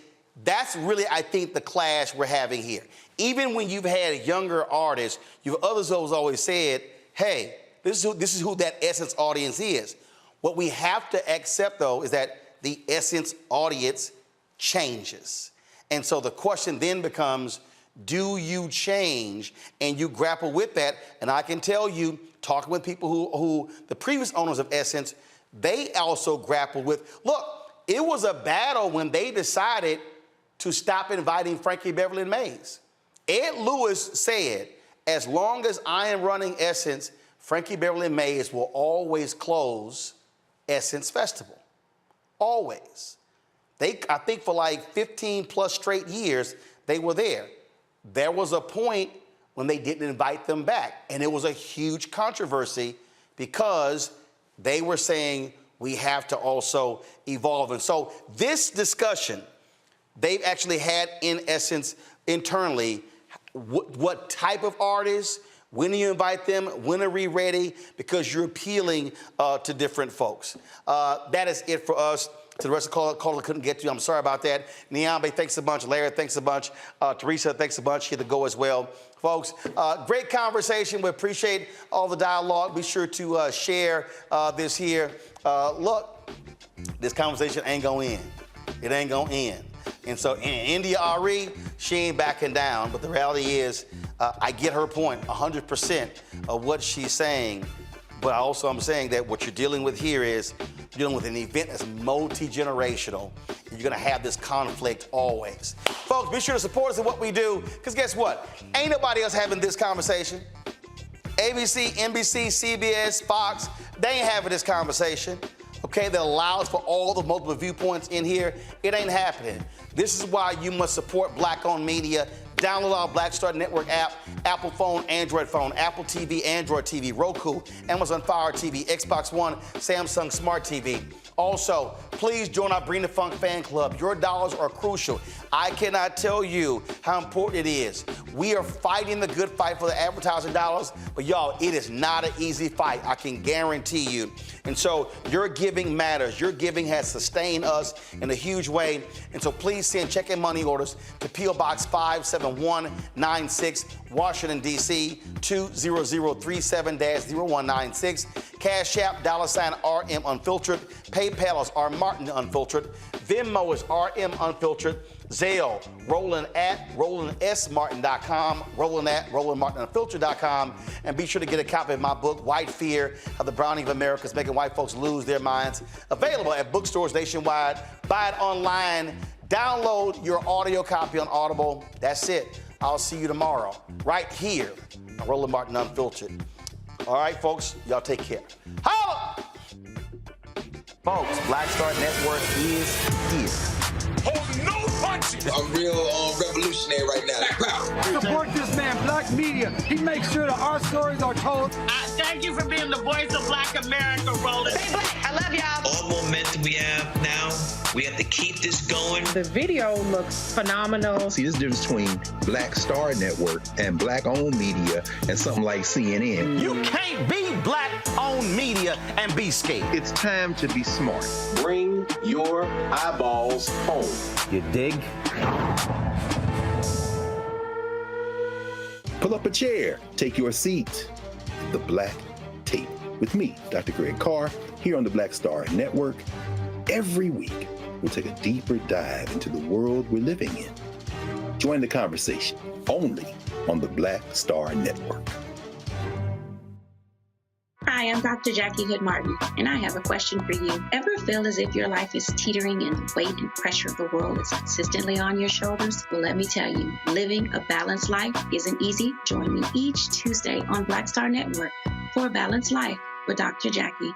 that's really, I think, the clash we're having here. Even when you've had younger artists, others who's always said, hey, this is who that Essence audience is. What we have to accept, though, is that the Essence audience changes. And so the question then becomes, do you change? And you grapple with that. And I can tell you, talking with people who the previous owners of Essence, they also grapple with, look, it was a battle when they decided to stop inviting Frankie Beverly and Maze. Ed Lewis said, as long as I am running Essence, Frankie Beverly and Maze will always close Essence Festival. Always. I think for like 15 plus straight years, they were there. There was a point when they didn't invite them back. And it was a huge controversy because they were saying we have to also evolve. And so this discussion, they've actually had, in Essence, internally, what type of artists, when do you invite them, when are we ready, because you're appealing to different folks. That is it for us. To the rest of the caller couldn't get to, I'm sorry about that. Niambe, thanks a bunch. Larry, thanks a bunch. Teresa, thanks a bunch. She had to go as well. Folks, great conversation. We appreciate all the dialogue. Be sure to share this here. Look, this conversation ain't gonna end. It ain't gonna end. And so in India Arie, she ain't backing down, but the reality is, I get her point 100% of what she's saying, but I'm saying that what you're dealing with here is, you're dealing with an event that's multi-generational. You're you're gonna have this conflict always. Folks, be sure to support us in what we do, because guess what? Ain't nobody else having this conversation. ABC, NBC, CBS, Fox, they ain't having this conversation. Okay, that allows for all the multiple viewpoints in here. It ain't happening. This is why you must support Black-owned media. Download our Black Star Network app, Apple phone, Android phone, Apple TV, Android TV, Roku, Amazon Fire TV, Xbox One, Samsung Smart TV. Also, please join our Bring the Funk fan club. Your dollars are crucial. I cannot tell you how important it is. We are fighting the good fight for the advertising dollars, but y'all, it is not an easy fight. I can guarantee you. And so your giving matters. Your giving has sustained us in a huge way. And so please send check and money orders to P.O. Box 57196, Washington, D.C. 20037-0196. Cash App, $RM Unfiltered. PayPal is R Martin Unfiltered. Venmo is RM Unfiltered. Zelle, Roland at RolandSMartin.com, Roland at RolandMartinUnfiltered.com, and be sure to get a copy of my book, White Fear, How the Browning of America is Making White Folks Lose Their Minds. Available at bookstores nationwide. Buy it online. Download your audio copy on Audible. That's it. I'll see you tomorrow, right here on Roland Martin Unfiltered. All right, folks, y'all take care. Holla! Folks, Black Star Network is here. Hold no punches. I'm real revolutionary right now. Support this man, Black Media. He makes sure that our stories are told. Thank you for being the voice of Black America, Roland. Stay black. I love y'all. All momentum we have now, we have to keep this going. The video looks phenomenal. See, this difference between Black Star Network and Black-owned media and something like CNN. You can't be Black-owned media and be scared. It's time to be smart. Bring your eyeballs home. You dig? Pull up a chair, take your seat. The Black Tape with me, Dr. Greg Carr, here on the Black Star Network. Every week, we'll take a deeper dive into the world we're living in. Join the conversation only on the Black Star Network. Hi, I'm Dr. Jackie Hood Martin, and I have a question for you. Ever feel as if your life is teetering and the weight and pressure of the world is consistently on your shoulders? Well, let me tell you, living a balanced life isn't easy. Join me each Tuesday on Black Star Network for A Balanced Life with Dr. Jackie.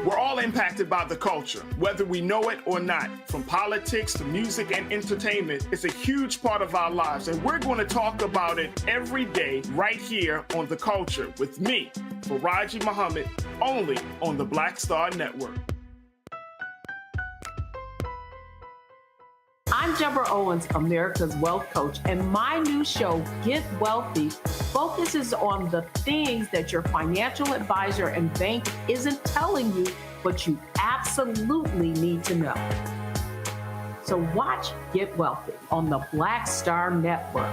We're all impacted by the culture, whether we know it or not. From politics to music and entertainment, it's a huge part of our lives, and we're going to talk about it every day right here on The Culture with me, Faraji Muhammad, only on the Black Star Network. I'm Deborah Owens, America's Wealth Coach, and my new show, Get Wealthy, focuses on the things that your financial advisor and bank isn't telling you, but you absolutely need to know. So watch Get Wealthy on the Black Star Network.